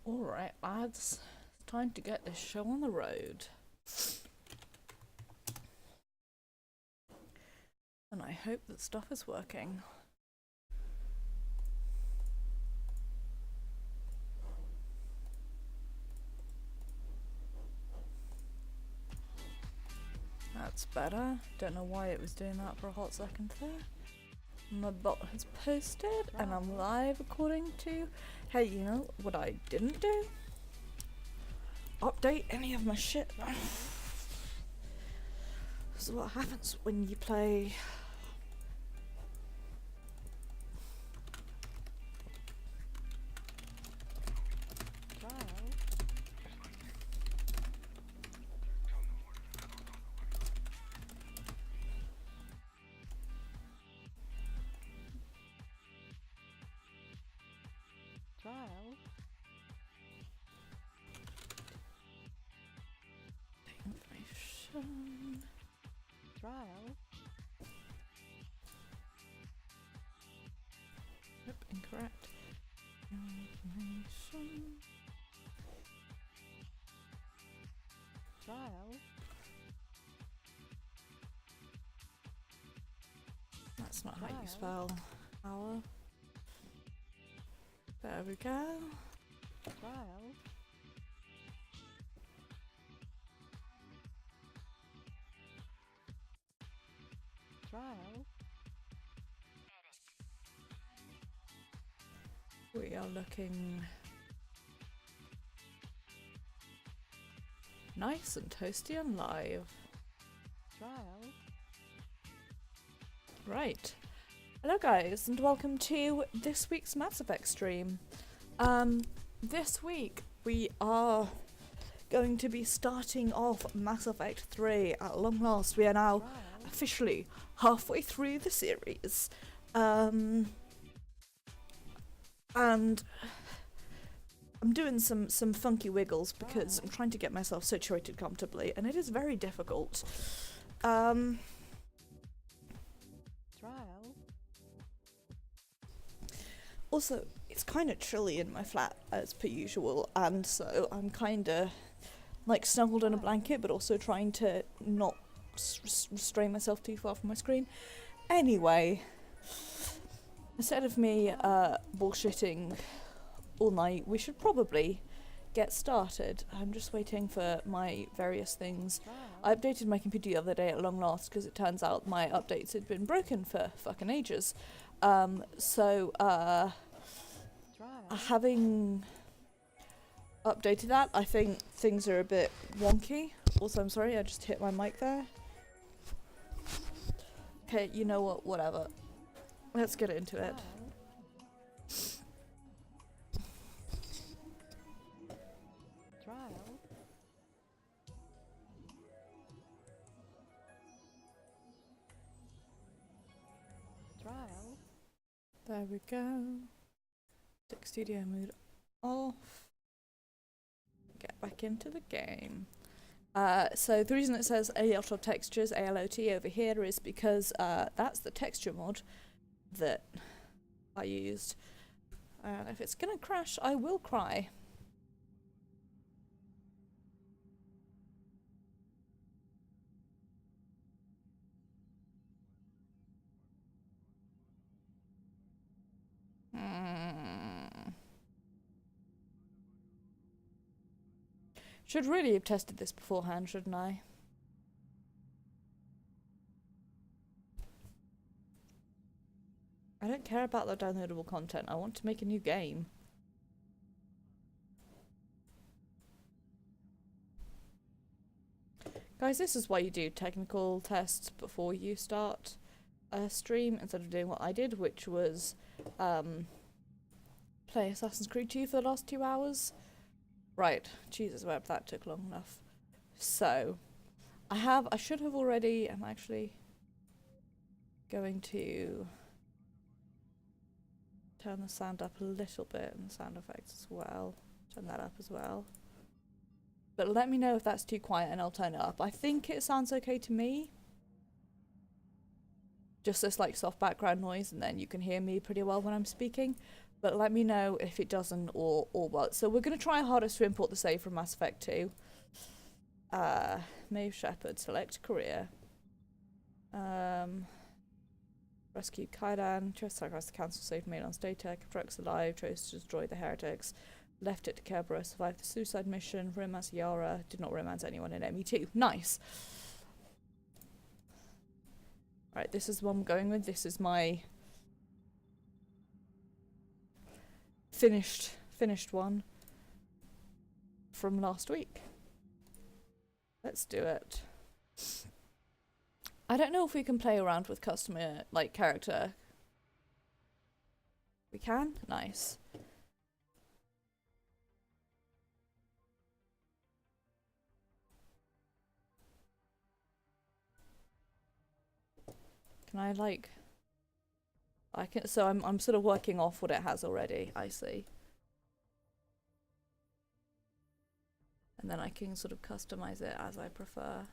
Alright, lads. It's time to get this show on the road. And I hope that stuff is working. That's better. Don't know why it was doing that for a hot second there. My bot has posted and I'm live according to... Hey, you know what I didn't do? Update any of my shit. This is what happens when you play... Trial. Yep, incorrect. Information. Trial. That's not how you spell hour. There we go. Trial. Trial. We are looking nice and toasty and live. Trial. Right. Hello guys and welcome to this week's Mass Effect stream. This week we are going to be starting off Mass Effect 3 at long last. We are now officially halfway through the series. And I'm doing some funky wiggles because I'm trying to get myself situated comfortably and it is very difficult. Trial. Also, it's kind of chilly in my flat as per usual, and so I'm kind of like snuggled in a blanket but also trying to not restrain myself too far from my screen. Anyway, instead of me bullshitting all night, we should probably get started. I'm just waiting for my various things. I updated my computer the other day at long last because it turns out my updates had been broken for fucking ages. Having updated that, I think things are a bit wonky. Also, I'm sorry, I just hit my mic there. Okay, you know what, whatever. Let's get into it. Trial. Trial. There we go. Stick studio mode off. Get back into the game. So the reason it says a lot of textures, ALOT over here, is because that's the texture mod that I used. And if it's gonna crash, I will cry. Should really have tested this beforehand, shouldn't I? I don't care about the downloadable content. I want to make a new game. Guys, this is why you do technical tests before you start a stream instead of doing what I did, which was play Assassin's Creed 2 for the last 2 hours. Right, Jesus, well, that took long enough. So, I should have already, I'm actually going to turn the sound up a little bit and the sound effects as well. Turn that up as well. But let me know if that's too quiet and I'll turn it up. I think it sounds okay to me. Just this like soft background noise and then you can hear me pretty well when I'm speaking. But let me know if it doesn't or what. So we're going to try our hardest to import the save from Mass Effect 2. Maeve Shepherd, select career. Rescue Kaidan, chose to sacrifice the council, saved Malon's data, kept Rex alive, chose to destroy the heretics, left it to Kerberos, survived the suicide mission, romance Yara, did not romance anyone in ME2. Nice! Alright, this is what I'm going with. This is my finished one from last week. Let's do it. I don't know if we can play around with customer, like, character. We can? Nice. Can I, like... I can, so I'm sort of working off what it has already, I see. And then I can sort of customize it as I prefer.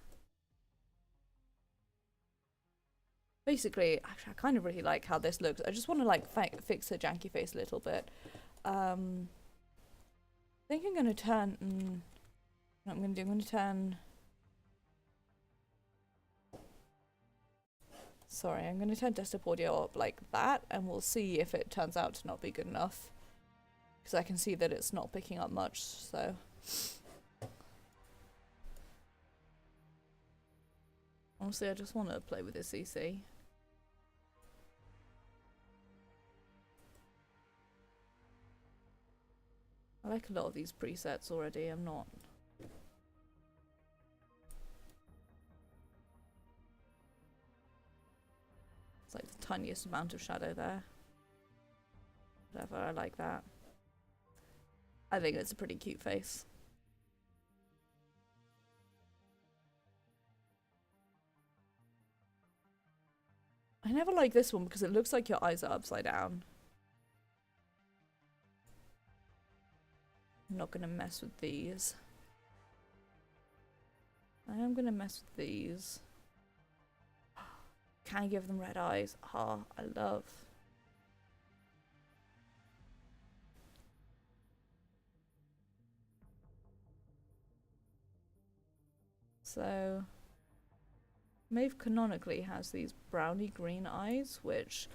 Basically, actually, I kind of really like how this looks. I just want to like fix her janky face a little bit. I think I'm going to turn... what I'm going to do, I'm going to turn... Sorry, I'm going to turn desktop audio up like that, and we'll see if it turns out to not be good enough. Because I can see that it's not picking up much, so... Honestly, I just want to play with this CC. I like a lot of these presets already, I'm not... It's like the tiniest amount of shadow there. Whatever, I like that. I think it's a pretty cute face. I never like this one because it looks like your eyes are upside down. I'm not gonna mess with these. I am gonna mess with these. Can I give them red eyes? Ah, I love. So, Maeve canonically has these browny green eyes, which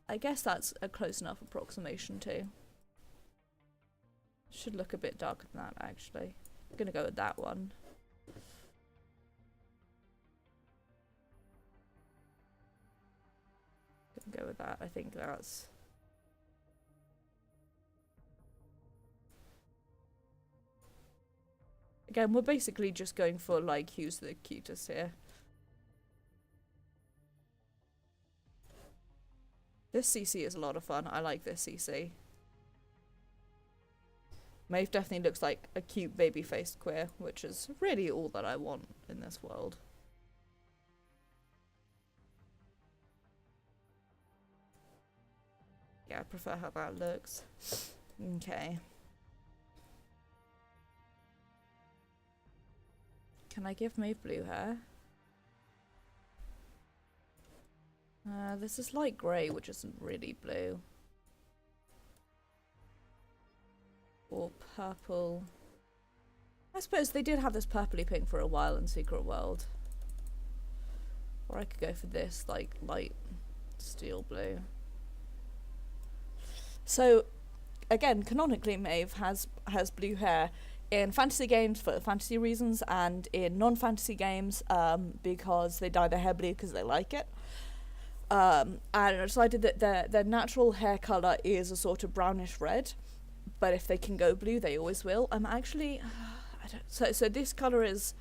I guess that's a close enough approximation to. Should look a bit darker than that, actually. I'm gonna go with that one. Gonna go with that. I think that's... Again, we're basically just going for, like, who's the cutest here. This CC is a lot of fun. I like this CC. Maeve definitely looks like a cute baby-faced queer, which is really all that I want in this world. Yeah, I prefer how that looks. Okay. Can I give Maeve blue hair? This is light grey, which isn't really blue. Or purple. I suppose they did have this purpley pink for a while in Secret World. Or I could go for this, like, light steel blue. So, again, canonically Maeve has blue hair in fantasy games for fantasy reasons, and in non-fantasy games because they dye their hair blue because they like it. And I decided that their natural hair colour is a sort of brownish red, but if they can go blue, they always will. I'm actually... So this colour is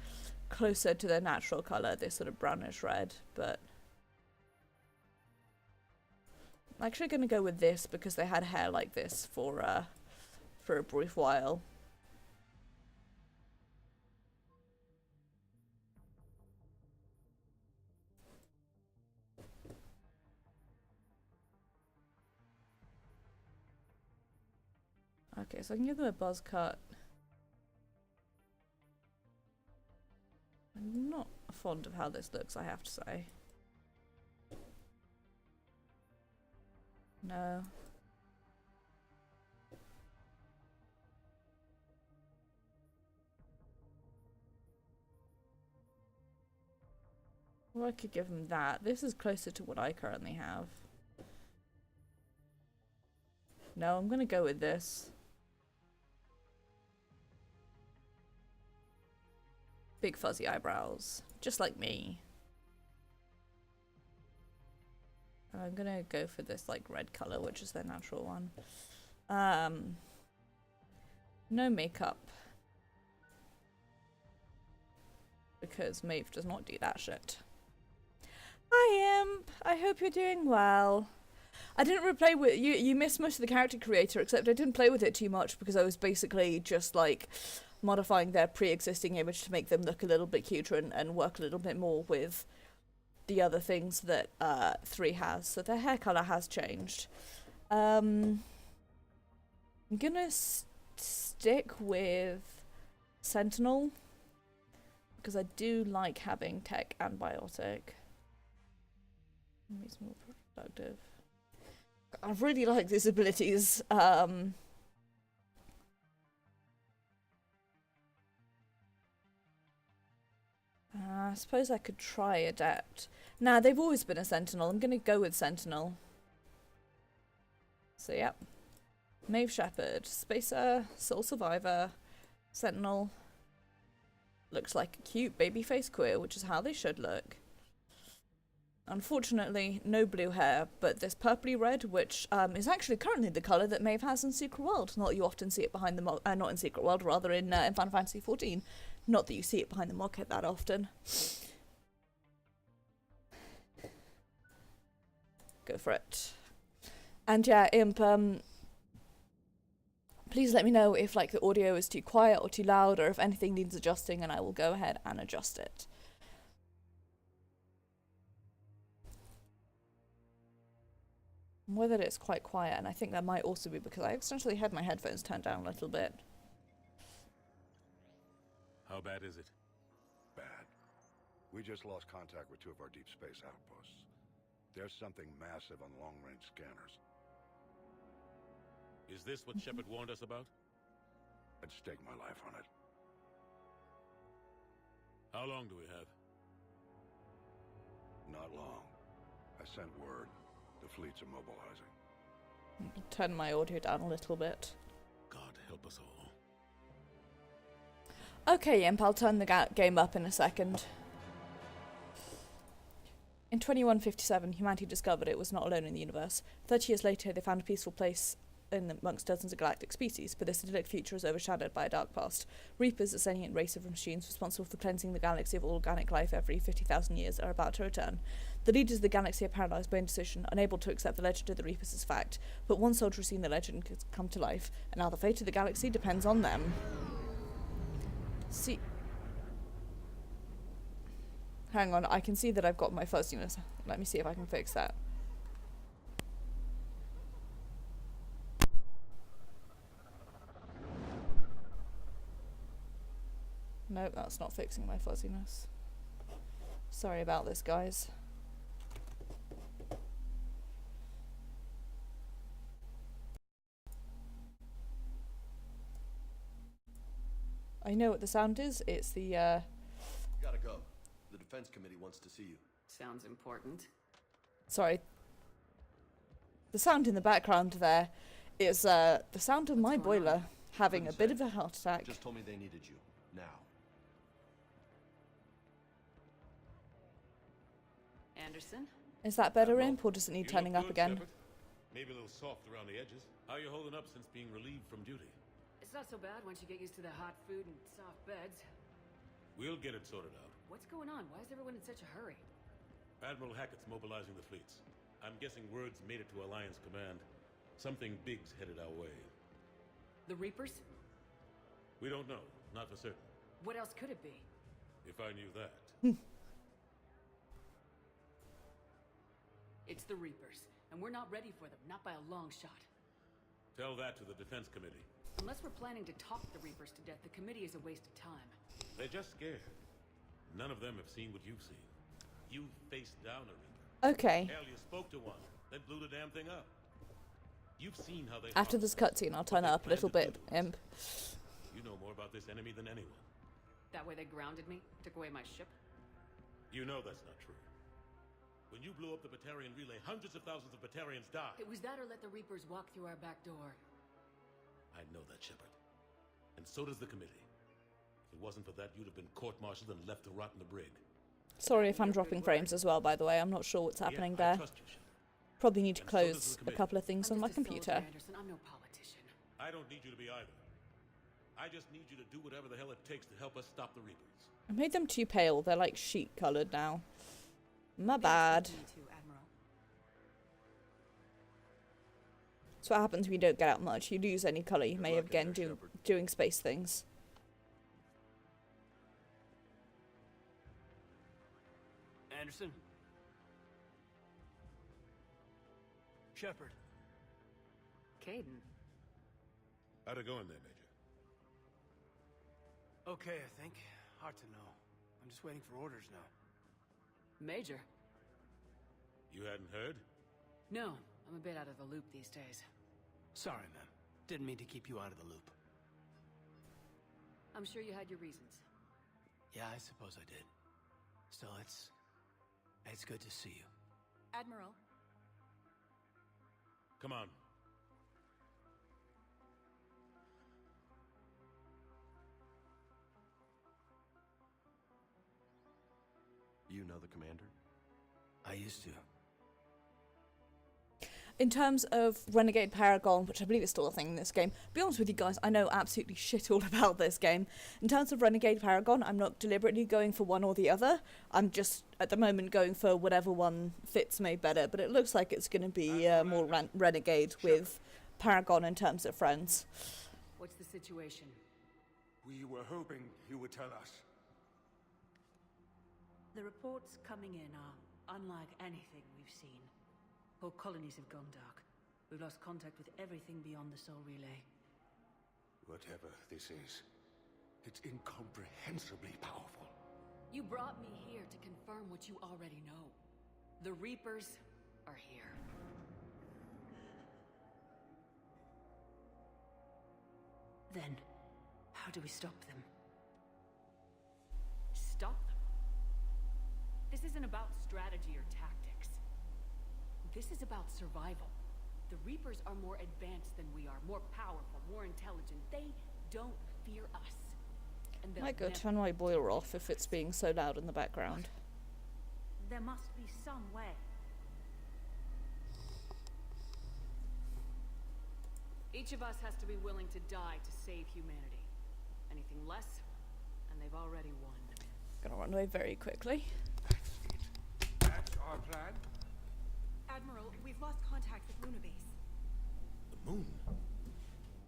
closer to their natural colour, this sort of brownish red, but... I'm actually going to go with this because they had hair like this for a brief while. Okay, so I can give them a buzz cut. I'm not fond of how this looks, I have to say. No. Or I could give him that. This is closer to what I currently have. No, I'm gonna go with this. Big fuzzy eyebrows. Just like me. I'm gonna go for this like red color, which is their natural one. No makeup. Because Maeve does not do that shit. Hi Imp! I hope you're doing well. I didn't replay with you. You missed most of the character creator, except I didn't play with it too much because I was basically just like modifying their pre-existing image to make them look a little bit cuter and work a little bit more with the other things that 3 has. So their hair color has changed. I'm gonna stick with Sentinel because I do like having tech and biotic. Makes me more productive. I really like these abilities. I suppose I could try Adept. Nah, they've always been a Sentinel. I'm gonna go with Sentinel. So, yep. Maeve Shepherd, Spacer, Soul Survivor, Sentinel. Looks like a cute babyface queer, which is how they should look. Unfortunately, no blue hair, but this purpley red, which is actually currently the colour that Maeve has in Secret World. Not that you often see it behind the not in Secret World, rather in Final Fantasy XIV. Not that you see it behind the mod kit that often. Go for it. And yeah, Imp, please let me know if like the audio is too quiet or too loud, or if anything needs adjusting, and I will go ahead and adjust it. Whether it's quite quiet, and I think that might also be because I accidentally had my headphones turned down a little bit. How bad is it? Bad. We just lost contact with 2 of our deep space outposts. There's something massive on long-range scanners. Is this what Shepard warned us about? I'd stake my life on it. How long do we have? Not long. I sent word. The fleet's immobilizing. Turn my audio down a little bit. God help us all. Okay, Imp, I'll turn the game up in a second. In 2157, humanity discovered it was not alone in the universe. 30 years later, they found a peaceful place amongst dozens of galactic species, but this idyllic future is overshadowed by a dark past. Reapers, a sentient race of machines responsible for cleansing the galaxy of all organic life every 50,000 years, are about to return. The leaders of the galaxy are paralysed by indecision, unable to accept the legend of the Reapers as fact, but one soldier has seen the legend come to life, and now the fate of the galaxy depends on them. See... Hang on, I can see that I've got my fuzziness. Let me see if I can fix that. Nope, that's not fixing my fuzziness. Sorry about this, guys. I know what the sound is. It's the, Gotta go. The Defense Committee wants to see you. Sounds important. Sorry. The sound in the background there is, the sound of my boiler having a bit of a heart attack. Just told me they needed you. Now. Anderson? Is that better, Imp, or does it need You turning look up good, again? Shepard. Maybe a little soft around the edges. How are you holding up since being relieved from duty? It's not so bad once you get used to the hot food and soft beds. We'll get it sorted out. What's going on? Why is everyone in such a hurry? Admiral Hackett's mobilizing the fleets. I'm guessing word's made it to Alliance Command. Something big's headed our way. The Reapers? We don't know. Not for certain. What else could it be? If I knew that. It's the Reapers, and we're not ready for them, not by a long shot. Tell that to the Defense Committee. Unless we're planning to talk the Reapers to death, the committee is a waste of time. They're just scared. None of them have seen what you've seen. You faced down a Reaper. Okay. Hell, you spoke to one, then blew the damn thing up. You've seen how they... After this cutscene, I'll turn it up a little bit, Imp. You know more about this enemy than anyone. That way they grounded me, took away my ship. You know that's not true. When you blew up the Batarian relay, hundreds of thousands of Batarians died. It was that or let the Reapers walk through our back door. I know that, Shepard. And so does the committee. If it wasn't for that, you'd have been court-martialed and left to rot in the brig. Sorry if I'm dropping frames as well, by the way. I'm not sure what's happening Yeah, I there. trust you, Shepard. Probably need to And so does close the a committee. couple of things I'm on my just a soldier, computer. Anderson. I'm no politician. I don't need you to be either. I just need you to do whatever the hell it takes to help us stop the Reapers. I made them too pale. They're like sheet coloured now. My bad. Me too, Admiral. That's what happens when you don't get out much. You lose any colour you may have again doing space things. Anderson? Shepard. Caden. How'd it go in there, Major? Okay, I think. Hard to know. I'm just waiting for orders now. Major. You hadn't heard? No, I'm a bit out of the loop these days. Sorry, ma'am. Didn't mean to keep you out of the loop. I'm sure you had your reasons. Yeah, I suppose I did. Still, it's good to see you. Admiral. Come on. You know the commander? I used to. In terms of Renegade Paragon, which I believe is still a thing in this game, to be honest with you guys, I know absolutely shit all about this game. In terms of Renegade Paragon, I'm not deliberately going for one or the other. I'm just, at the moment, going for whatever one fits me better. But it looks like it's going to be more Renegade with Paragon in terms of friends. What's the situation? We were hoping you would tell us. The reports coming in are unlike anything we've seen. Whole colonies have gone dark. We've lost contact with everything beyond the Soul Relay. Whatever this is, it's incomprehensibly powerful. You brought me here to confirm what you already know. The Reapers are here. Then, how do we stop them? Stop them. This isn't about strategy or tactics. This is about survival. The Reapers are more advanced than we are, more powerful, more intelligent. They don't fear us. And they'll Might go never- turn my boiler off if it's being so loud in the background. There must be some way. Each of us has to be willing to die to save humanity. Anything less, and they've already won. Gonna run away very quickly. That's it. That's our plan. Admiral, we've lost contact with Luna Base. The moon?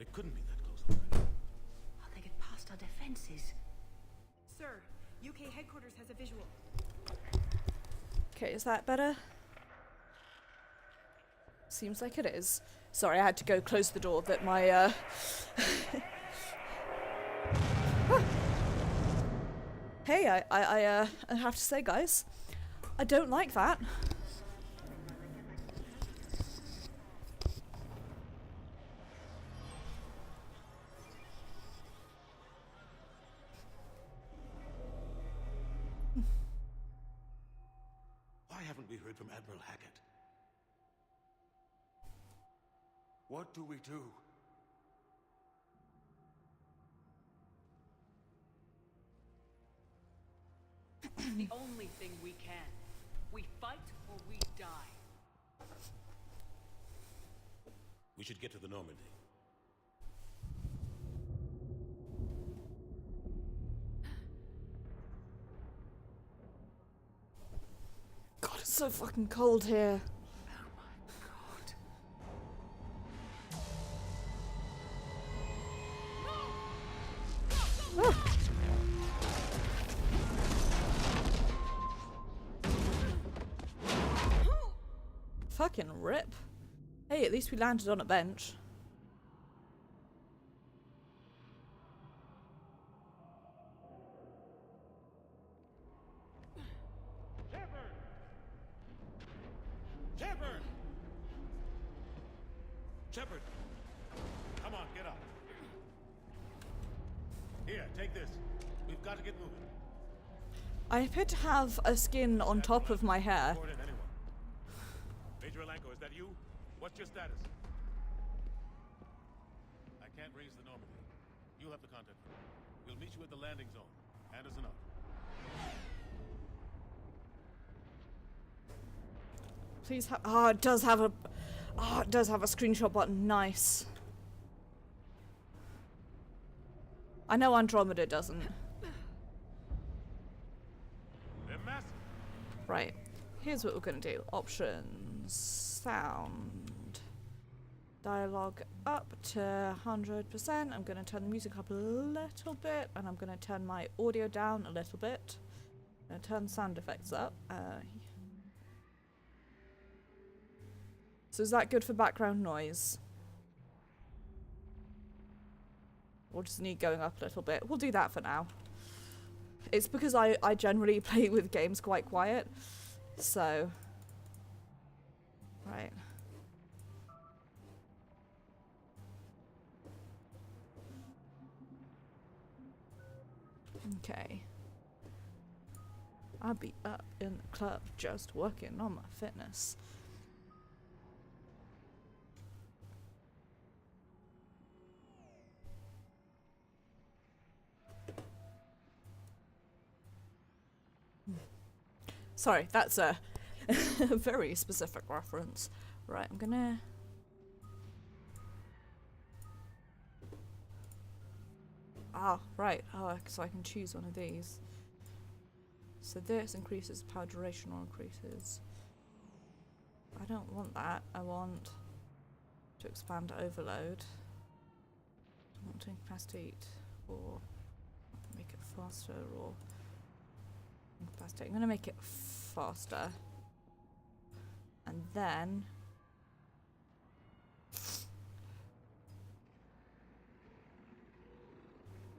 It couldn't be that close already. How they get past our defenses? Sir, UK headquarters has a visual. Okay, is that better? Seems like it is. Sorry, I had to go close the door that my, Hey, I have to say, guys, I don't like that. Why haven't we heard from Admiral Hackett? What do we do? The only thing we can. We fight or we die. We should get to the Normandy. God, it's so fucking cold here. Oh my god. Fucking rip. Hey, at least we landed on a bench. Shepard! Shepard! Shepard! Come on, get up. Here, take this. We've got to get moving. I appear to have a skin on top of my hair. Report in, anyone. Major Alanko, is that you? What's your status? I can't raise the Normandy. You'll have to contact her. We'll meet you at the landing zone. Anderson up. Please have. Oh, it does have a. Oh, it does have a screenshot button. Nice. I know Andromeda doesn't. They're massive. Right. Here's what we're gonna do. Options. Sound. Dialogue up to 100%. I'm gonna turn the music up a little bit, and I'm gonna turn my audio down a little bit. I'm gonna turn sound effects up. So is that good for background noise? We'll just need going up a little bit. We'll do that for now. It's because I generally play with games quite quiet. So. Right. Okay. I'll be up in the club just working on my fitness. Sorry, that's a very specific reference. Right, I'm gonna... Ah, right. Oh, so I can choose one of these. So this increases power duration or increases. I don't want that. I want to expand overload. I want to incapacitate or make it faster or incapacitate. I'm going to make it faster. And then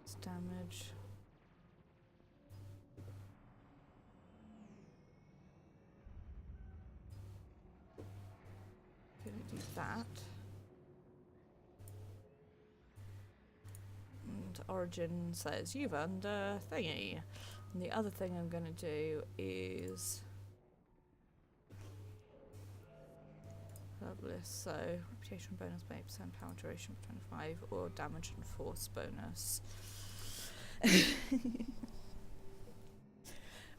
it's damage. Gonna do that. And Origin says you've earned a thingy. And the other thing I'm gonna do is Herbalist, so reputation bonus by 8%, power duration for 25, or damage and force bonus.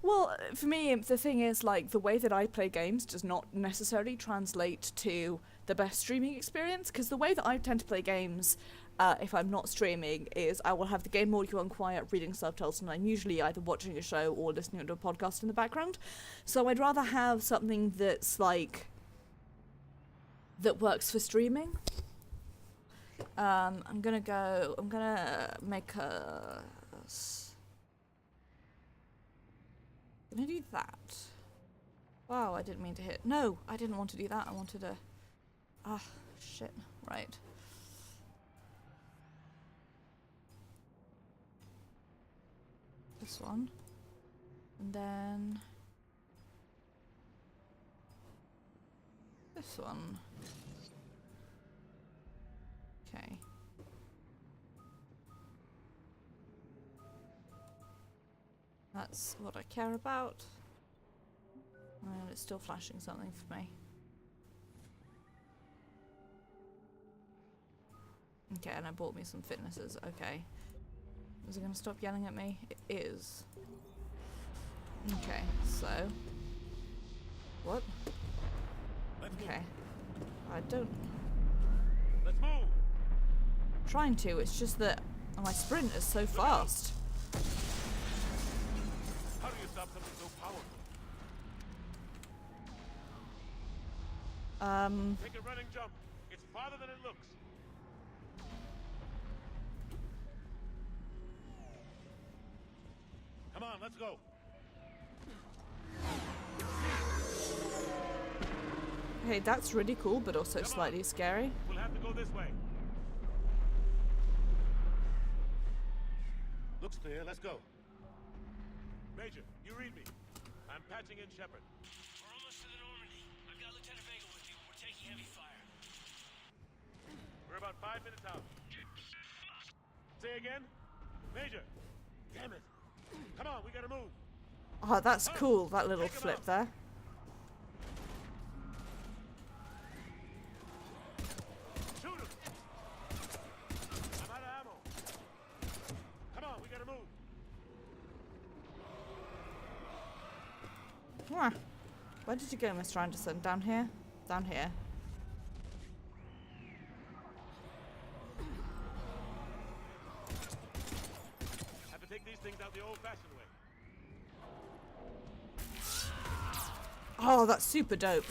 Well, for me, the thing is, like, the way that I play games does not necessarily translate to the best streaming experience, because the way that I tend to play games, if I'm not streaming, is I will have the game audio on quiet, reading subtitles, and I'm usually either watching a show or listening to a podcast in the background. So I'd rather have something that's, like, that works for streaming. I'm gonna make a... I'm gonna do that. Wow, I didn't mean to hit. No, I didn't want to do that. I wanted to... Ah, shit. Right. This one. And then... this one. Okay. That's what I care about. And it's still flashing something for me. Okay, and I bought me some fitnesses. Okay. Is it gonna stop yelling at me? It is. Okay, so... what? Okay. I don't... Let's move! I'm trying to, it's just that my sprint is so fast. How do you stop something so powerful? Take a running jump. It's farther than it looks. Come on, let's go. Hey, that's really cool, but also slightly scary. We'll have to go this way. Looks clear, let's go. Major, you read me. I'm patching in Shepard. We're almost to the Normandy. I've got Lieutenant Vega with you. We're taking heavy fire. We're about 5 minutes out. Say again? Major! Damn it! Come on, we gotta move. Oh, that's cool, that little flip there. Shoot him! I'm out of ammo. Come on, we gotta move. Mwah. Where did you go, Mr. Anderson? Down here? Down here. Have to take these things out the old-fashioned way. Oh, that's super dope.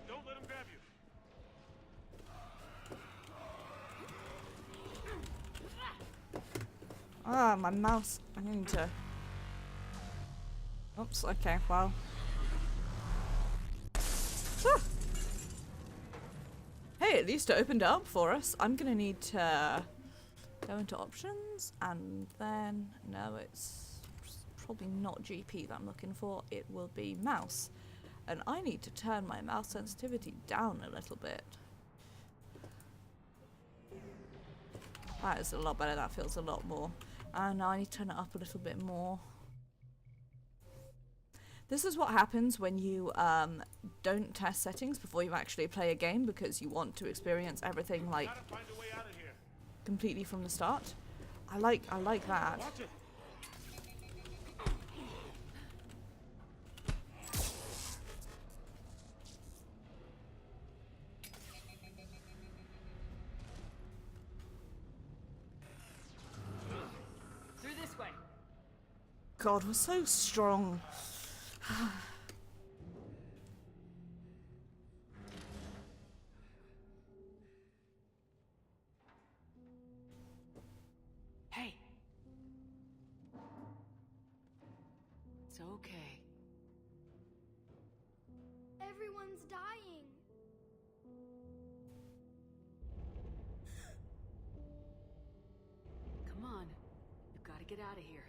Don't let him grab you. Ah, my mouse. I need to... Oops, okay, well. Ah. Hey, at least it opened it up for us. I'm gonna need to go into options and then... No, it's probably not GP that I'm looking for. It will be mouse. And I need to turn my mouse sensitivity down a little bit. That is a lot better. That feels a lot more. And now I need to turn it up a little bit more. This is what happens when you don't test settings before you actually play a game, because you want to experience everything like completely from the start. I like that. Watch it. Through this way. God, we're so strong. Hey. It's okay. Everyone's dying. Come on. You've got to get out of here.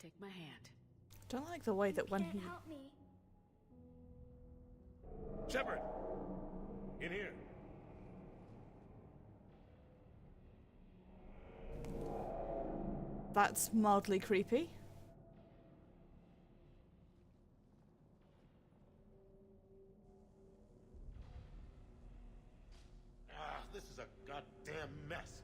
Take my hand. Don't like the way that when Can't he... help me. Shepard! In here. That's mildly creepy. This is a goddamn mess.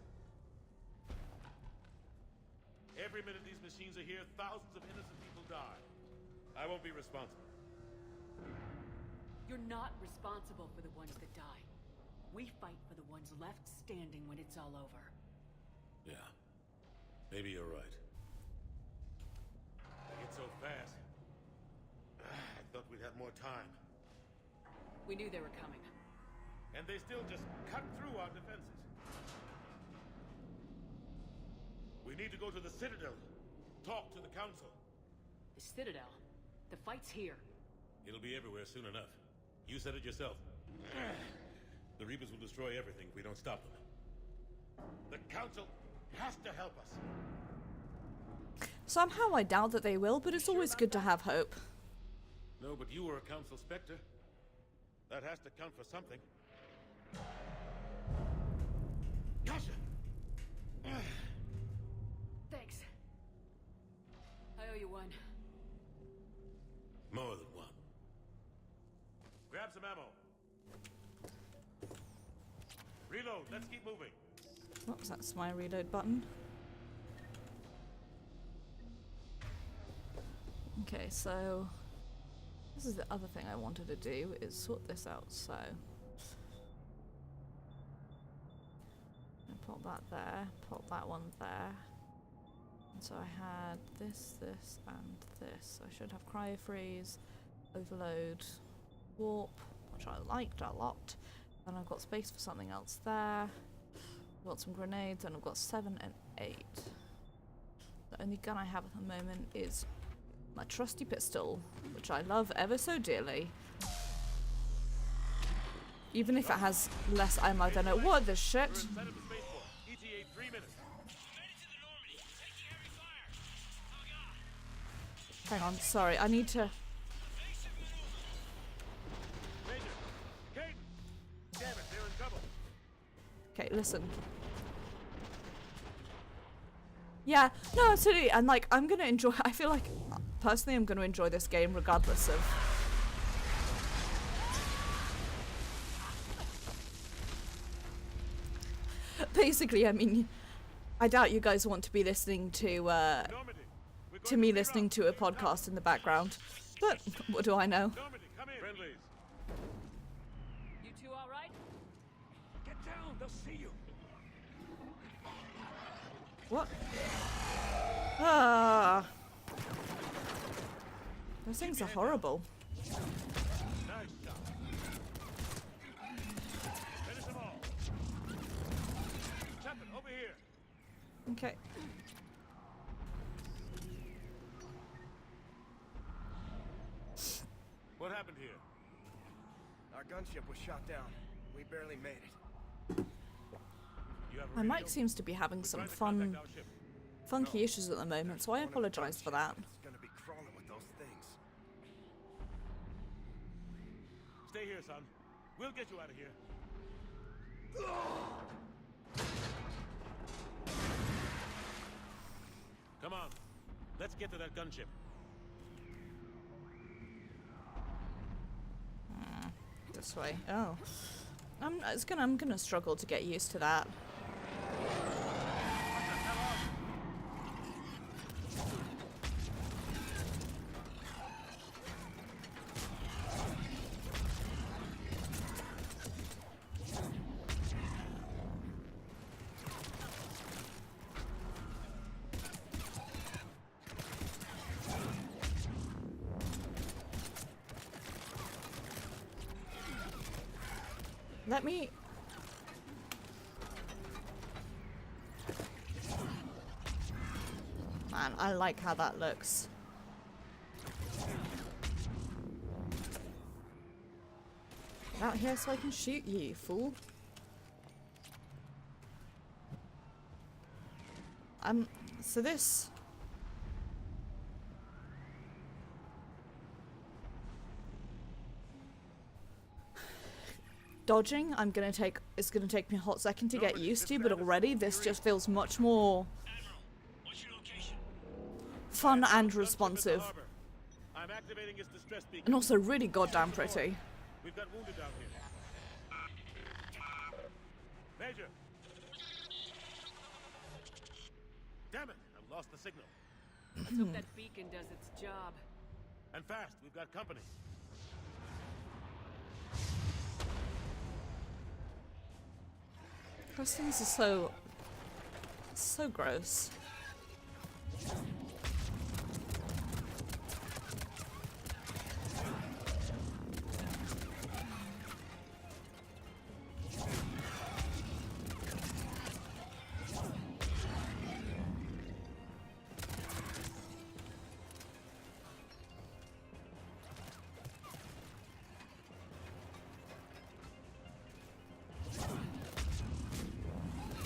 Every minute these machines are here, thousands of innocent people die. I won't be responsible. You're not responsible for the ones that die. We fight for the ones left standing when it's all over. Yeah. Maybe you're right. They get so fast. I thought we'd have more time. We knew they were coming. And they still just cut through our defenses. We need to go to the Citadel. Talk to the Council. The Citadel? The fight's here. It'll be everywhere soon enough. You said it yourself. The Reapers will destroy everything if we don't stop them. The Council has to help us. Somehow I doubt that they will, but it's always good to have hope. No, but you were a Council Spectre. That has to count for something. Yasha! Thanks. I owe you one. More than one. Grab some ammo. Reload. Let's keep moving. Oops, that's my reload button. Okay, so this is the other thing I wanted to do, is sort this out. So I put that there, put that one there. And so I had this, this, and this. I should have cryo freeze, overload, warp, which I liked a lot. And I've got space for something else there. I've got some grenades, and I've got 7 and 8. The only gun I have at the moment is my trusty pistol, which I love ever so dearly. Even if it has less ammo than it. What the shit? Hang on, sorry, I need to... Okay, listen. Yeah, no, absolutely. And like, I'm gonna enjoy. I feel like personally, I'm gonna enjoy this game regardless of. Basically, I mean, I doubt you guys want to be listening to me listening to a podcast in the background, but what do I know? Friendlies. You two all right? Get down, they'll see you. What? Ah. Those things are horrible. Nice shot. Finish them all. Chapman, over here. Okay. What happened here? Our gunship was shot down. We barely made it. You have a My radio? mic seems to be having We're some trying to contact fun, our ship. funky issues at the moment, so I apologise for that. It's gonna be crawling with those things. Stay here, son. We'll get you out of here. Come on. Let's get to that gunship. This way. Oh. I'm gonna struggle to get used to that. Let me... Man, I like how that looks. Get out here so I can shoot you, you fool. So this... Dodging, it's gonna take me a hot second to get used to, but already this just feels much more fun and responsive. I'm activating its distress beacon. And also really goddamn pretty. We've got wounded down here. Major! Damn it! I've lost the signal. Let's hope that beacon does its job. And fast, we've got company. Those things are so gross.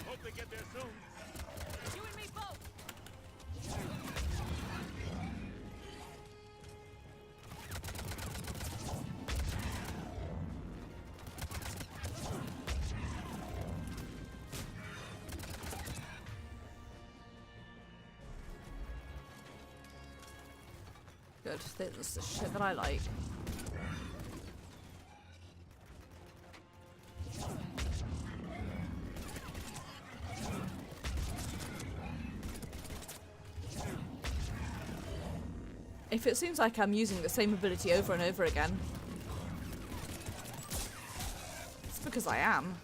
Hope they get there soon. You and me both! Good. This is the shit that I like. If it seems like I'm using the same ability over and over again, it's because I am.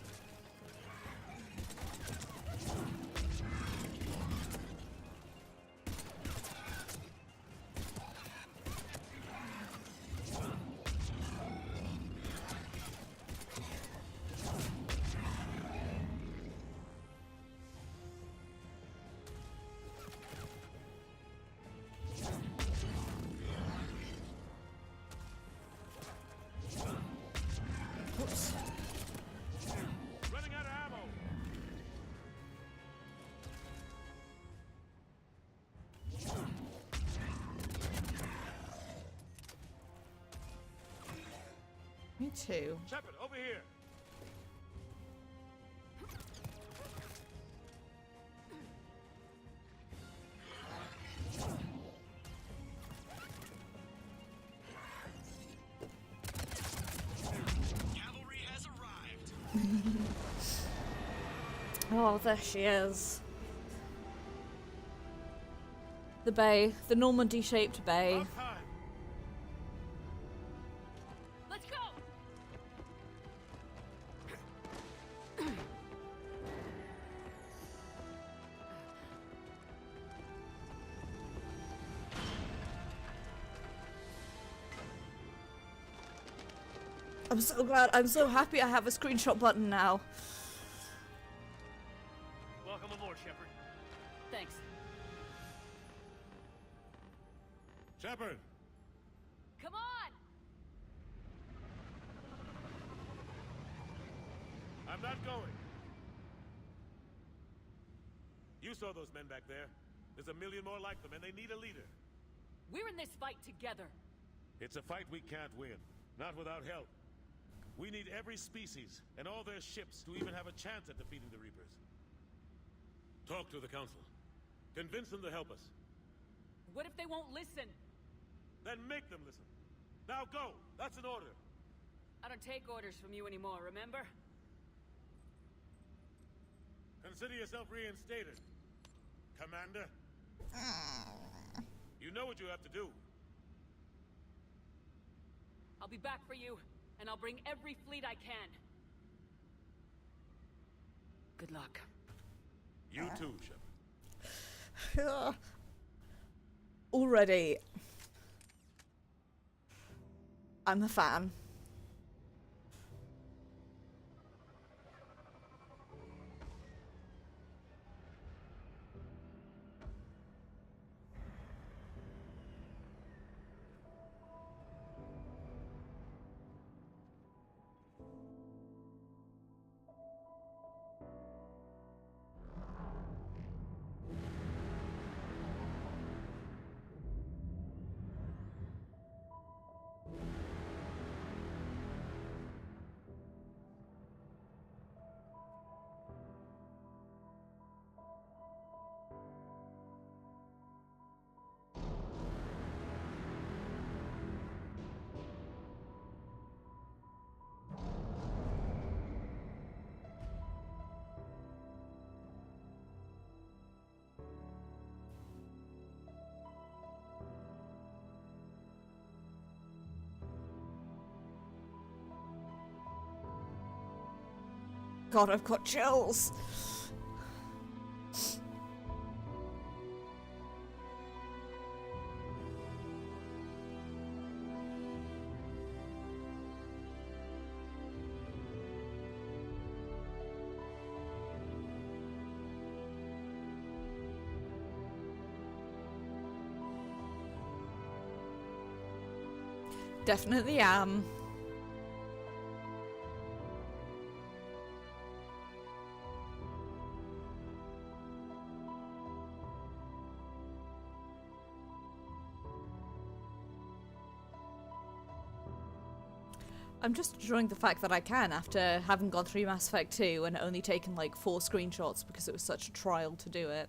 Oops. Running out of ammo. Me too. Shepard, over here. Oh, there she is. The bay. The Normandy-shaped bay. Let's go! I'm so glad. I'm so happy I have a screenshot button now. Welcome aboard, Shepard. Thanks. Shepard! Come on! I'm not going. You saw those men back there. There's a million more like them, and they need a leader. We're in this fight together. It's a fight we can't win. Not without help. We need every species and all their ships to even have a chance at defeating the Reapers. Talk to the Council. Convince them to help us. What if they won't listen? Then make them listen. Now go! That's an order. I don't take orders from you anymore, remember? Consider yourself reinstated, Commander. You know what you have to do. I'll be back for you, and I'll bring every fleet I can. Good luck. You too, Shepard. Already. I'm a fan. God, I've got chills. Definitely am. I'm just enjoying the fact that I can after having gone through Mass Effect 2 and only taken like 4 screenshots because it was such a trial to do it.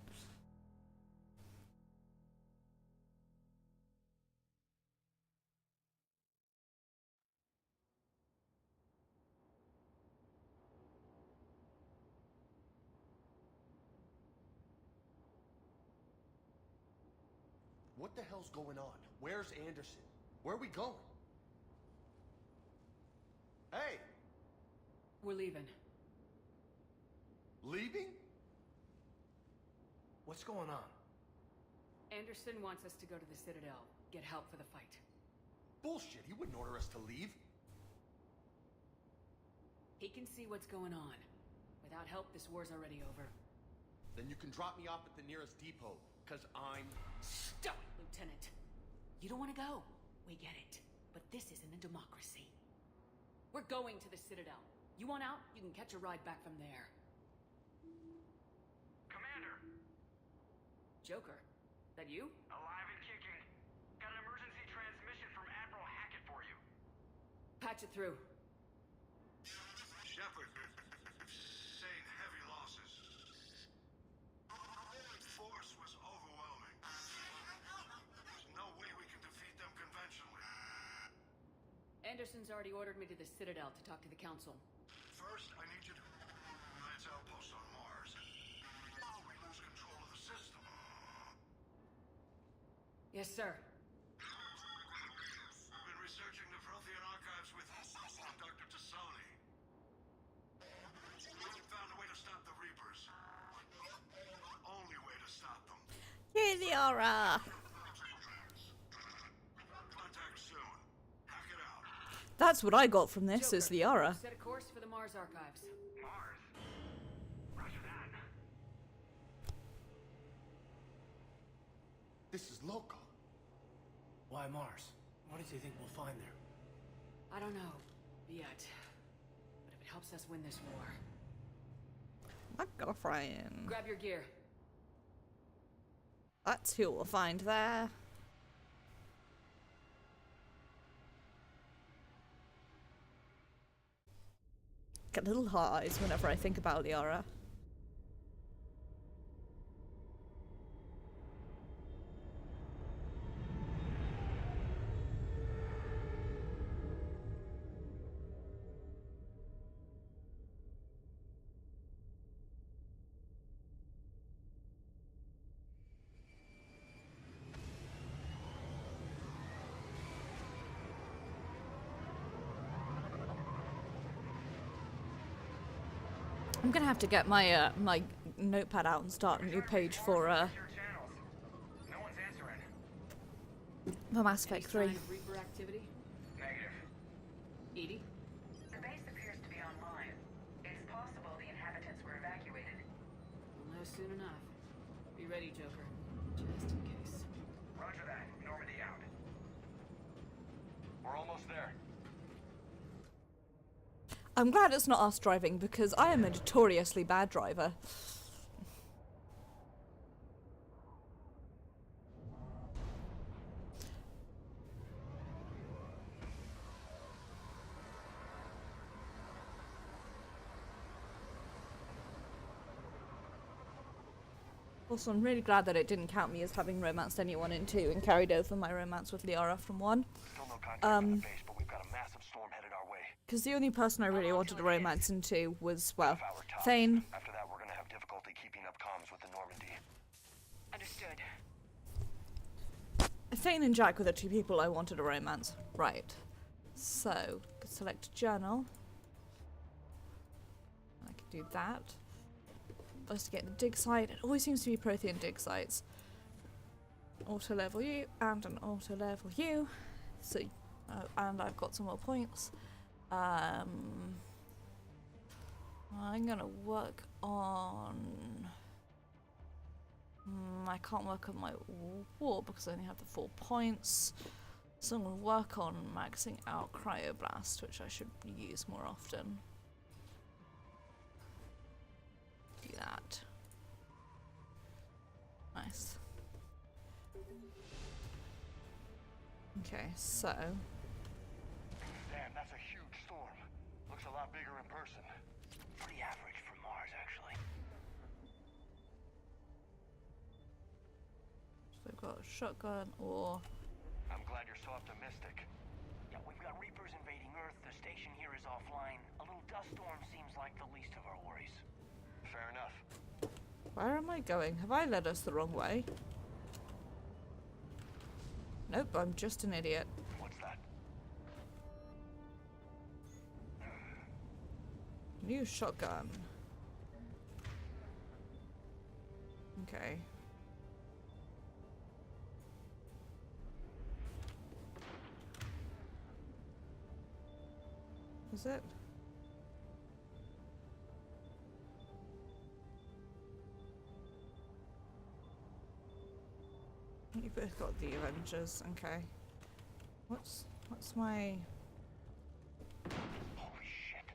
What the hell's going on? Where's Anderson? Where are we going? Hey! We're leaving. Leaving? What's going on? Anderson wants us to go to the Citadel, get help for the fight. Bullshit, he wouldn't order us to leave. He can see what's going on. Without help, this war's already over. Then you can drop me off at the nearest depot, because I'm... Stop it, Lieutenant! You don't want to go. We get it. But this isn't a democracy. We're going to the Citadel. You want out? You can catch a ride back from there. Commander! Joker, that you? Alive and kicking. Got an emergency transmission from Admiral Hackett for you. Patch it through. Shepard, saying heavy losses. The force was overwhelming. There's no way we can defeat them conventionally. Anderson's already ordered me to the Citadel to talk to the Council. First, I need you to... It's outpost on Mars. Now we lose control of the system. Yes, sir. I've been researching the Prothean archives with Dr. Tassoni. We found a way to stop the Reapers. Only way to stop them. Yay, Liara! Contact soon. Hack it out. That's what I got from this, is Joker, Liara. set a course for the Mars archives. Mars. Roger that. This is local. Why Mars? What did you think we'll find there? I don't know yet, but if it helps us win this war, My girlfriend. grab your gear. That's who we'll find there. Get little highs whenever I think about Liara. I'm gonna have to get my my notepad out and start a new page for Your channels. No one's answering. for Mass Any Effect sign 3. of Reaper activity? Negative. Edie? The base appears to be online. It's possible the inhabitants were evacuated. We'll know soon enough. Be ready, Joker. Just in case. Roger that. Normandy out. We're almost there. I'm glad it's not us driving because I am a notoriously bad driver. Also, I'm really glad that it didn't count me as having romanced anyone in 2 and carried over my romance with Liara from 1. Still no contact on the base, but we've got a massive storm headed our way. Because the only person I really wanted to romance in 2 was, well, Thane. After that, we're gonna have difficulty keeping up comms with the Normandy. Understood. Thane and Jack were the 2 people I wanted to romance. Right. So, select journal. I can do that. Investigate the dig site. It always seems to be Prothean dig sites. Auto level you and an auto level you. So, and I've got some more points. I'm gonna work on. I can't work on my war because I only have the 4 points. So I'm gonna work on maxing out Cryoblast, which I should use more often. Do that. Nice. Okay, so. Damn, that's a huge storm. Looks a lot bigger in person. Pretty average for Mars, actually. So I've got a shotgun or. I'm glad you're so optimistic. Yeah, we've got Reapers invading Earth. The station here is offline. A little dust storm seems like the least of our worries. Fair enough. Where am I going? Have I led us the wrong way? Nope, I'm just an idiot. What's that? New shotgun. Okay. Is it? You both got the Avengers, okay. What's my... Holy shit.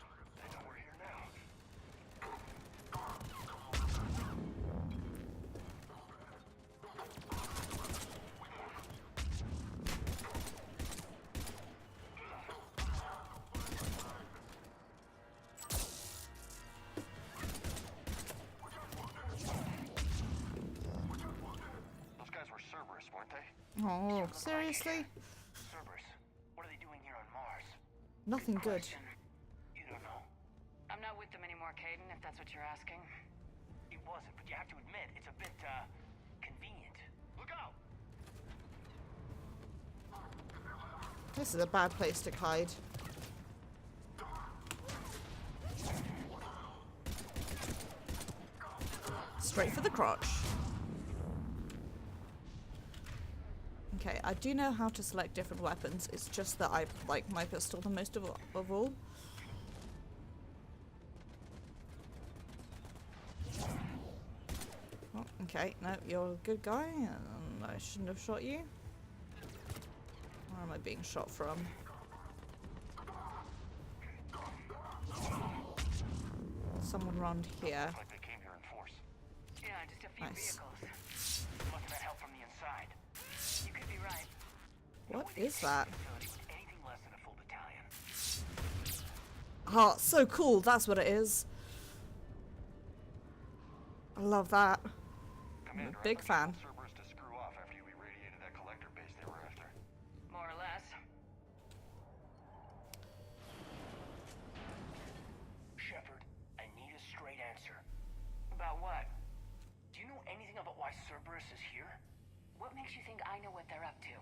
I know we're here now. Those guys were Cerberus, weren't they? Oh, seriously? Cerberus, what are they doing here on Mars? Nothing good. You don't know. I'm more, Caden, if that's what you're asking? It wasn't, but you have to admit, it's a bit, convenient. Look out! This is a bad place to hide. Straight for the crotch. Okay, I do know how to select different weapons. It's just that I like my pistol the most of all. Oh, okay, no, you're a good guy, and I shouldn't have shot you. Where am I being shot from? Someone around here. Looks like they came here in force. Yeah, just a few Nice. vehicles. Must have had help from the inside. You could be right. What is that? Facility with anything less than a full battalion. Oh, so cool, that's what it is. I love that. I'm a big fan. Cerberus to screw off after you irradiated that collector base they were after. More or less. Shepard, I need a straight answer. About what? Do you know anything about why Cerberus is here? What makes you think I know what they're up to?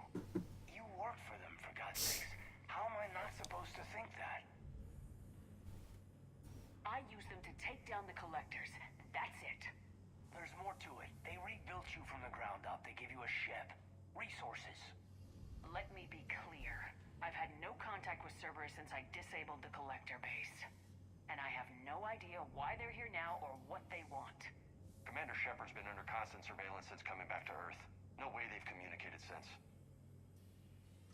You work for them, for God's sakes. How am I not supposed to think that? I use them to take down the collectors. That's it. There's more to it. They rebuilt you from the ground up. They give you a ship. Resources. Let me be clear. I've had no contact with Cerberus since I disabled the collector base. And I have no idea why they're here now or what they want. Commander Shepard's been under constant surveillance since coming back to Earth. No way they've communicated since.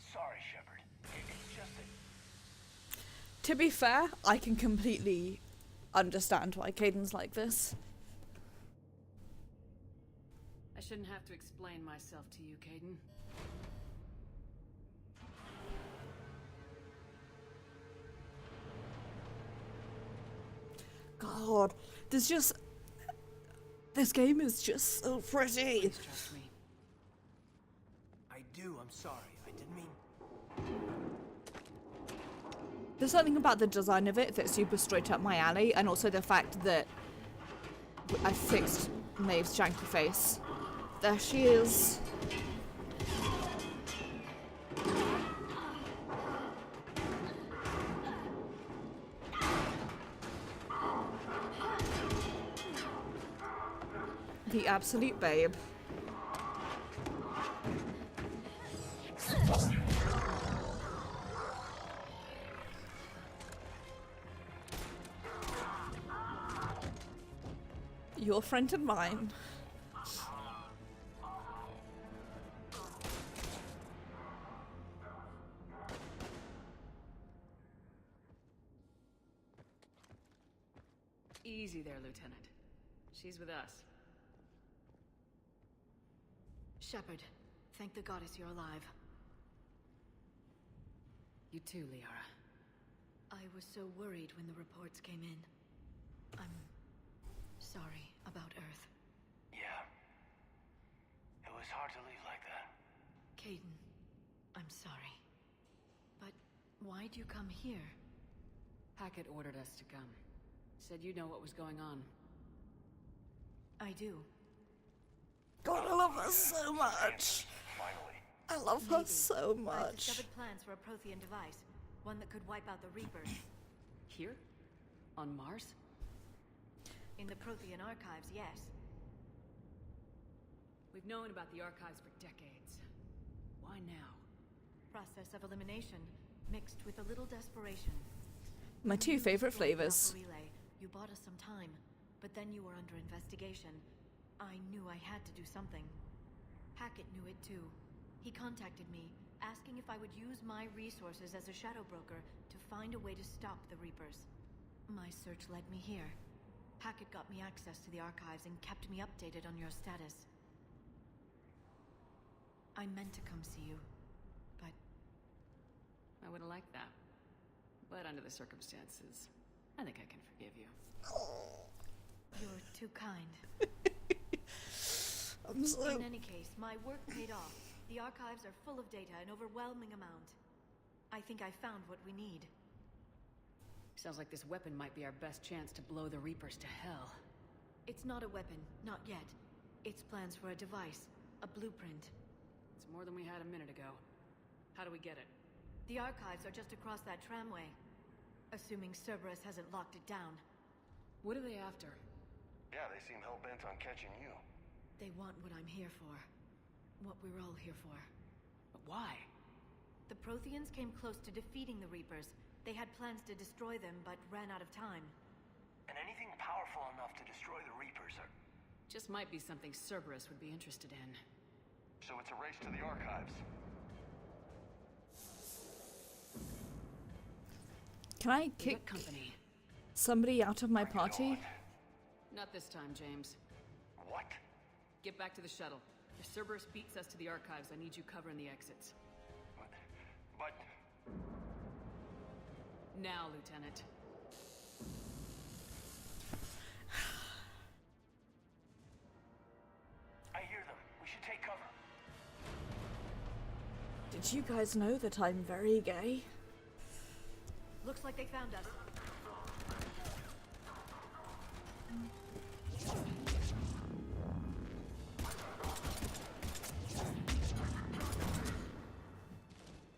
Sorry, Shepard. It's just that... To be fair, I can completely understand why Caden's like this. I shouldn't have to explain myself to you, Caden. God, this game is just so pretty. Please trust me. I do, I'm sorry. I didn't mean... There's something about the design of it that's super straight up my alley, and also the fact that I fixed Maeve's janky face. There she is. The absolute babe. Your friend and mine. Easy there, Lieutenant. She's with us. Shepard, thank the goddess you're alive. You too, Liara. I was so worried when the reports came in. I'm sorry about Earth. Yeah. It was hard to leave like that. Caden, I'm sorry. But why'd you come here? Hackett ordered us to come. Said you know what was going on. I do. God, I love her so much. Finally. I love her so I've much. discovered plans for a Prothean device. One that could wipe out the Reapers. Here? On Mars? In the Prothean archives, yes. We've known about the archives for decades. Why now? Process of elimination, mixed with a little desperation. My two favorite flavors. Relay. You bought us some time, but then you were under investigation. I knew I had to do something. Hackett knew it too. He contacted me, asking if I would use my resources as a shadow broker to find a way to stop the Reapers. My search led me here. Hackett got me access to the archives and kept me updated on your status. I meant to come see you, but... I would have liked that. But under the circumstances, I think I can forgive you. You're too kind. I'm so... In any case, my work paid off. The archives are full of data, an overwhelming amount. I think I found what we need. Sounds like this weapon might be our best chance to blow the Reapers to hell. It's not a weapon, not yet. It's plans for a device, a blueprint. It's more than we had a minute ago. How do we get it? The archives are just across that tramway. Assuming Cerberus hasn't locked it down. What are they after? Yeah, they seem hell-bent on catching you. They want what I'm here for. What we're all here for. But why? The Protheans came close to defeating the Reapers. They had plans to destroy them, but ran out of time. And anything powerful enough to destroy the Reapers are... Just might be something Cerberus would be interested in. So it's a race to the archives. Can I We kick got company. somebody out of my party? Not this time, James. What? Get back to the shuttle. If Cerberus beats us to the archives, I need you covering the exits. But... Now, Lieutenant. I hear them. We should take cover. Did you guys know that I'm very gay? Looks like they found us.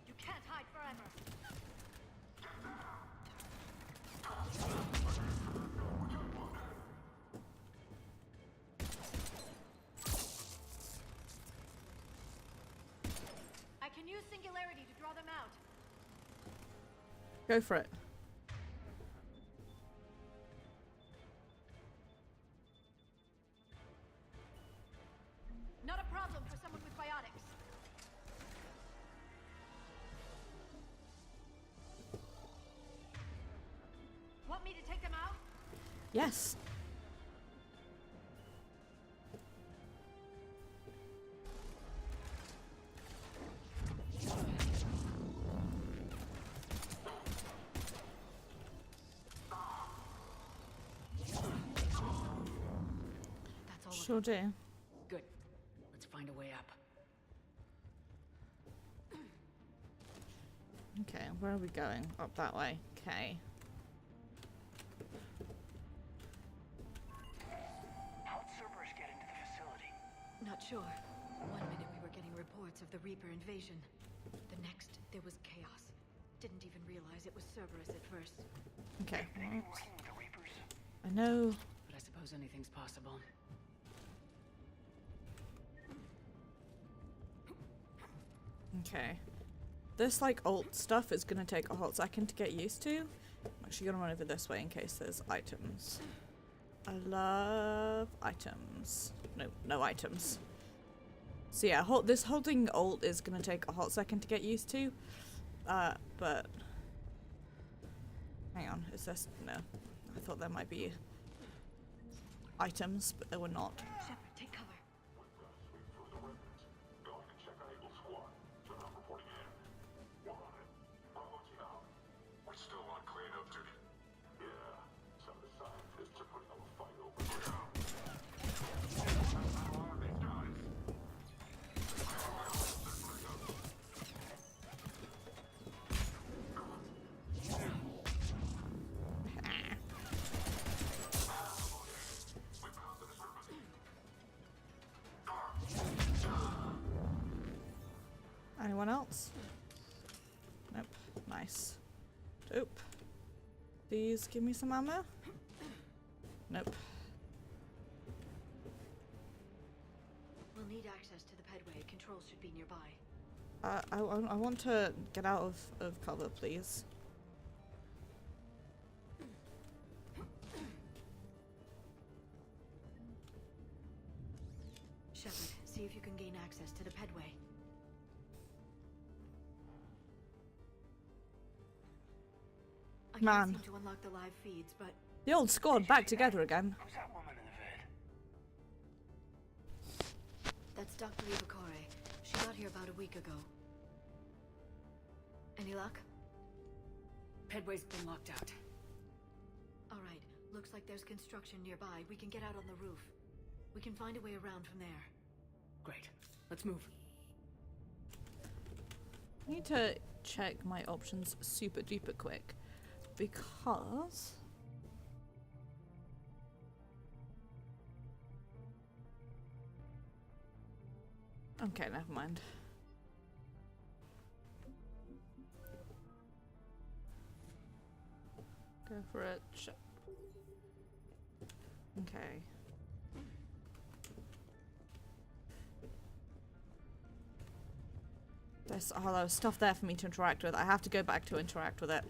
You can't hide forever. I can use singularity to draw them out. Go for it. Not a problem for someone with biotics. Want me to take them out? Yes. That's all. Sure do. Good. Let's find a way up. Okay, where are we going? Up that way. Okay. How'd Cerberus get into the facility? Not sure. One minute we were getting reports of the Reaper invasion. The next, there was chaos. Didn't even realize it was Cerberus at first. Okay. They been working with the Reapers? I know. But I suppose anything's possible. Okay. This, like, alt stuff is gonna take a hot second to get used to. I'm actually gonna run over this way in case there's items. I love items. No, no items. So yeah, this holding alt is gonna take a hot second to get used to. But... Hang on, is this... No. I thought there might be items, but there were not. Shepard, take cover. We're still on cleanup duty. Yeah, some of the scientists are putting up a fight over here. How are these guys? Anyone else? Nope. Nice. Dope. Please give me some ammo. Nope. We'll need access to the pedway. Controls should be nearby. I want to get out of cover, please. Shepard, see if you can gain access to the pedway. I Man. can't seem to unlock the live feeds, but The old squad back together again. Who's that woman in the vid? that's Dr. Ibacore. She got here about a week ago. Any luck? Pedway's been locked out. All right. Looks like there's construction nearby. We can get out on the roof. We can find a way around from there. Great. Let's move. I need to check my options super duper quick. because okay, never mind. Go for it. Okay. There's stuff there for me to interact with. I have to go back to interact with it.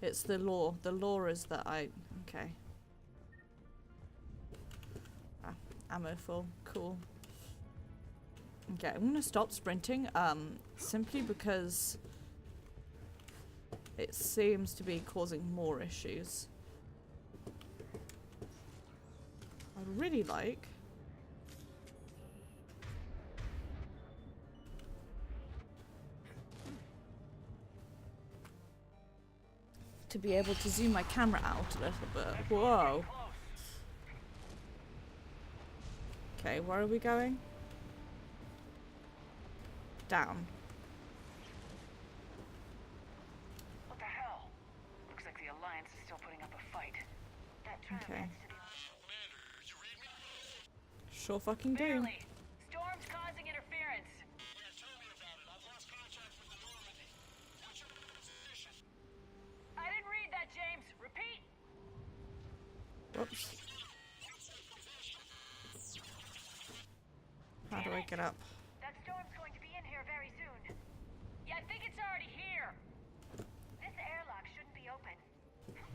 It's the lore. The lore is that I... Okay. Ah, ammo full. Cool. Okay, I'm gonna stop sprinting, simply because it seems to be causing more issues. I'd really like to be able to zoom my camera out a little bit. Whoa. Okay, where are we going? Down. What the hell? Looks like the Alliance is still putting up a fight. That Okay. Sure fucking do. Barely. Storm's causing interference. I didn't read that, James. Repeat. Whoops. How do I get up? That storm's going to be in here very soon. Yeah, I think it's already here. This airlock shouldn't be open.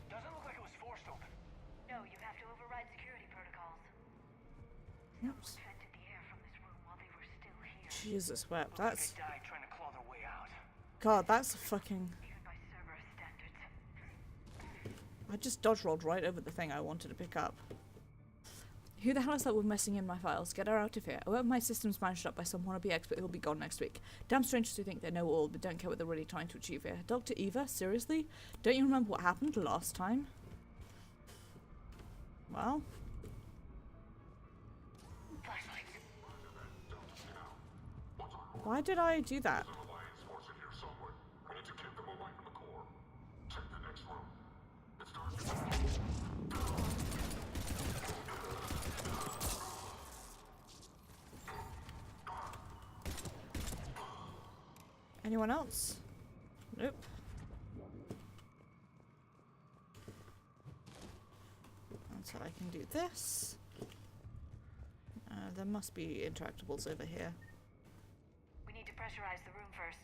Doesn't look like it was forced open. No, you have to override security protocols. Oops. Vented the air from this room while they were still here. Jesus wept. That's... They died trying to claw their way out. God, that's a fucking... Even by Cerberus standards. I just dodge rolled right over the thing I wanted to pick up. Who the hell is that with messing in my files? Get her out of here. I hope my system's managed up by some wannabe expert who'll be gone next week. Damn strangers who think they know all but don't care what they're really trying to achieve here. Dr. Eva, seriously? Don't you remember what happened last time? Well... Why did I do that? Anyone else? Nope. So I can do this. There must be interactables over here. We need to pressurize the room first.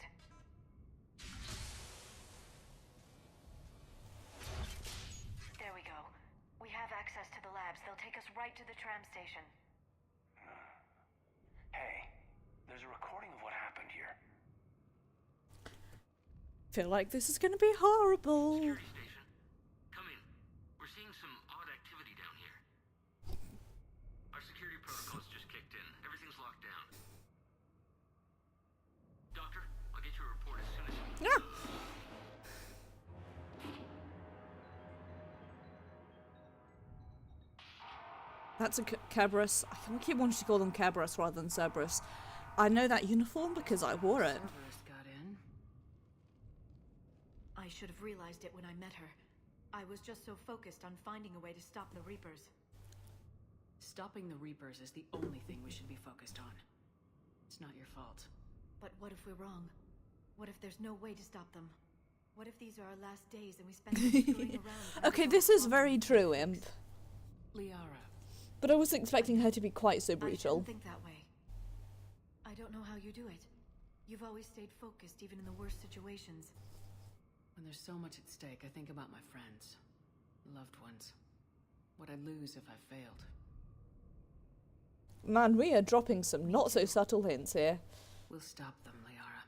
There we go. We have access to the labs. They'll take us right to the tram station. Hey, there's a recording of what happened here. Feel like this is gonna be horrible. Security station. Come in. We're seeing some odd activity down here. Our security protocols just kicked in. Everything's locked down. Doctor, I'll get you a report as soon as you... Yeah. That's a Cerberus. I keep wanting to call them Cerberus rather than Cerberus. I know that uniform because I wore it. Cerberus got in. I should have realized it when I met her. I was just so focused on finding a way to stop the Reapers. Stopping the Reapers is the only thing we should be focused on. It's not your fault. But what if we're wrong? What if there's no way to stop them? What if these are our last days and we spend them screwing around? Okay, this is very true, Imp. Liara. But I wasn't expecting her to be quite so brutal. I shouldn't think that way. I don't know how you do it. You've always stayed focused even in the worst situations. When there's so much at stake, I think about my friends, loved ones. What I'd lose if I failed. Man, we are dropping some not so subtle hints here. We'll stop them, Liara.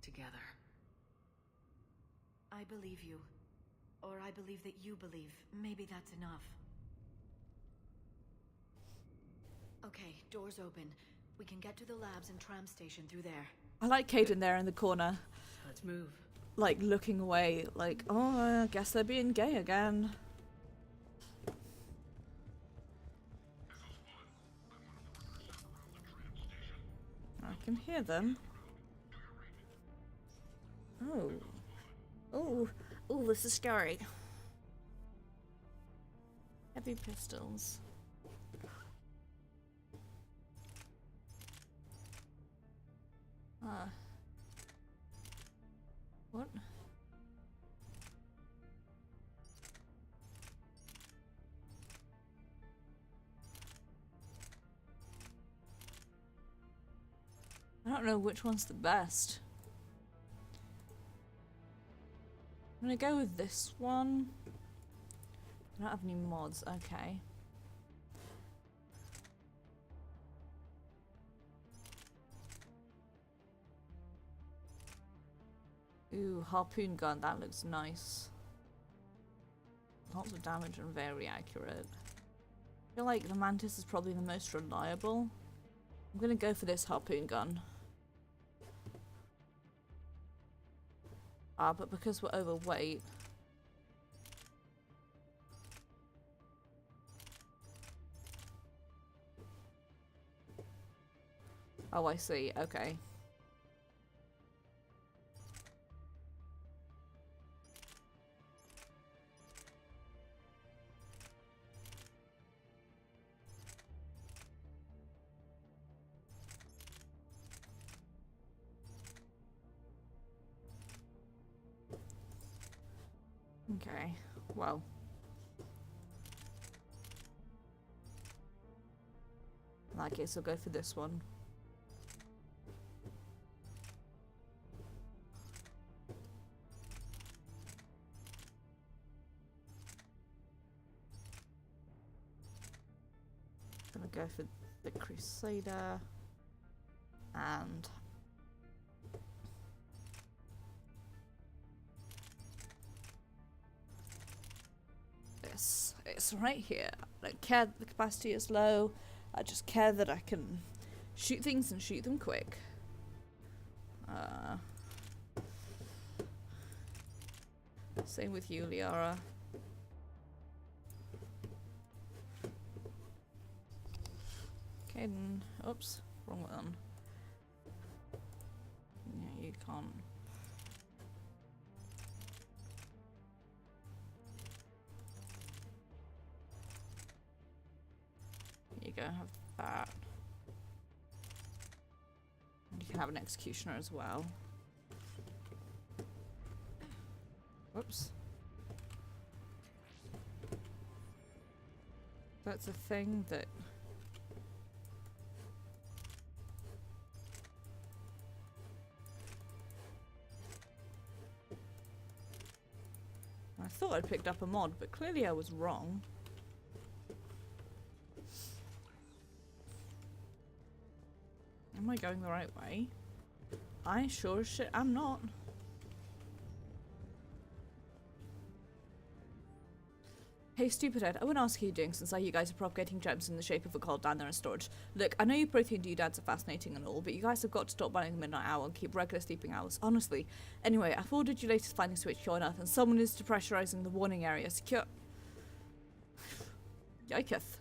Together. I believe you. Or I believe that you believe. Maybe that's enough. Okay, doors open. We can get to the labs and tram station through there. I like Caden there in the corner. Let's move. Like, looking away, like, oh, I guess they're being gay again. I can hear them. Oh. Oh, Ooh, this is scary. Heavy pistols. What? I don't know which one's the best. I'm gonna go with this one. I don't have any mods, okay. Ooh, harpoon gun, that looks nice. Lots of damage and very accurate. I feel like the Mantis is probably the most reliable. I'm gonna go for this harpoon gun. But because we're overweight... Oh, I see. Okay. Okay, well. In that case, I'll go for this one. Gonna go for the Crusader and this. It's right here. I don't care that the capacity is low. I just care that I can shoot things and shoot them quick. Same with you, Liara. Okay, then. Oops, wrong one. Yeah, you can't. You go have that. And you can have an executioner as well. Whoops. That's a thing that... I thought I'd picked up a mod, but clearly I was wrong. Am I going the right way? I sure as shit am not. Hey stupid head, I want to ask how you're doing since you guys are propagating gems in the shape of a cold down there in storage. Look, I know you protein doodads are fascinating and all, but you guys have got to stop running the midnight hour and keep regular sleeping hours, honestly. Anyway, I forwarded your latest finding switch here on Earth and someone is depressurizing the warning area. Secure... Yiketh.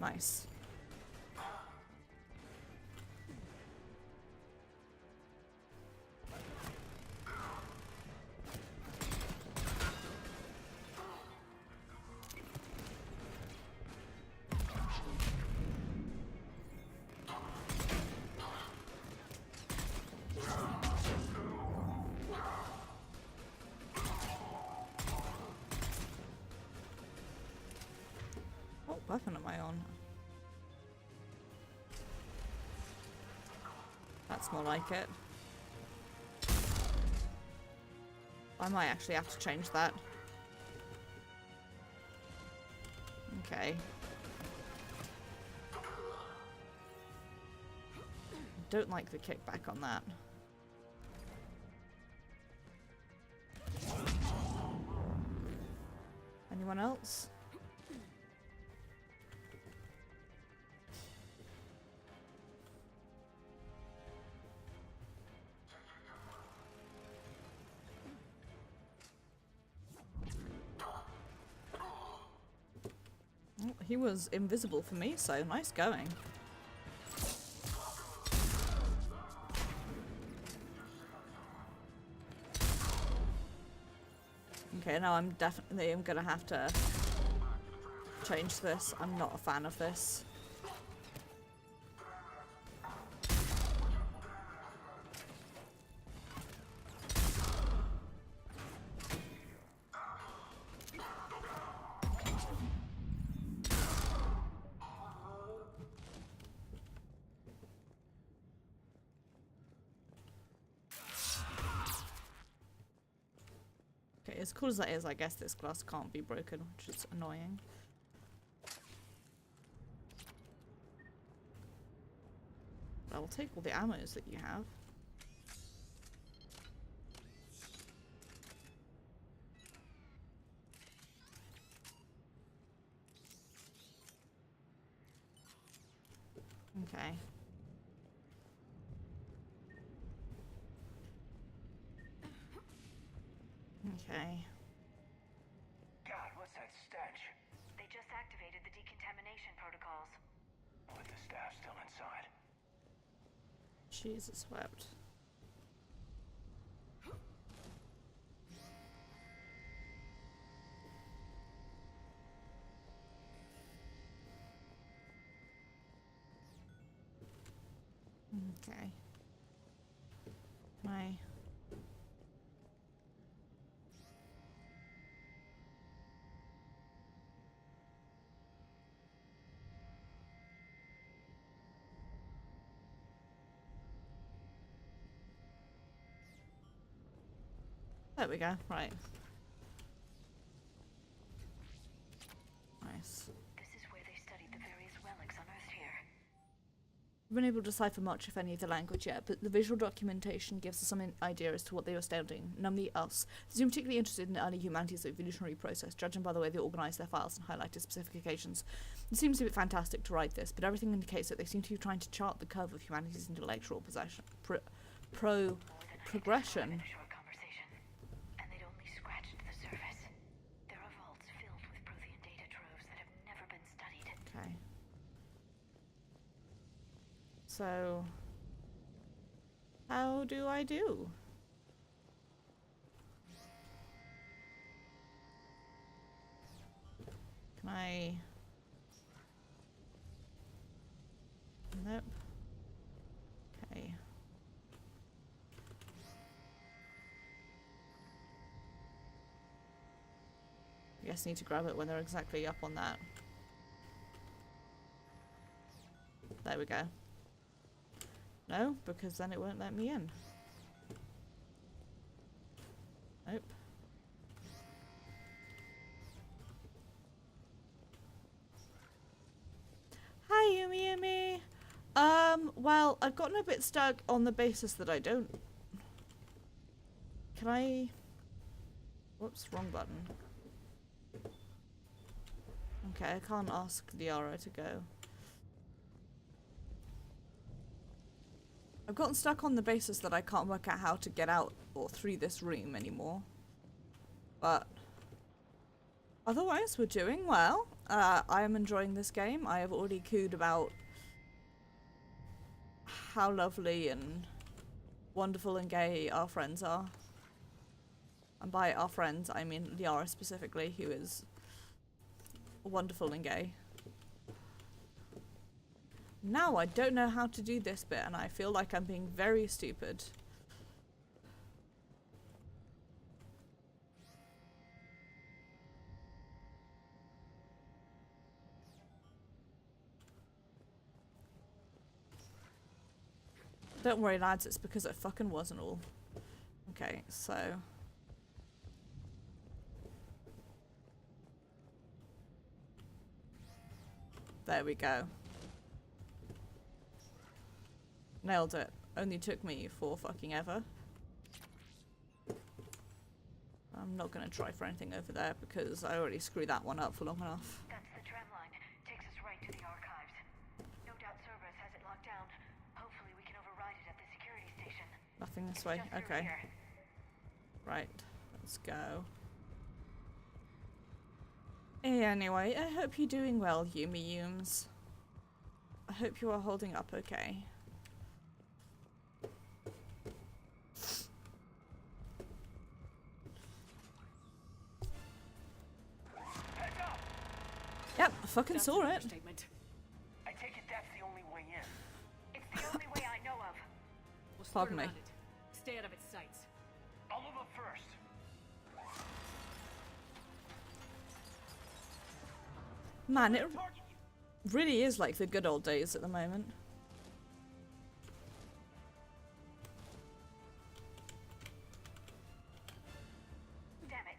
Nice. What weapon am I on? That's more like it. I might actually have to change that. Okay. Don't like the kickback on that. Anyone else? He was invisible for me, so nice going. Okay, now I'm definitely gonna have to change this. I'm not a fan of this. Okay, as cool as that is, I guess this glass can't be broken, which is annoying. I'll take all the ammos that you have. Okay. Okay. God, what's that stench? They just activated the decontamination protocols. With the staff still inside. Jesus wept. Okay. My there we go. Right. Nice. This is where they studied the various relics unearthed here. I've been able to decipher much, if any, of the language yet, but the visual documentation gives us some idea as to what they were studying, namely us. They seem particularly interested in the early humanities evolutionary process, judging by the way they organised their files and highlighted specific occasions. It seems a bit fantastic to write this, but everything indicates that they seem to be trying to chart the curve of humanity's intellectual progression. And they'd only scratched the surface. There are vaults filled with Prothean data troves that have never been studied. Okay. So, how do I do? Can I? Nope. Okay. I guess I need to grab it when they're exactly up on that. There we go. No, because then it won't let me in. Nope. Hi, Yumi. Well, I've gotten a bit stuck on the basis that I don't... Can I... Whoops, wrong button. Okay, I can't ask Liara to go. I've gotten stuck on the basis that I can't work out how to get out or through this room anymore. But otherwise, we're doing well. I am enjoying this game. I have already cooed about how lovely and wonderful and gay our friends are. And by our friends, I mean Liara specifically, who is wonderful and gay. Now I don't know how to do this bit, and I feel like I'm being very stupid. Don't worry, lads, it's because it fucking wasn't all. Okay, so... There we go. Nailed it. Only took me for fucking ever. I'm not gonna try for anything over there because I already screwed that one up for long enough. That's the tram line. Takes us right to the archives. No doubt Cerberus has it locked down. Hopefully we can override it at the security station. Nothing this way. Okay. Right. Let's go. Anyway, I hope you're doing well, Yumi Yums. I hope you are holding up okay. Yep, I fucking That's saw an it. understatement. I take it that's the only way in. It's the only way I know of. We'll skirt Pardon me. around it. Stay out of its sights. I'll move up first. Man, it really is like the good old days at the moment. Damn it.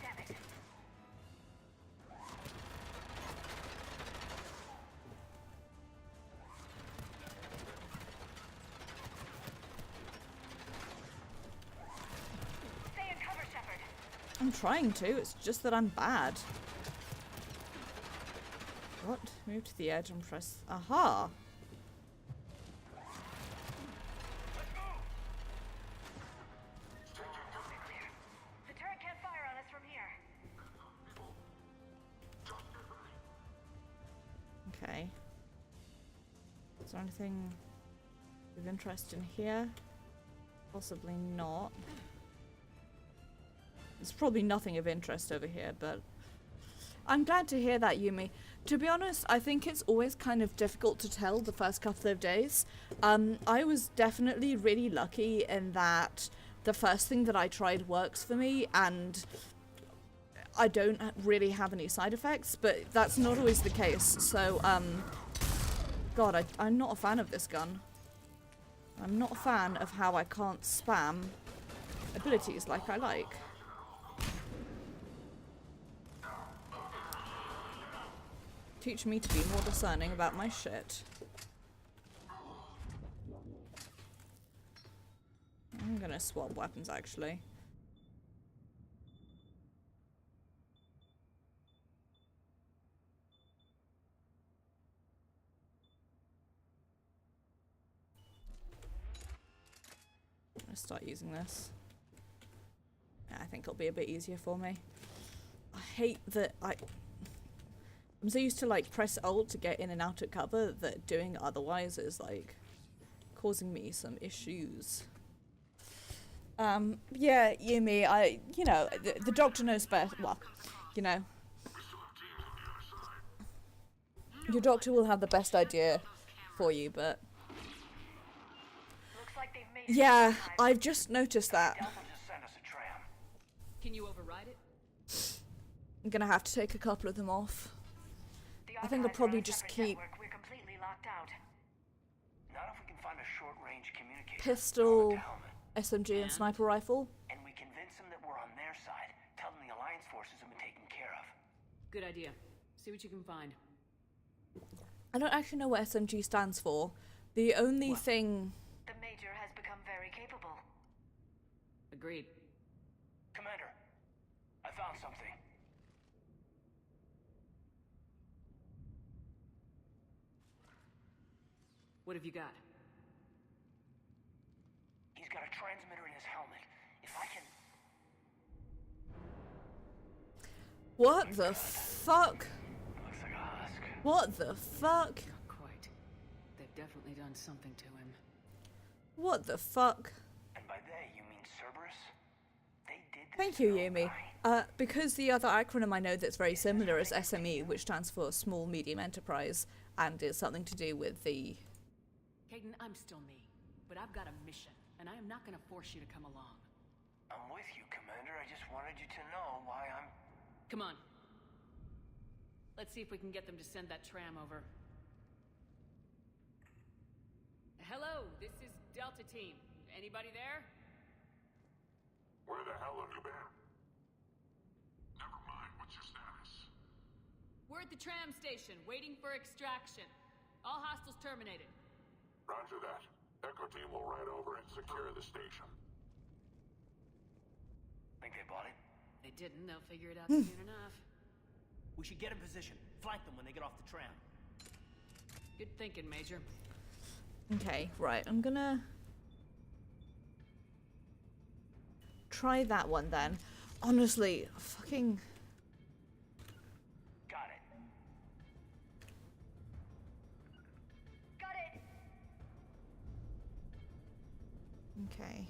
Damn it. Stay in cover, Shepard. I'm trying to, it's just that I'm bad. What? Move to the edge and press... Aha! The turret can't fire on us from here. Okay. Is there anything of interest in here? Possibly not. There's probably nothing of interest over here, but I'm glad to hear that, Yumi. To be honest, I think it's always kind of difficult to tell the first couple of days. I was definitely really lucky in that the first thing that I tried works for me, and I don't really have any side effects, but that's not always the case. So, God, I'm not a fan of this gun. I'm not a fan of how I can't spam abilities like I like. Teach me to be more discerning about my shit. I'm gonna swap weapons, actually. I'm gonna start using this. I think it'll be a bit easier for me. I hate that I'm so used to like press alt to get in and out of cover that doing otherwise is like causing me some issues. Yeah, Yumi, you know, the doctor knows best. Well, you know, your doctor will have the best idea for you, but Looks like they've made yeah, I've just noticed that. Can you override it? I'm gonna have to take a couple of them off. I think I'll probably just keep We're completely locked out. Not if we can find a short-range communicator. pistol, SMG, and sniper rifle. And we convince them that we're on their side. Tell them the Alliance forces have been taken care of. Good idea. See what you can find. I don't actually know what SMG stands for. The only thing... The Major has become very capable. Agreed. Commander, I found something. What have you got? He's got a transmitter in his helmet. If I can... What the fuck? Looks like a husk. What the fuck? Not quite. They've definitely done something to him. What the fuck? And by they, you mean Cerberus? They did this. Thank you, Yumi. Because the other acronym I know that's very similar is SME, which stands for Small Medium Enterprise, and is something to do with the... Caden, I'm still me, but I've got a mission, and I am not going to force you to come along. I'm with you, Commander. I just wanted you to know why I'm... Come on. Let's see if we can get them to send that tram over. Hello, this is Delta Team. Anybody there? Where the hell have you been? Never mind, what's your status? We're at the tram station, waiting for extraction. All hostiles terminated. Roger that. Echo team will ride over and secure the station. Think they bought it? They didn't, they'll figure it out soon enough. We should get in position. Flank them when they get off the tram. Good thinking, Major. Okay, right, I'm gonna try that one then. Honestly, fucking... Got it. Got it. Okay.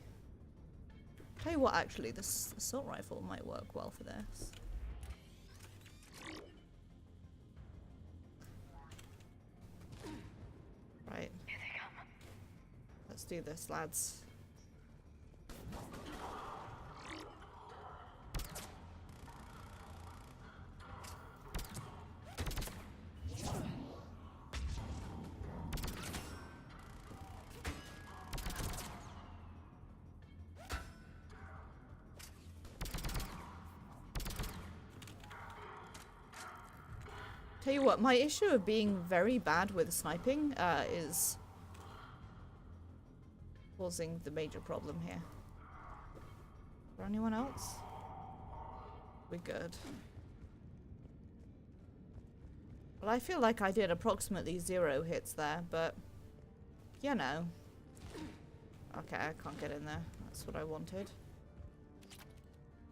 Tell you what, actually, this assault rifle might work well for this. Right. Here they come. Let's do this, lads. Tell you what, my issue of being very bad with sniping is causing the major problem here. For anyone else? We're good. Well, I feel like I did approximately 0 hits there, but you know. Okay, I can't get in there. That's what I wanted.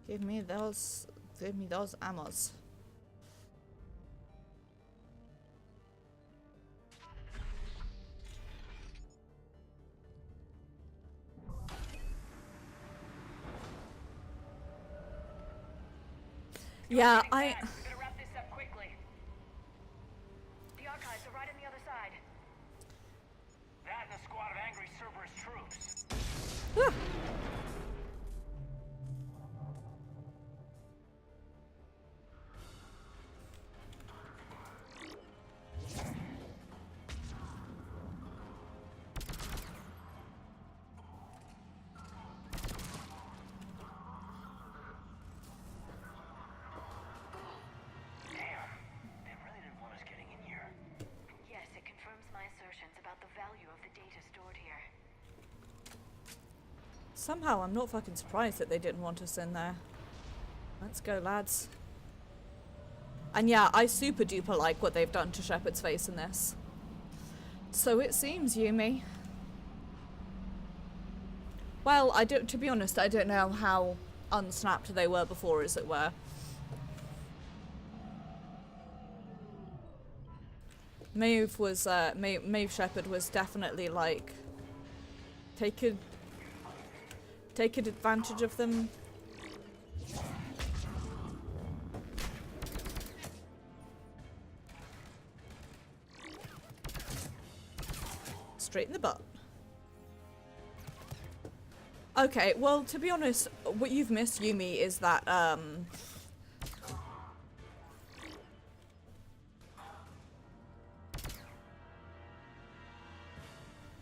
Give me those ammos. Yeah, We better wrap this up quickly. The archives are right on the other side. That and a squad of angry Cerberus troops. Somehow I'm not fucking surprised that they didn't want us in there. Let's go, lads. And yeah, I super duper like what they've done to Shepard's face in this. So it seems, Yumi. Well, to be honest, I don't know how unsnapped they were before, as it were. Maeve Shepard was definitely like taking advantage of them. Straight in the butt. Okay, well, to be honest, what you've missed, Yumi, is that,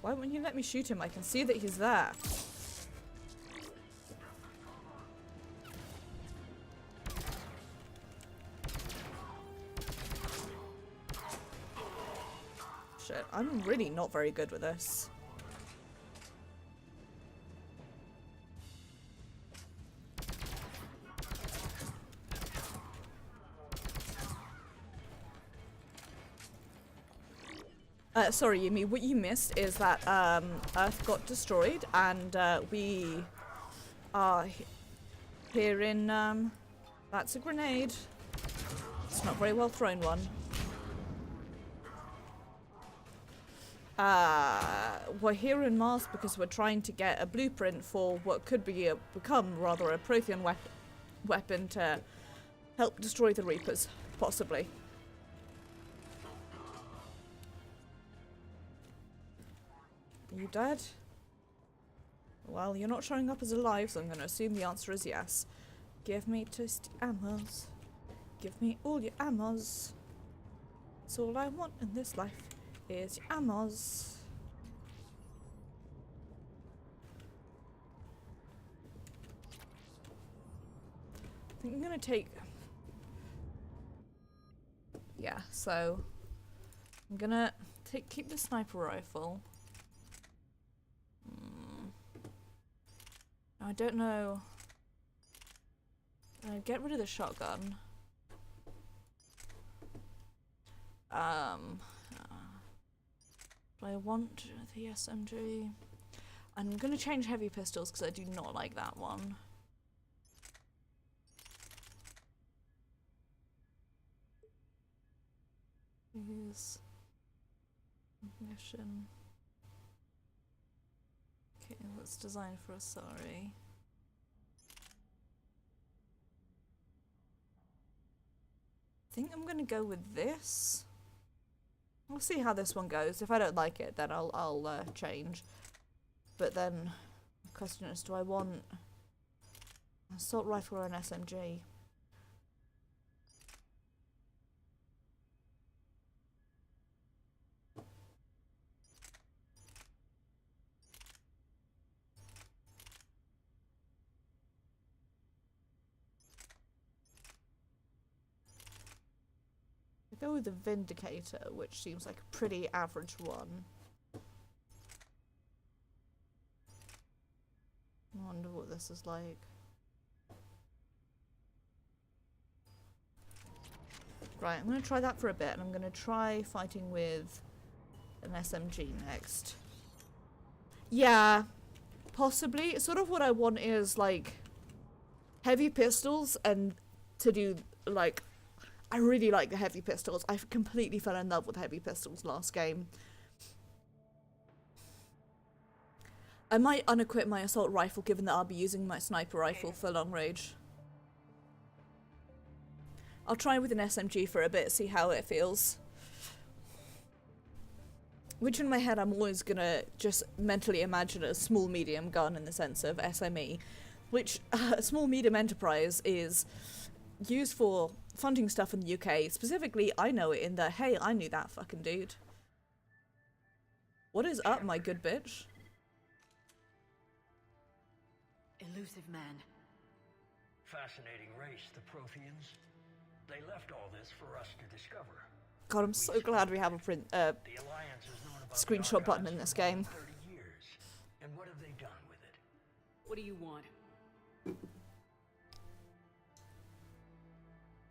why wouldn't you let me shoot him? I can see that he's there. Shit, I'm really not very good with this. Sorry, Yumi, what you missed is that Earth got destroyed and we are here in, that's a grenade. It's not very well thrown one. We're here in Mars because we're trying to get a blueprint for what could become a Prothean weapon to help destroy the Reapers, possibly. Are you dead? Well, you're not showing up as alive, so I'm going to assume the answer is yes. Give me toasty ammos. Give me all your ammos. That's all I want in this life is your ammos. I think I'm going to take... Yeah, so... I'm going to keep the sniper rifle. I don't know. Get rid of the shotgun. Do I want the SMG? I'm gonna change heavy pistols because I do not like that one. Use ignition. Okay, that's designed for a sorry. I think I'm gonna go with this. We'll see how this one goes. If I don't like it, then I'll change. But then the question is, do I want an assault rifle or an SMG? I go with the Vindicator, which seems like a pretty average one. I wonder what this is like. Right, I'm going to try that for a bit, and I'm going to try fighting with an SMG next. Yeah, possibly. Sort of what I want is, like, heavy pistols, and to do, like, I really like the heavy pistols. I completely fell in love with heavy pistols last game. I might unequip my assault rifle given that I'll be using my sniper rifle for long range. I'll try with an SMG for a bit, see how it feels. Which in my head I'm always gonna just mentally imagine a small medium gun in the sense of SME. Which, small medium enterprise is used for funding stuff in the UK. Specifically, I know it in the, hey, I knew that fucking dude. What is up, my good bitch? Elusive man. Fascinating race, the Protheans. They left all this for us to discover. God, I'm so glad we have a screenshot button in this game. 30 years. And what have they done with it? What do you want?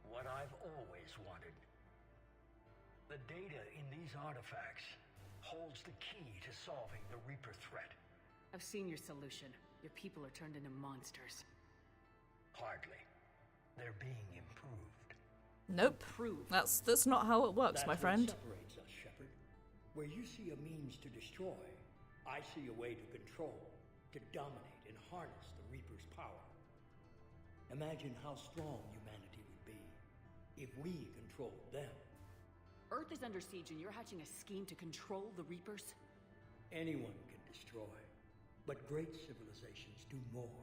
What I've always wanted. The data in these artifacts holds the key to solving the Reaper threat. I've seen your solution. Your people are turned into monsters. Hardly. They're being improved. Nope. That's not how it works, my friend. That's what separates us, Shepard. Where you see a means to destroy, I see a way to control, to dominate and harness the Reaper's power. Imagine how strong humanity would be if we controlled them. Earth is under siege and you're hatching a scheme to control the Reapers? Anyone can destroy, but great civilizations do more.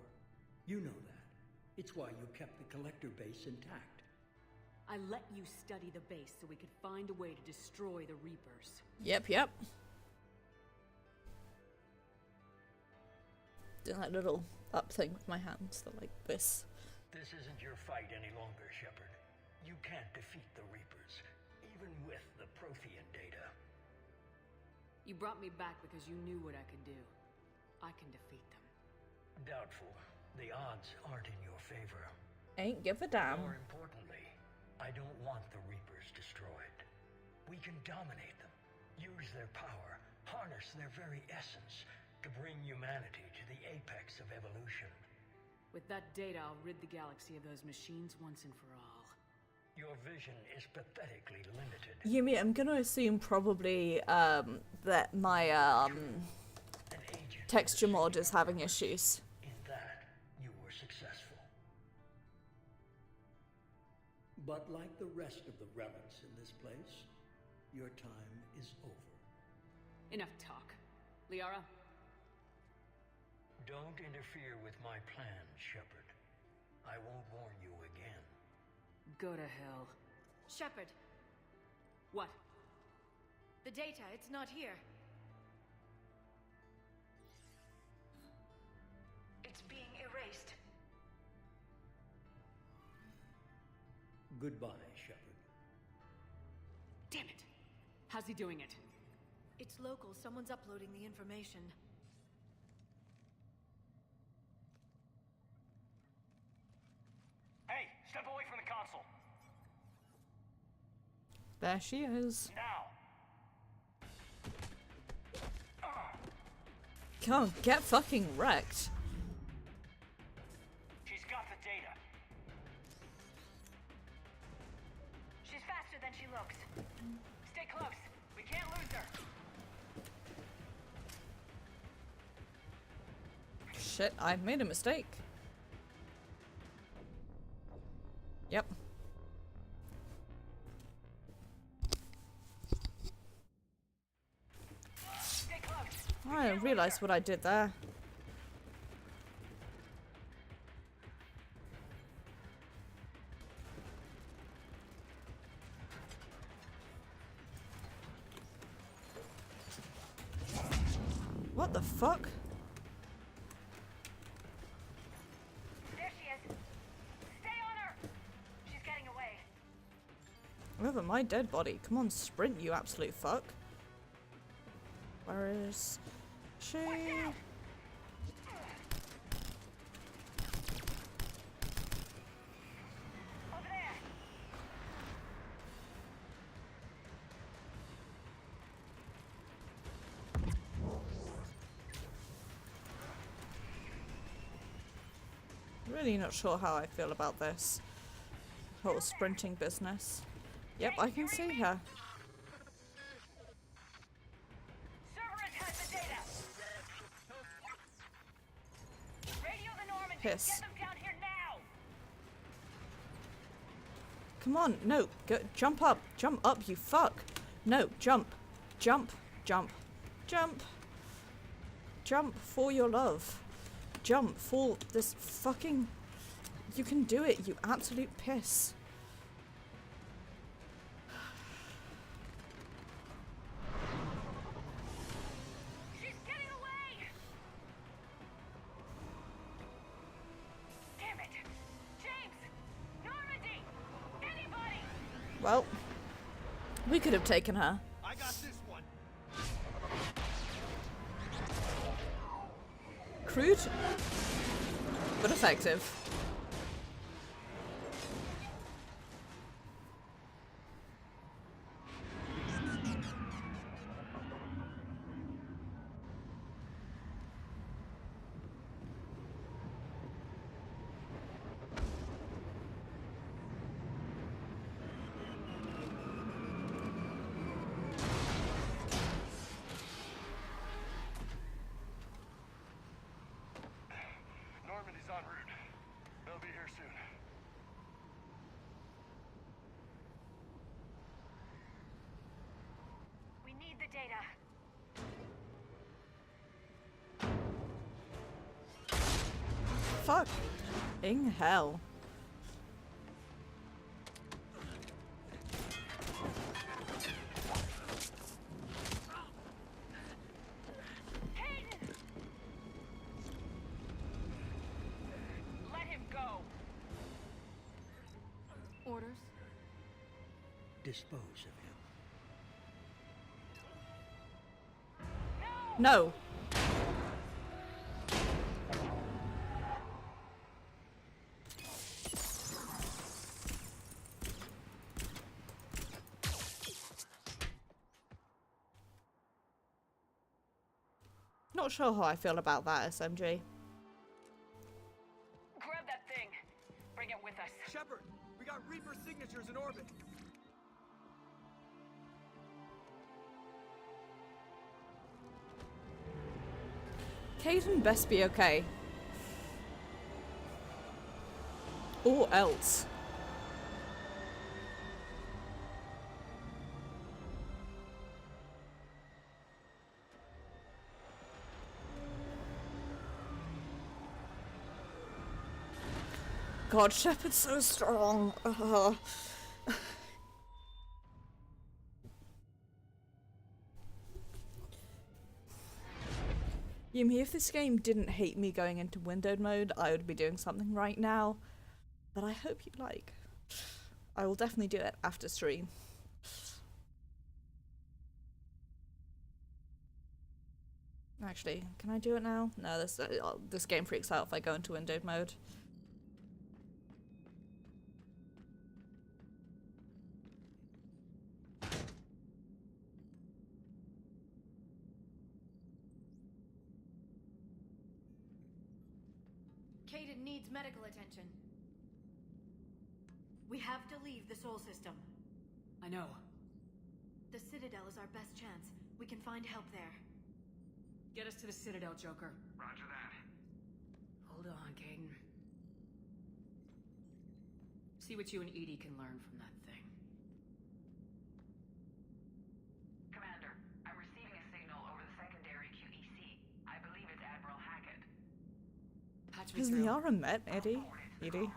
You know that. It's why you kept the Collector base intact. I let you study the base so we could find a way to destroy the Reapers. Yep. Doing that little up thing with my hands, like this. This isn't your fight any longer, Shepard. You can't defeat the Reapers, even with the Prothean data. You brought me back because you knew what I could do. I can defeat them. Doubtful. The odds aren't in your favor. Ain't give a damn. More importantly, I don't want the Reapers destroyed. We can dominate them, use their power, harness their very essence to bring humanity to the apex of evolution. With that data, I'll rid the galaxy of those machines once and for all. Your vision is pathetically limited. Yumi, I'm gonna assume probably that my texture mod is having issues. In that, you were successful. But like the rest of the relics in this place, your time is over. Enough talk. Liara? Don't interfere with my plans, Shepard. I won't warn you again. Go to hell. Shepard, What? the data, it's not here. It's being erased. Goodbye, Shepard. Damn it! How's he doing it? It's local. Someone's uploading the information. Hey, step away from the console. There she is. Now. Come on, get fucking wrecked. She's got the data. She's faster than she looks. Stay close. We can't lose her. Shit, I've made a mistake. Yep. Stay close. I didn't realize what I did there. What the fuck? There she is. Stay on her. She's getting away. Over my dead body. Come on, sprint, you absolute fuck. Where is she? Over there. Really not sure how I feel about this whole sprinting business. Yep, I can see her. Cerberus has the data. Radio the Normandy. Piss. Get them down here now. Come on, no, go, jump up, you fuck. No, jump, jump, jump, jump. Jump for your love. Jump for this fucking... You can do it, you absolute piss. She's getting away. Damn it. James. Normandy. Anybody. Well, we could have taken her. I got this one. Crude, but effective. Normandy's en route. They'll be here soon. We need the data. Fucking hell. Let him go. Orders? Dispose of him. No. Not sure how I feel about that, SMG. Grab that thing. Bring it with us. Shepard, we got Reaper signatures in orbit. Caden best be okay. Or else. God, Shepard's so strong. Yumi, if this game didn't hate me going into windowed mode, I would be doing something right now that I hope you like. I will definitely do it after stream. Actually, can I do it now? No, this game freaks out if I go into windowed mode. Caden needs medical attention. We have to leave the Sol system. I know. The Citadel is our best chance. We can find help there. Get us to the Citadel, Joker. Roger that. Hold on, Caden. See what you and Edie can learn from that thing. Commander, I'm receiving a signal over the secondary QEC. I believe it's Admiral Hackett. Patch me Because through. they are a met, Edie. Edie.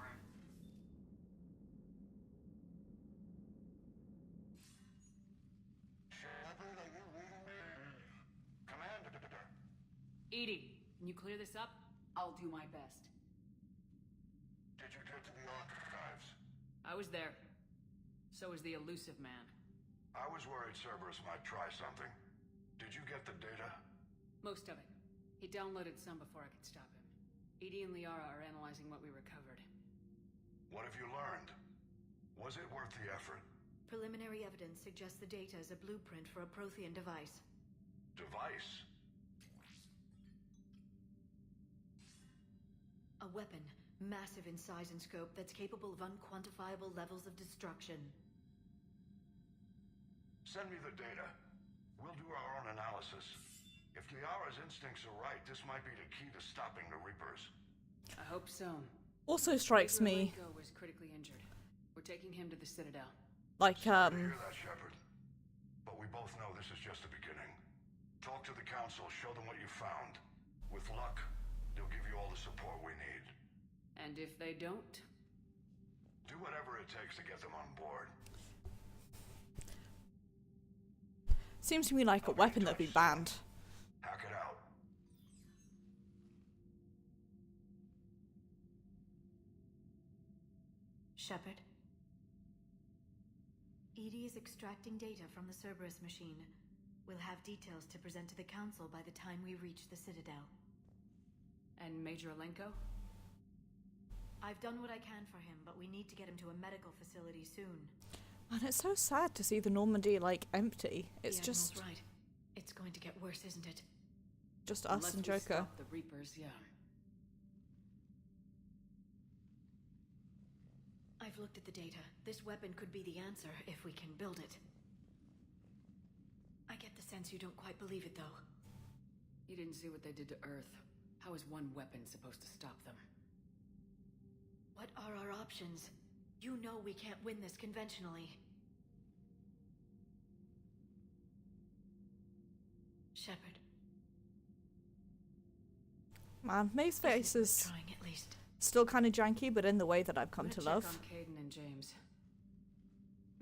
Edie, can you clear this up? I'll do my best. Did you get to the archives? I was there. So was the elusive man. I was worried Cerberus might try something. Did you get the data? Most of it. He downloaded some before I could stop him. Edie and Liara are analyzing what we recovered. What have you learned? Was it worth the effort? Preliminary evidence suggests the data is a blueprint for a Prothean device. Device? A weapon, massive in size and scope, that's capable of unquantifiable levels of destruction. Send me the data. We'll do our own analysis. If Liara's instincts are right, this might be the key to stopping the Reapers. I hope so. Also strikes me Pedro was critically injured. We're taking him to the Citadel. like Sorry to hear that, Shepard. But we both know this is just the beginning. Talk to the Council, show them what you found. With luck, they'll give you all the support we need. And if they don't? Do whatever it takes to get them on board. seems to me like a weapon that'd be banned. Hack it out. Shepard? Edie is extracting data from the Cerberus machine. We'll have details to present to the Council by the time we reach the Citadel. And Major Alenko? I've done what I can for him, but we need to get him to a medical facility soon. And it's so sad to see the Normandy, like, empty. It's The just... Admiral's right. It's going to get worse, isn't it? just us Unless and we Joker. stop the Reapers, yeah. I've looked at the data. This weapon could be the answer if we can build it. I get the sense you don't quite believe it, though. You didn't see what they did to Earth. How is one weapon supposed to stop them? What are our options? You know we can't win this conventionally. Shepard. Man, Maeve's face is Trying at least. still kind of janky, but in the way that I've come I'm to gonna love. check on Caden and James.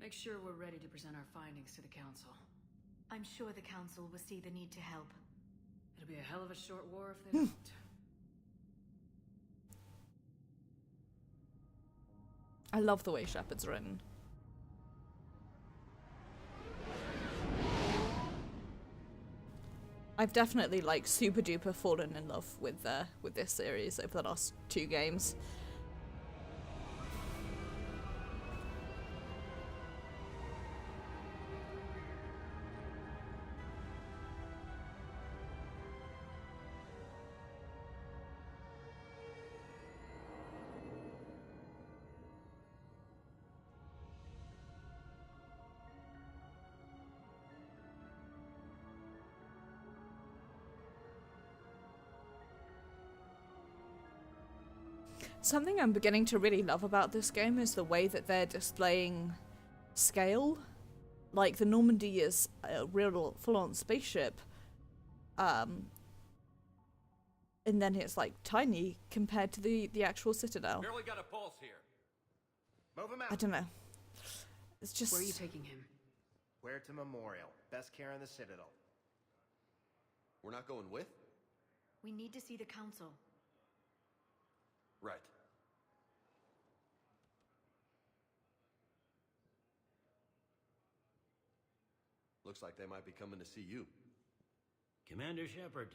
Make sure we're ready to present our findings to the Council. I'm sure the Council will see the need to help. It'll be a hell of a short war if they don't. I love the way Shepard's written. I've definitely, like, super duper fallen in love with this series over the last 2 games. Something I'm beginning to really love about this game is the way that they're displaying scale. Like, the Normandy is a real full-on spaceship. And then it's, like, tiny compared to the actual Citadel. Barely got a pulse here. Move him out. I don't know. It's just... Where are you taking him? Where to Memorial. Best care in the Citadel. We're not going with? We need to see the Council. Right. Looks like they might be coming to see you. Commander Shepard,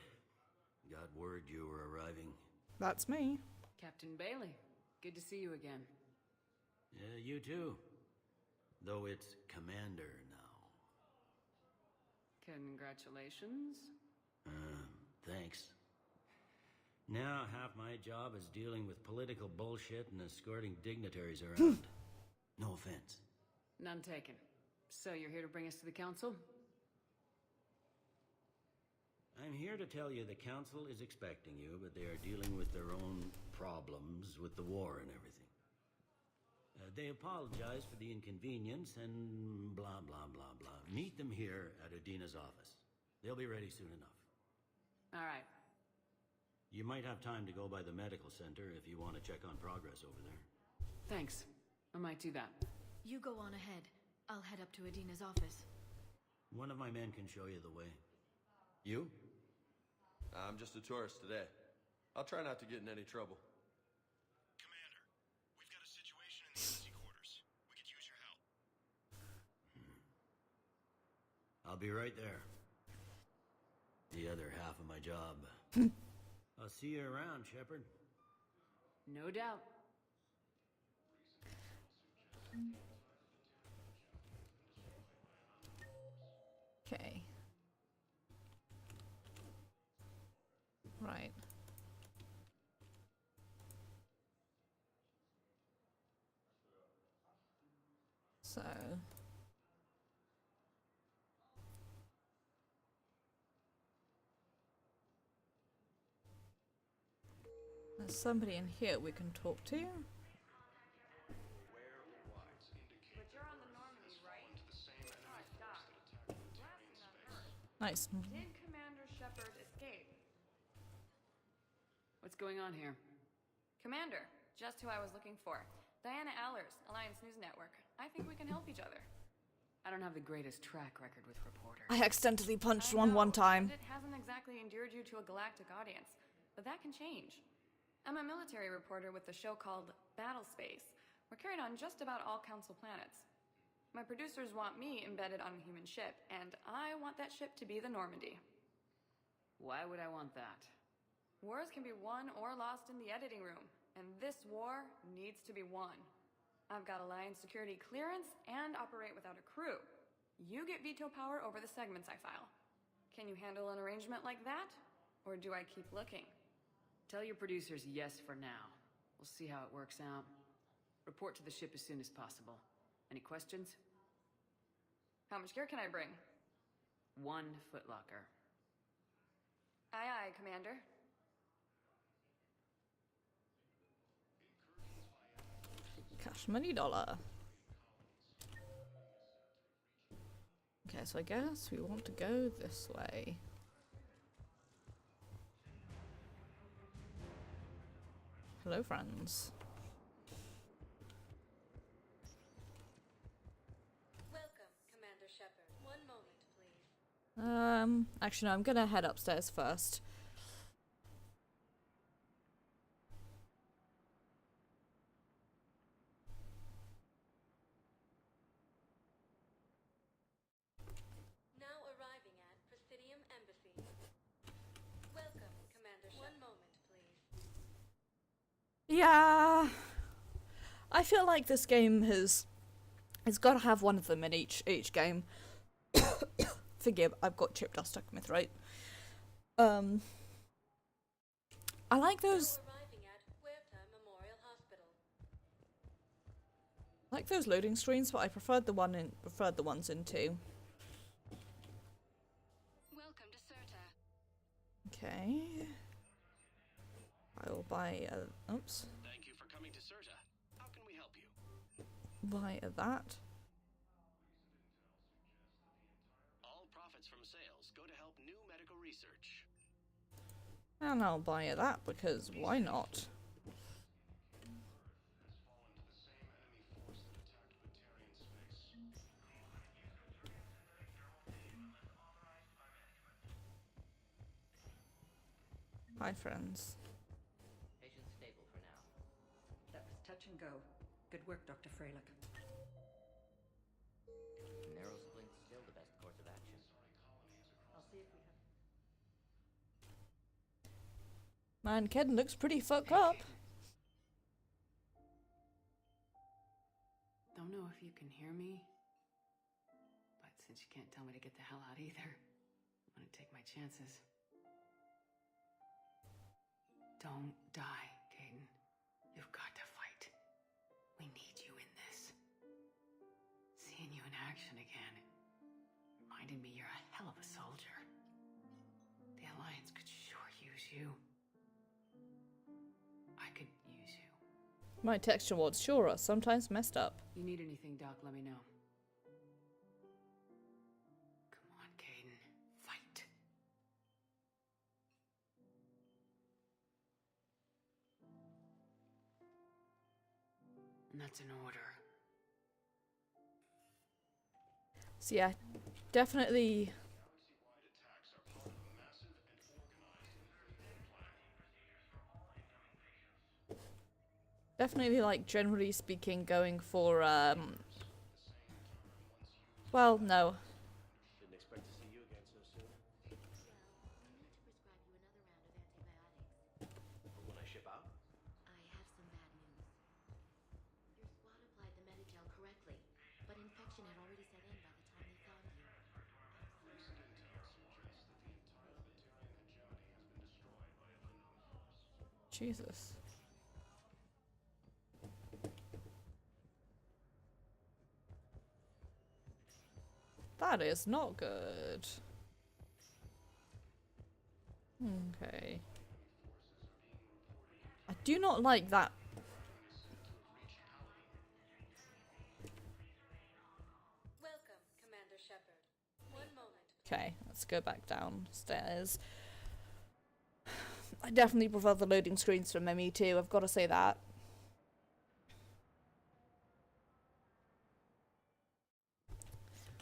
got word you were arriving. That's me. Captain Bailey. Good to see you again. Yeah, you too. Though it's Commander now. Congratulations. Thanks. Now half my job is dealing with political bullshit and escorting dignitaries around. No offense. None taken. So you're here to bring us to the council? I'm here to tell you the council is expecting you, but they are dealing with their own problems with the war and everything. They apologize for the inconvenience and blah, blah, blah, blah. Meet them here at Adina's office. They'll be ready soon enough. All right. You might have time to go by the medical center if you want to check on progress over there. Thanks. I might do that. You go on ahead. I'll head up to Adina's office. One of my men can show you the way. You? I'm just a tourist today. I'll try not to get in any trouble. Commander, we've got a situation in the embassy quarters. We could use your help. I'll be right there. The other half of my job. I'll see you around, Shepard. No doubt. Okay. Right. So... there's somebody in here we can talk to. But you're on the Normandy, right? Nice. Did Commander Shepard escape? What's going on here? Commander, just who I was looking for. Diana Allers, Alliance News Network. I think we can help each other. I don't have the greatest track record with reporters. I accidentally punched one time. It hasn't exactly endeared you to a galactic audience, but that can change. I'm a military reporter with a show called Battle Space. We're carried on just about all Council planets. My producers want me embedded on a human ship, and I want that ship to be the Normandy. Why would I want that? Wars can be won or lost in the editing room, and this war needs to be won. I've got Alliance security clearance and operate without a crew. You get veto power over the segments I file. Can you handle an arrangement like that? Or do I keep looking? Tell your producers yes for now. We'll see how it works out. Report to the ship as soon as possible. Any questions? How much gear can I bring? 1 footlocker. Aye, aye, Commander. Cash money dollar. Okay, so I guess we want to go this way. Hello, friends. Welcome, Commander Shepard. One moment, please. Actually, no, I'm gonna head upstairs first. Now arriving at Presidium Embassy. Welcome, Commander Shepard. One moment, please. Yeah, I feel like this game has got to have one of them in each game. Forgive, I've got chip dust stuck in my throat. I like those. I like those loading screens, but I preferred the ones in 2. Welcome to Serta. Okay. I will buy a... oops. Thank you for coming to Serta. How can we help you? Buy a that. All profits from sales go to help new medical research. And I'll buy a that because why not? Hi, friends. Patient's stable for now. That was touch and go. Good work, Dr. Freilich. Narrow splint's still the best course of action. I'll see if we have... Man, Ken looks pretty fucked up. Don't know if you can hear me, but since you can't tell me to get the hell out either, I'm gonna take my chances. Don't die, Caden. You've got to fight. We need you in this. Seeing you in action again reminded me you're a hell of a soldier. The Alliance could sure use you. I could use you. My texture was sure are sometimes messed up. You need anything, Doc, let me know. Come on, Caden. Fight. And that's an order. So yeah, definitely. Definitely, like, generally speaking, going for, well, no. Didn't expect to see you again so soon. I need to prescribe you another round of antibiotics. For when I ship out? I have some bad news. Your squad applied the Medigel correctly, but infection had already set in by the time they found you. Recent intel suggests that the entire Batarian hegemony has been destroyed by an unknown force. Jesus. That is not good. Okay. I do not like that. Welcome, Commander Shepard. One moment. Okay, let's go back downstairs. I definitely prefer the loading screens from ME2, I've got to say that.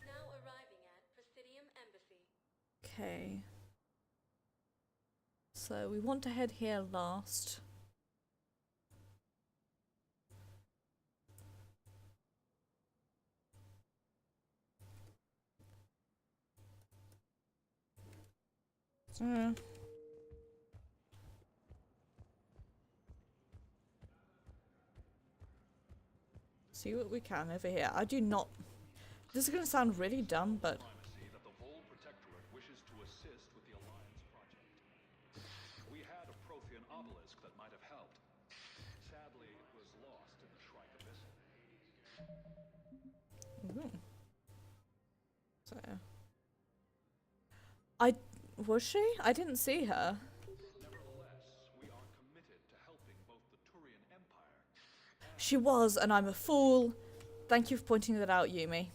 Now arriving at Presidium Embassy. Okay. So we want to head here last. See what we can over here. I do not. This is going to sound really dumb, but That the Vol Protectorate wishes to assist with the Alliance project. We had a Prothean obelisk that might have helped. Sadly, it was lost in the Shrike Abyssal. Ooh. So was she? I didn't see her. Nevertheless, we are committed to helping both the Turian Empire. She was, and I'm a fool. Thank you for pointing that out, Yumi.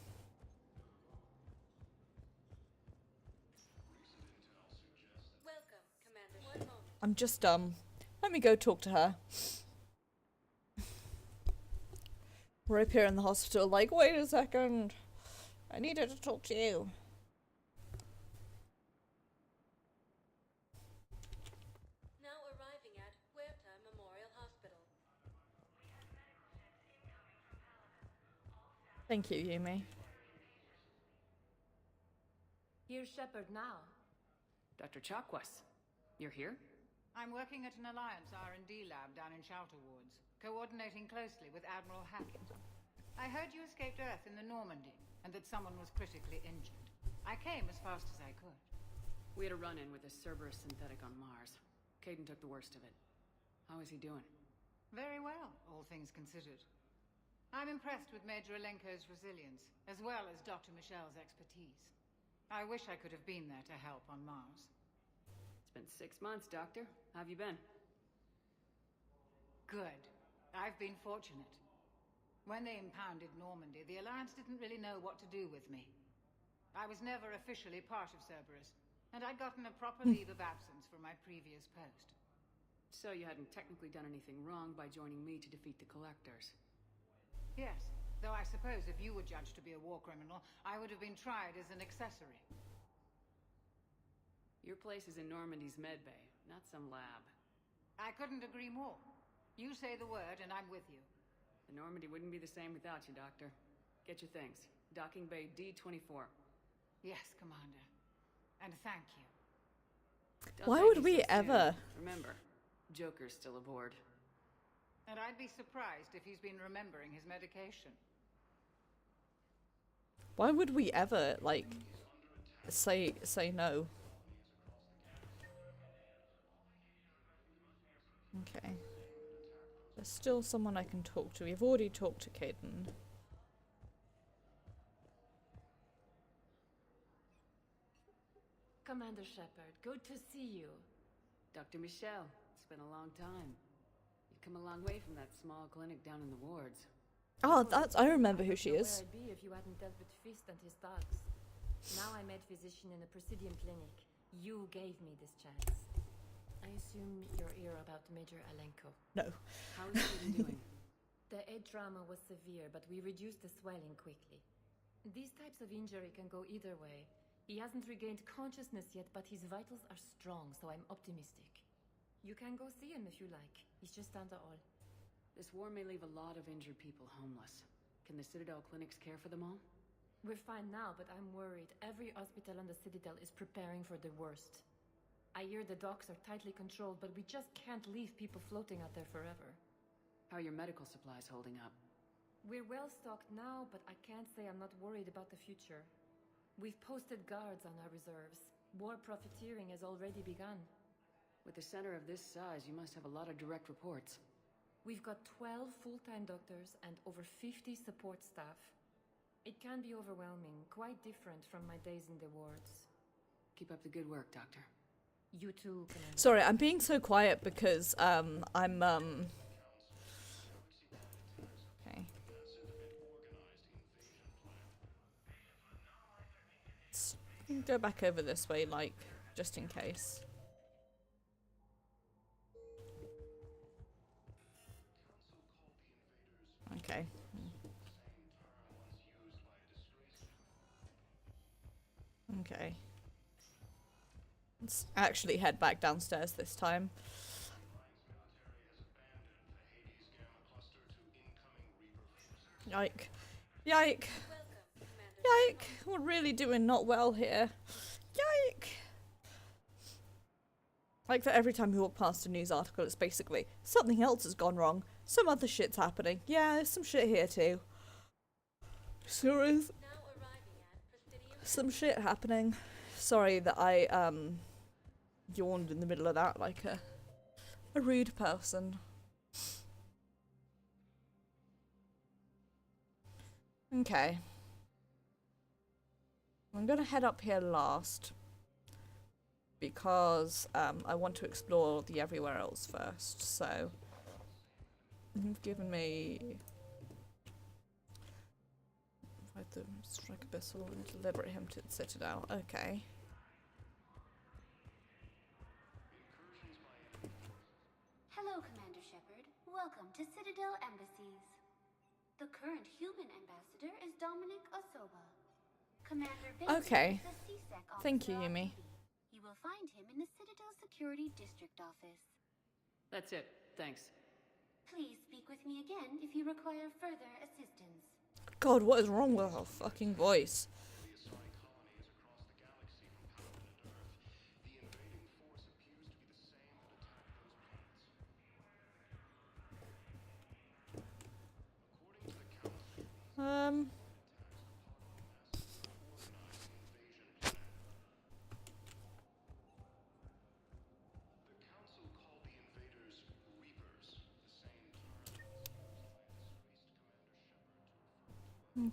Welcome, Commander. One moment. I'm just dumb. Let me go talk to her. We're up here in the hospital, like, wait a second. I needed to talk to you. Now arriving at Huerta Memorial Hospital. Thank you, Yumi. Here's Shepard now. Dr. Chakwas, you're here? I'm working at an Alliance R&D lab down in Shelter Wards, coordinating closely with Admiral Hackett. I heard you escaped Earth in the Normandy, and that someone was critically injured. I came as fast as I could. We had a run-in with a Cerberus synthetic on Mars. Caden took the worst of it. How is he doing? Very well, all things considered. I'm impressed with Major Alenko's resilience, as well as Dr. Michel's expertise. I wish I could have been there to help on Mars. It's been 6 months, Doctor. How have you been? Good. I've been fortunate. When they impounded Normandy, the Alliance didn't really know what to do with me. I was never officially part of Cerberus, and I'd gotten a proper leave of absence from my previous post. So you hadn't technically done anything wrong by joining me to defeat the Collectors? Yes, though I suppose if you were judged to be a war criminal, I would have been tried as an accessory. Your place is in Normandy's medbay, not some lab. I couldn't agree more. You say the word, and I'm with you. The Normandy wouldn't be the same without you, Doctor. Get your things. Docking Bay D-24. Yes, Commander. And thank you. Don't Why take would me we so soon. ever? Remember, Joker's still aboard. And I'd be surprised if he's been remembering his medication. Why would we ever, like, say no? Okay. There's still someone I can talk to. We've already talked to Caden. Commander Shepard, good to see you. Dr. Michelle, it's been a long time. You've come a long way from that small clinic down in the wards. Oh, I remember who she I don't know is. where I'd be if you hadn't dealt with Fist and his thugs. Now I'm med physician in the Presidium Clinic. You gave me this chance. I assume you're here about Major Alenko. No. How is he doing? The head trauma was severe, but we reduced the swelling quickly. These types of injury can go either way. He hasn't regained consciousness yet, but his vitals are strong, so I'm optimistic. You can go see him if you like. He's just down the hall. This war may leave a lot of injured people homeless. Can the Citadel clinics care for them all? We're fine now, but I'm worried. Every hospital on the Citadel is preparing for the worst. I hear the docks are tightly controlled, but we just can't leave people floating out there forever. How are your medical supplies holding up? We're well stocked now, but I can't say I'm not worried about the future. We've posted guards on our reserves. War profiteering has already begun. With a center of this size, you must have a lot of direct reports. We've got 12 full-time doctors and over 50 support staff. It can be overwhelming, quite different from my days in the wards. Keep up the good work, Doctor. You too, Commander. Sorry, I'm being so quiet because I'm okay. Let's go back over this way, like, just in case. Okay. Okay. Let's actually head back downstairs this time. Yike. Yike. Yike. We're really doing not well here. Yike. Like for every time we walk past a news article, it's basically something else has gone wrong. Some other shit's happening. Yeah, there's some shit here too. Sure is. Some shit happening. Sorry that I yawned in the middle of that like a rude person. Okay. I'm gonna head up here last because I want to explore the everywhere else first. So you've given me fight the strike abyssal and deliberate him to the Citadel. Okay. Hello, Commander Shepard. Welcome to Citadel Embassies. The current human ambassador is Dominic Osoba. Commander Baker Okay. is the CSEC officer. Thank you, on Yumi. duty. You will find him in the Citadel Security District office. That's it. Thanks. Please speak with me again if you require further assistance. God, what is wrong with her fucking voice?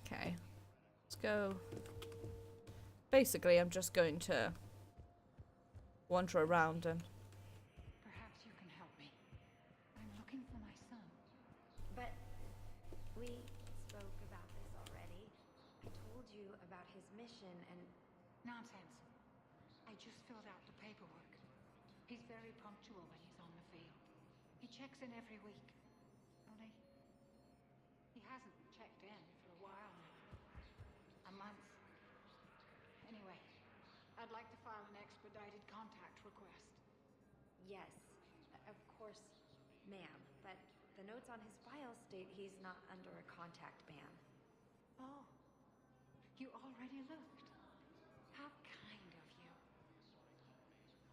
Okay. Let's go. Basically, I'm just going to wander around and... Perhaps you can help me. I'm looking for my son. But we spoke about this already. I told you about his mission and... Nonsense. I just filled out the paperwork. He's very punctual when he's on the field. He checks in every week. Only, he hasn't checked in for a while now. A month. Anyway, I'd like to file an expedited contact request. Yes, of course, ma'am. But the notes on his file state he's not under a contact ban. Oh, you already looked. How kind of you.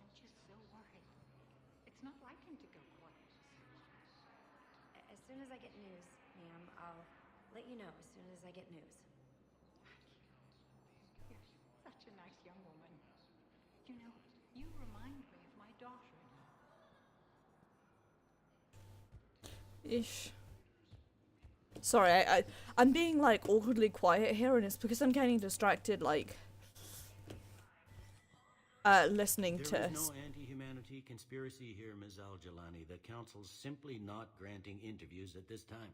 I'm just so worried. It's not like him to go quiet. As soon as I get news, ma'am, I'll let you know as soon as I get news. You're such a nice young woman. You know, you remind me of my daughter-in-law. Ish. Sorry, I'm being like awkwardly quiet here, and it's because I'm getting distracted, like listening to. There is no anti-humanity conspiracy here, Ms. Al-Jalani. The Council's simply not granting interviews at this time.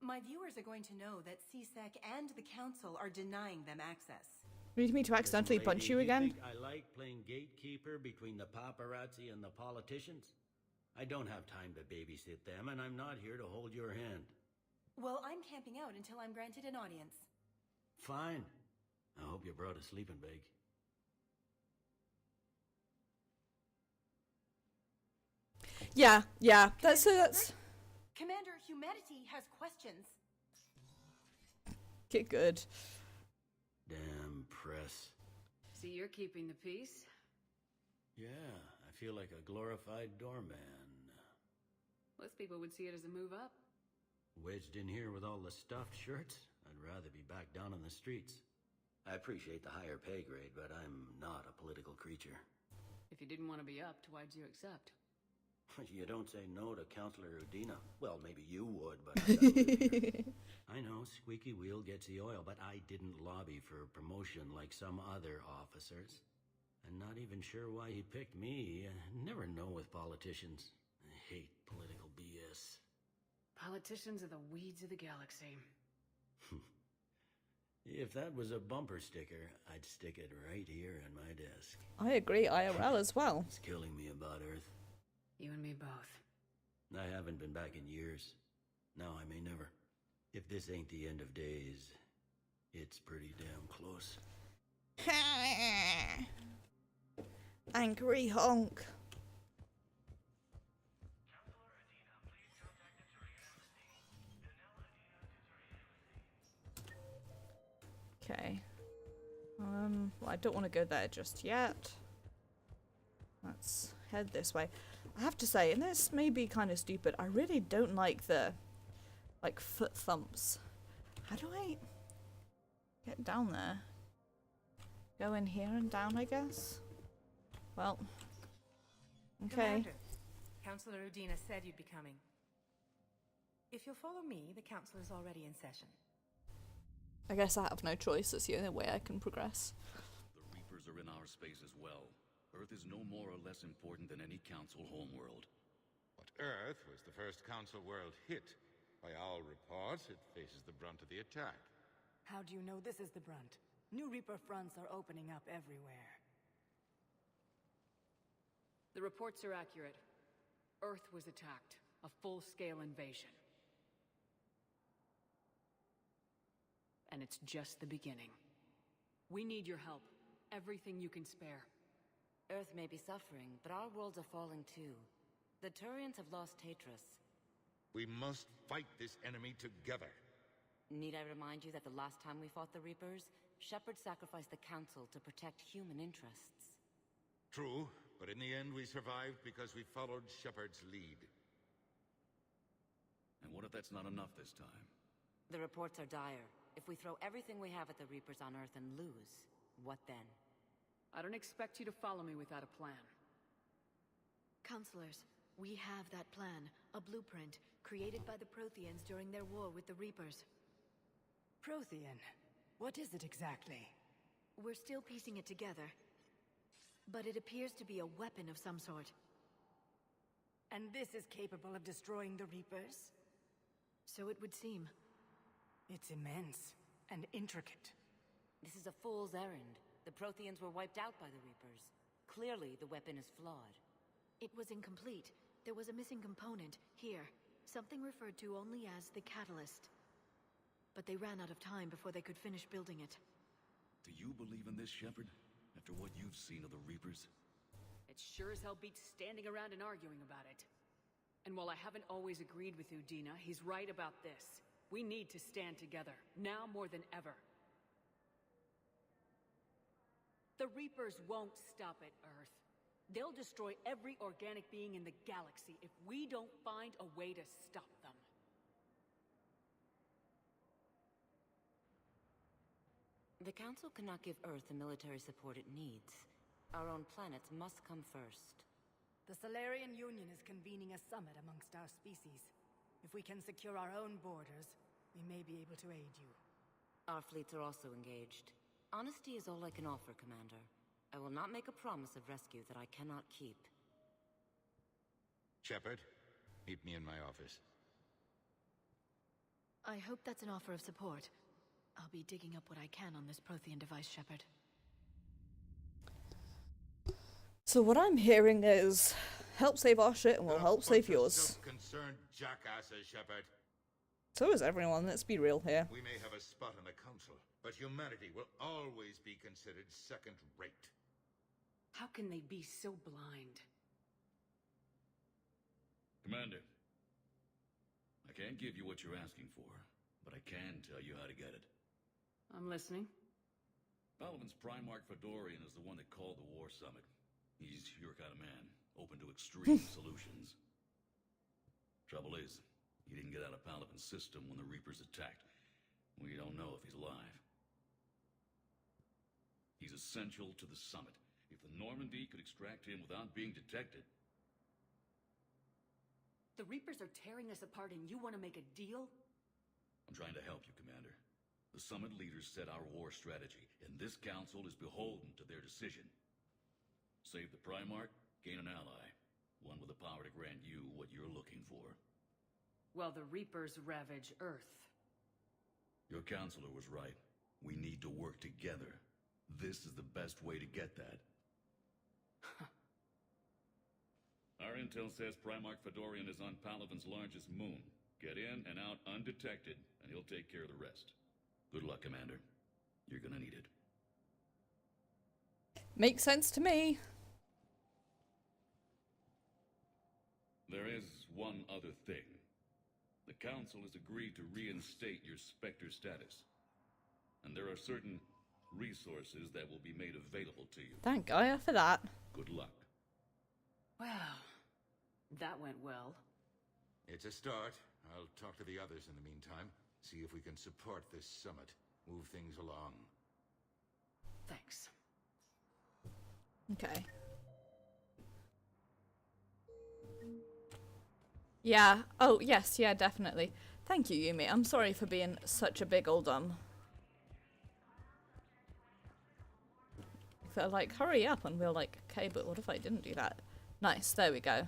My viewers are going to know that CSEC and the Council are denying them access. You need me to accidentally Listen, lady, punch you again? think I like playing gatekeeper between the paparazzi and the politicians? I don't have time to babysit them, and I'm not here to hold your hand. Well, I'm camping out until I'm granted an audience. Fine. I hope you brought a sleeping bag. Yeah, that's. Commander, humanity has questions. Get good. Damn press. See, you're keeping the peace. Yeah, I feel like a glorified doorman. Most people would see it as a move up. Wedged in here with all the stuffed shirts, I'd rather be back down in the streets. I appreciate the higher pay grade, but I'm not a political creature. If you didn't want to be upped, why'd you accept? You don't say no to Counselor Udina. Well, maybe you would, but I'm not here. I know, squeaky wheel gets the oil, but I didn't lobby for promotion like some other officers. I'm not even sure why he picked me. Never know with politicians. I hate political BS. Politicians are the weeds of the galaxy. If that was a bumper sticker, I'd stick it right here on my desk. I agree, IRL as well. It's killing me about Earth. You and me both. I haven't been back in years. Now I may never. If this ain't the end of days, it's pretty damn close. Angry honk. Okay. Well, I don't want to go there just yet. Let's head this way. I have to say, and this may be kind of stupid, I really don't like the, like, foot thumps. How do I get down there? Go in here and down, I guess? Well, okay. Commander, Counselor Udina said you'd be coming. If you'll follow me, the Council is already in session. I guess I have no choice. That's the only way I can progress. The Reapers are in our space as well. Earth is no more or less important than any Council homeworld. But Earth was the first Council world hit. By all reports, it faces the brunt of the attack. How do you know this is the brunt? New Reaper fronts are opening up everywhere. The reports are accurate. Earth was attacked. A full-scale invasion. And it's just the beginning. We need your help. Everything you can spare. Earth may be suffering, but our worlds are falling too. The Turians have lost Tatris. We must fight this enemy together. Need I remind you that the last time we fought the Reapers, Shepard sacrificed the Council to protect human interests? True, but in the end we survived because we followed Shepard's lead. And what if that's not enough this time? The reports are dire. If we throw everything we have at the Reapers on Earth and lose, what then? I don't expect you to follow me without a plan. Counselors, we have that plan. A blueprint created by the Protheans during their war with the Reapers. Prothean? What is it exactly? We're still piecing it together. But it appears to be a weapon of some sort. And this is capable of destroying the Reapers? So it would seem. It's immense and intricate. This is a fool's errand. The Protheans were wiped out by the Reapers. Clearly, the weapon is flawed. It was incomplete. There was a missing component, here. Something referred to only as the catalyst. But they ran out of time before they could finish building it. Do you believe in this, Shepard? After what you've seen of the Reapers? It sure as hell beats standing around and arguing about it. And while I haven't always agreed with Udina, he's right about this. We need to stand together, now more than ever. The Reapers won't stop at Earth. They'll destroy every organic being in the galaxy if we don't find a way to stop them. The Council cannot give Earth the military support it needs. Our own planets must come first. The Solarian Union is convening a summit amongst our species. If we can secure our own borders, we may be able to aid you. Our fleets are also engaged. Honesty is all I can offer, Commander. I will not make a promise of rescue that I cannot keep. Shepard, meet me in my office. I hope that's an offer of support. I'll be digging up what I can on this Prothean device, Shepard. So what I'm hearing is, help save our shit and we'll help save yours. Self-concerned jackasses, Shepard. So is everyone, let's be real here. We may have a spot on the council, but humanity will always be considered second-rate. How can they be so blind? Commander, I can't give you what you're asking for, but I can tell you how to get it. I'm listening. Palaven's Primarch Fedorian is the one that called the War Summit. He's your kind of man, open to extreme solutions. Trouble is, he didn't get out of Palaven's system when the Reapers attacked. We don't know if he's alive. He's essential to the summit. If the Normandy could extract him without being detected... The Reapers are tearing us apart and you want to make a deal? I'm trying to help you, Commander. The summit leaders set our war strategy, and this council is beholden to their decision. Save the Primarch, gain an ally. One with the power to grant you what you're looking for. While the Reapers ravage Earth. Your counselor was right. We need to work together. This is the best way to get that. Our intel says Primarch Fedorian is on Palaven's largest moon. Get in and out undetected, and he'll take care of the rest. Good luck, Commander. You're gonna need it. Makes sense to me. There is one other thing. The Council has agreed to reinstate your Spectre status. And there are certain resources that will be made available to you. Thank Gaia for that. Good luck. Well, that went well. It's a start. I'll talk to the others in the meantime. See if we can support this summit. Move things along. Thanks. Okay. Yeah. Oh, yes. Yeah, definitely. Thank you, Yumi. I'm sorry for being such a big old dumb. They're like, hurry up. And we're like, okay, but what if I didn't do that? Nice. There we go.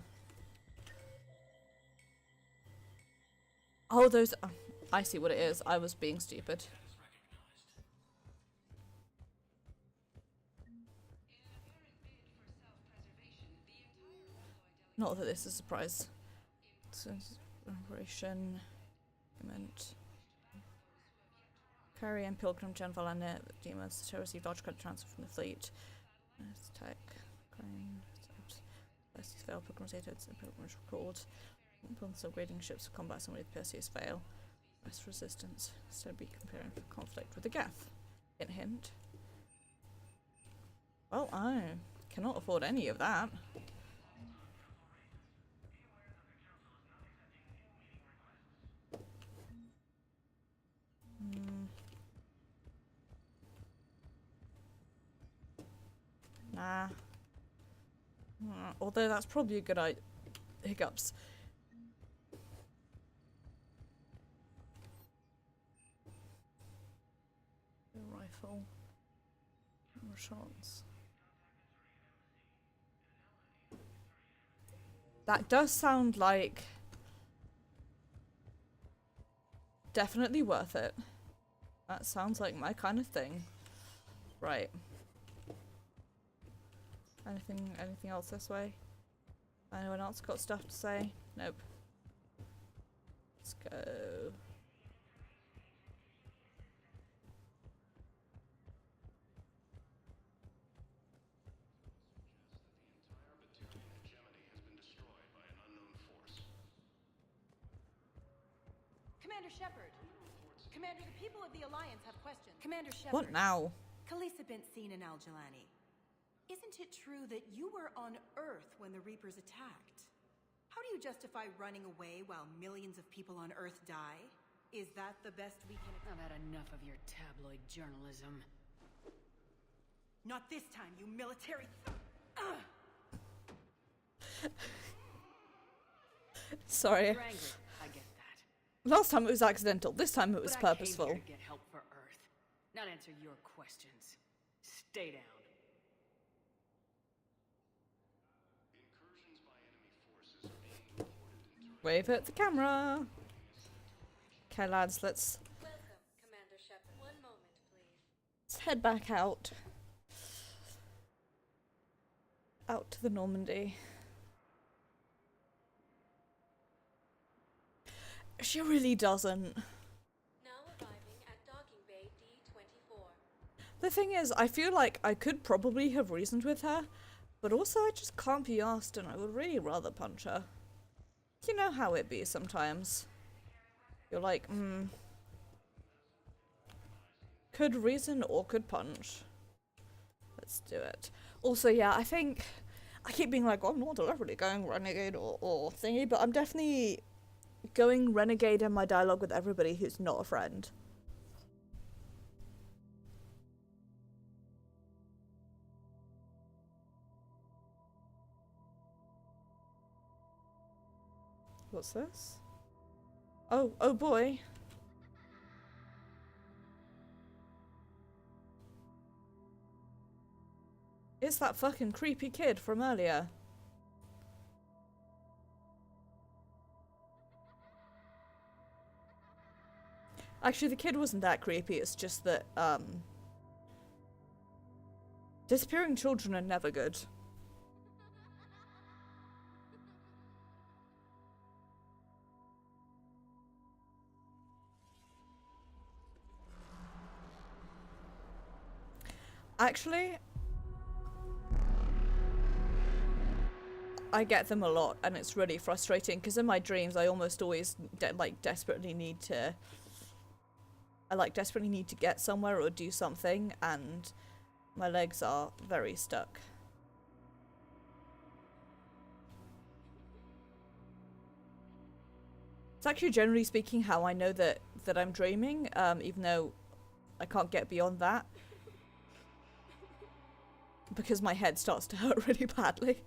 Oh, those... Oh, I see what it is. I was being stupid. Not that this is a surprise. Operation... Implement... Carry and Pilgrim Gen Valana demons to receive large credit transfer from the fleet. Tech... Crane... Perseus fail, Pilgrim's agents and Pilgrim's record. Implements upgrading ships for combat and with Perseus fail. West resistance. So be comparing for conflict with the Geth. Hint hint. Well, I cannot afford any of that. Nah. Although that's probably a good idea. Hiccups. The rifle. More shots. That does sound like definitely worth it. That sounds like my kind of thing. Right. Anything else this way? Anyone else got stuff to say? Nope. Let's go. Commander Shepard! Commander, the people of the Alliance have questions. Commander Shepard. What now? Khaleesa bint Seen and Al-Jalani. Isn't it true that you were on Earth when the Reapers attacked? How do you justify running away while millions of people on Earth die? Is that the best we can... I've had enough of your tabloid journalism. Not this time, you military... Sorry. You're angry. I get that. Last time it was accidental. This time it was But purposeful. I came here to get help for Earth, not answer your questions. Stay down. Wave at the camera. Okay, lads, let's Commander Shepard. One moment, please. let's head back out. Out to the Normandy. She really doesn't. Now arriving at docking bay D-24. The thing is, I feel like I could probably have reasoned with her, but also I just can't be asked and I would really rather punch her. You know how it be sometimes. You're like, could reason or could punch. Let's do it. Also, yeah, I think I keep being like, I'm not deliberately going renegade or thingy, but I'm definitely going renegade in my dialogue with everybody who's not a friend. What's this? Oh boy. It's that fucking creepy kid from earlier. Actually, the kid wasn't that creepy, it's just that, disappearing children are never good. Actually, I get them a lot, and it's really frustrating, because in my dreams I almost always, desperately need to get somewhere or do something, and my legs are very stuck. It's actually, generally speaking, how I know that I'm dreaming, even though I can't get beyond that. Because my head starts to hurt really badly.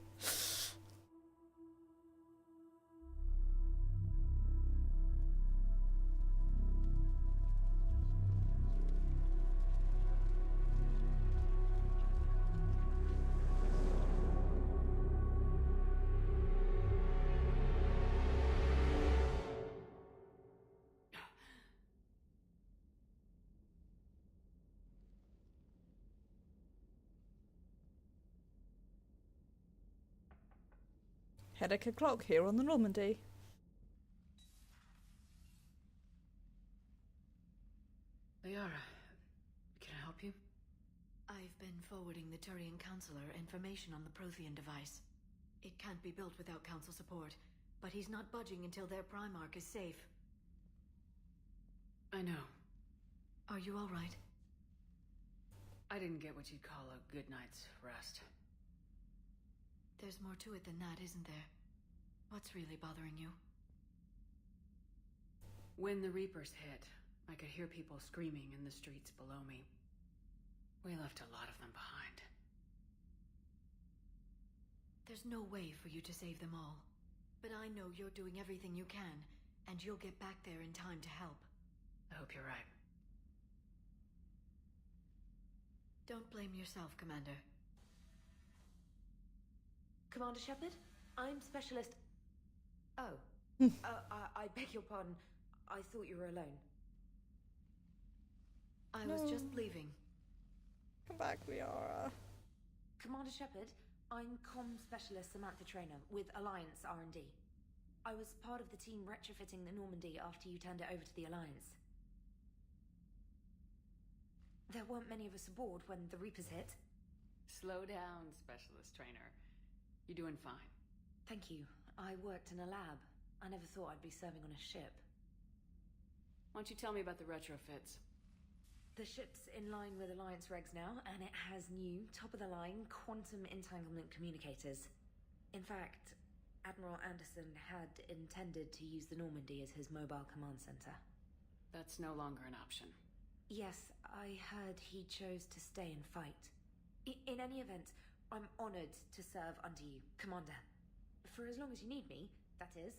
Headache o'clock here on the Normandy. Liara, can I help you? I've been forwarding the Turian Counselor information on the Prothean device. It can't be built without Council support, but he's not budging until their Primarch is safe. I know. Are you alright? I didn't get what you'd call a good night's rest. There's more to it than that, isn't there? What's really bothering you? When the Reapers hit, I could hear people screaming in the streets below me. We left a lot of them behind. There's no way for you to save them all. But I know you're doing everything you can, and you'll get back there in time to help. I hope you're right. Don't blame yourself, Commander. Commander Shepard? I'm Specialist... Oh. I beg your pardon. I thought you were alone. I was just leaving. Come back, Liara. Commander Shepard, I'm Comm Specialist Samantha Trainer with Alliance R&D. I was part of the team retrofitting the Normandy after you turned it over to the Alliance. There weren't many of us aboard when the Reapers hit. Slow down, Specialist Trainer. You're doing fine. Thank you. I worked in a lab. I never thought I'd be serving on a ship. Why don't you tell me about the retrofits? The ship's in line with Alliance regs now, and it has new, top-of-the-line quantum entanglement communicators. In fact, Admiral Anderson had intended to use the Normandy as his mobile command center. That's no longer an option. Yes, I heard he chose to stay and fight. In any event, I'm honored to serve under you, Commander. For as long as you need me, that is.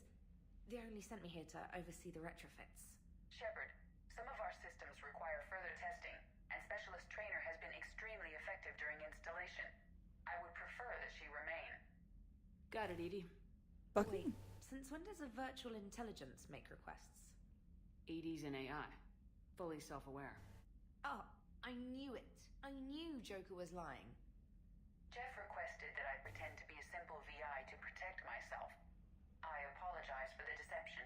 They only sent me here to oversee the retrofits. Shepard, some of our systems require further testing, and Specialist Trainer has been extremely effective during installation. I would prefer that she remain. Got it, Edie. Wait, since when does a virtual intelligence make requests? Edie's an AI. Fully self-aware. Oh, I knew it. I knew Joker was lying. Jeff requested that I pretend to be a simple VI to protect myself. I apologize for the deception.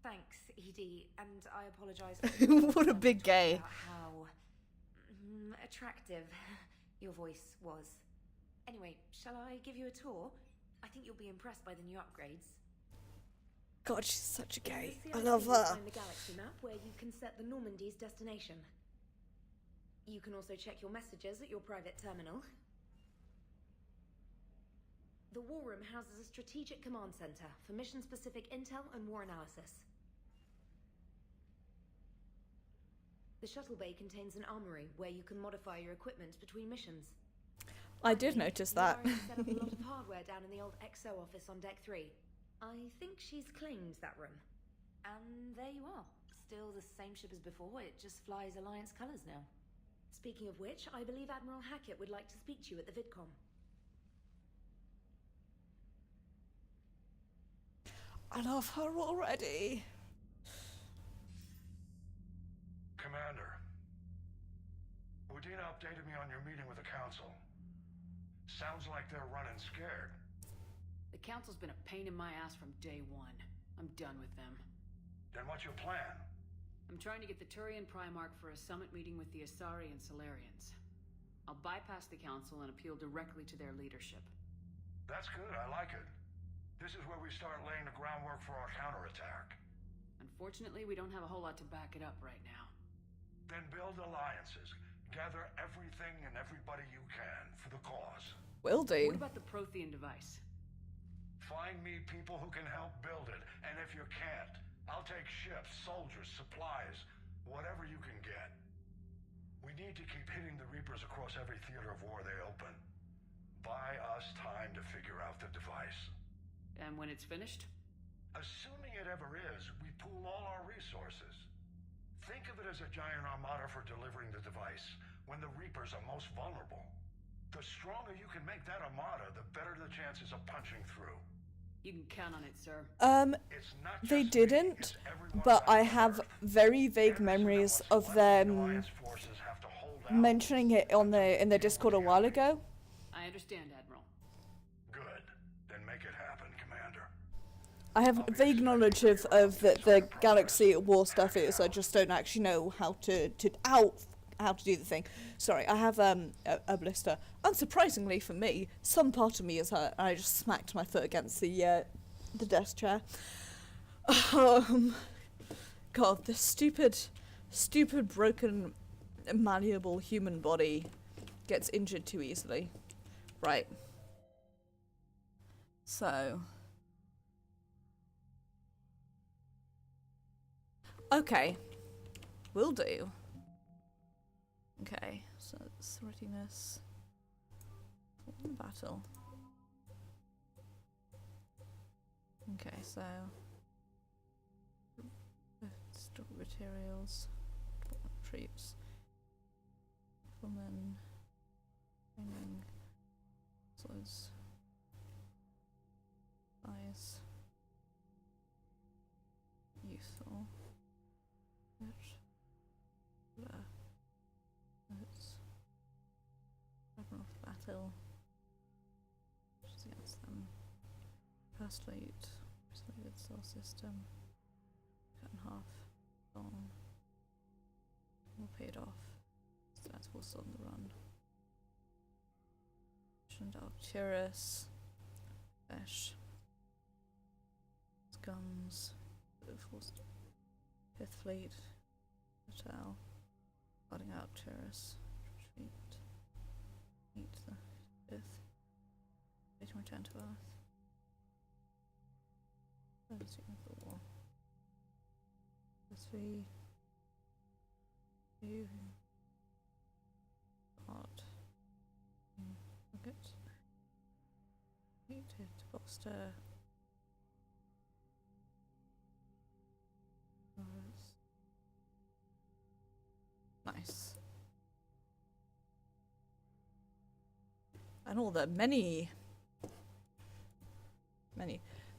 Thanks, Edie, and I apologize. What a big gay. About how attractive your voice was. Anyway, shall I give you a tour? I think you'll be impressed by the new upgrades. God, she's such a gay. The I love CIC will her. find the galaxy map where you can set the Normandy's destination. You can also check your messages at your private terminal. The War Room houses a strategic command center for mission-specific intel and war analysis. The shuttle bay contains an armory where you can modify your equipment between missions. I did notice that. Laura set up a lot of hardware down in the old XO office on Deck 3. I think she's claimed that room. And there you are. Still the same ship as before, it just flies Alliance colors now. Speaking of which, I believe Admiral Hackett would like to speak to you at the VidCom. I love her already. Commander, Udina updated me on your meeting with the Council. Sounds like they're running scared. The Council's been a pain in my ass from day one. I'm done with them. Then what's your plan? I'm trying to get the Turian Primarch for a summit meeting with the Asari and Solarians. I'll bypass the Council and appeal directly to their leadership. That's good, I like it. This is where we start laying the groundwork for our counterattack. Unfortunately, we don't have a whole lot to back it up right now. Then build alliances. Gather everything and everybody you can for the cause. Will do. What about the Prothean device? Find me people who can help build it, and if you can't, I'll take ships, soldiers, supplies, whatever you can get. We need to keep hitting the Reapers across every theater of war they open. Buy us time to figure out the device. And when it's finished? Assuming it ever is, we pool all our resources. Think of it as a giant armada for delivering the device, when the Reapers are most vulnerable. The stronger you can make that armada, the better the chances of punching through. You can count on it, sir. They didn't, but I have very vague memories of them mentioning it on in the Discord a while ago. I understand, Admiral. Good. Then make it happen, Commander. I have vague knowledge of the Galaxy War stuff is, I just don't actually know how to do the thing. Sorry, I have a blister. Unsurprisingly for me, some part of me is hurt. I just smacked my foot against the desk chair. God, the stupid broken malleable human body gets injured too easily. Right. So. Okay. Will do. Okay, so it's readiness. Battle. Okay, so stock materials, troops, women, training, swords, eyes, useful, which, notes, weapon of battle, which is against them, first fleet, isolated cell system, cut in half, gone, all paid off, stats will still on the run. Mission Arcturus, Fish, guns, Fifth Fleet, Hotel, flooding out Arcturus, retreat, meet the Fifth, waiting return to Earth. Closing the war. SV, you, art, nugget, needed to bolster and all the many.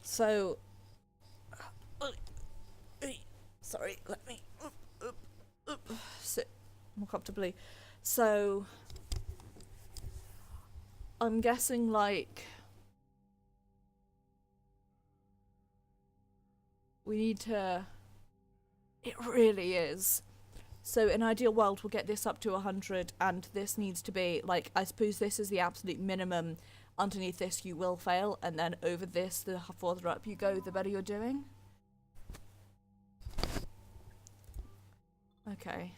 So, sorry, let me sit more comfortably. So, I'm guessing like we need to. It really is. So in an ideal world, we'll get this up to 100, and this needs to be, like, I suppose this is the absolute minimum. Underneath this, you will fail, and then over this, the further up you go, the better you're doing. Okay.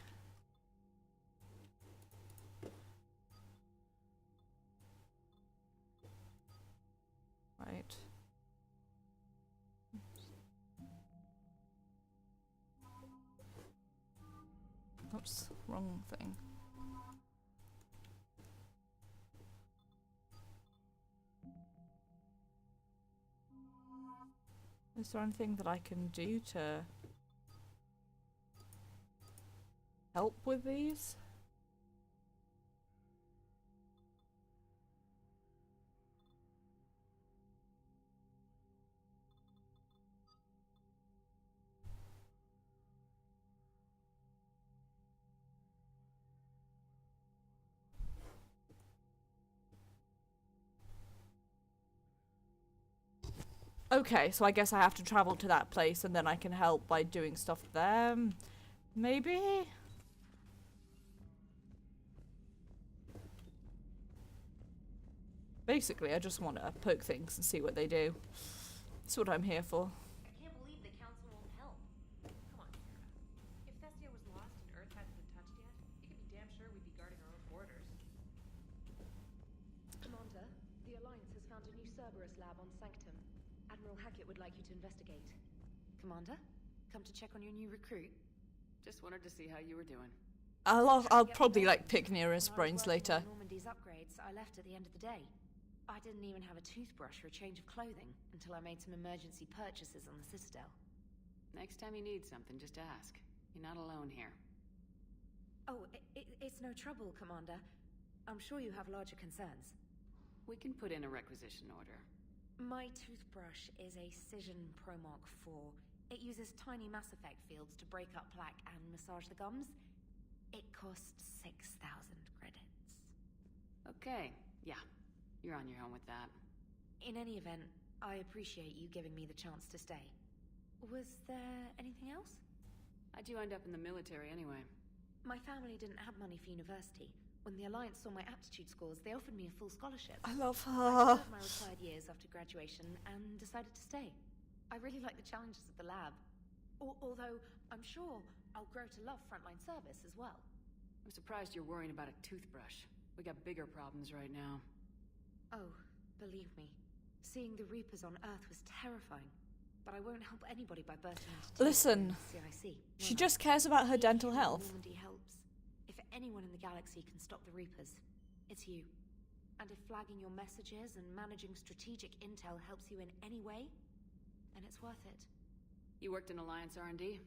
Right. Oops, wrong thing. Is there anything that I can do to help with these? Okay, so I guess I have to travel to that place and then I can help by doing stuff there. Maybe? Basically, I just want to poke things and see what they do. That's what I'm here for. I can't believe the council won't help. Come on, Kira. If Thestia was lost and Earth hadn't been touched yet, you can be damn sure we'd be guarding our own borders. Commander, the Alliance has found a new Cerberus lab on Sanctum. Admiral Hackett would like you to investigate. Commander, come to check on your new recruit? Just wanted to see how you were doing. I'll probably like pick Nearest brains later. Normandy's upgrades I left at the end of the day. I didn't even have a toothbrush or a change of clothing until I made some emergency purchases on the Citadel. Next time you need something, just ask. You're not alone here. Oh, it's no trouble, Commander. I'm sure you have larger concerns. We can put in a requisition order. My toothbrush is a Cision Pro Mark IV. It uses tiny Mass Effect fields to break up plaque and massage the gums. It costs 6,000 credits. Okay, yeah. You're on your own with that. In any event, I appreciate you giving me the chance to stay. Was there anything else? How'd you end up in the military anyway? My family didn't have money for university. When the Alliance saw my aptitude scores, they offered me a full scholarship. I love I her. served my retired years after graduation and decided to stay. I really like the challenges of the lab. Although, I'm sure I'll grow to love frontline service as well. I'm surprised you're worrying about a toothbrush. We got bigger problems right now. Oh, believe me. Seeing the Reapers on Earth was terrifying. But I won't help anybody by bursting into Listen, CIC. she just cares about her dental health. Normandy helps. If anyone in the galaxy can stop the Reapers, it's you. And if flagging your messages and managing strategic intel helps you in any way, then it's worth it. You worked in Alliance R&D?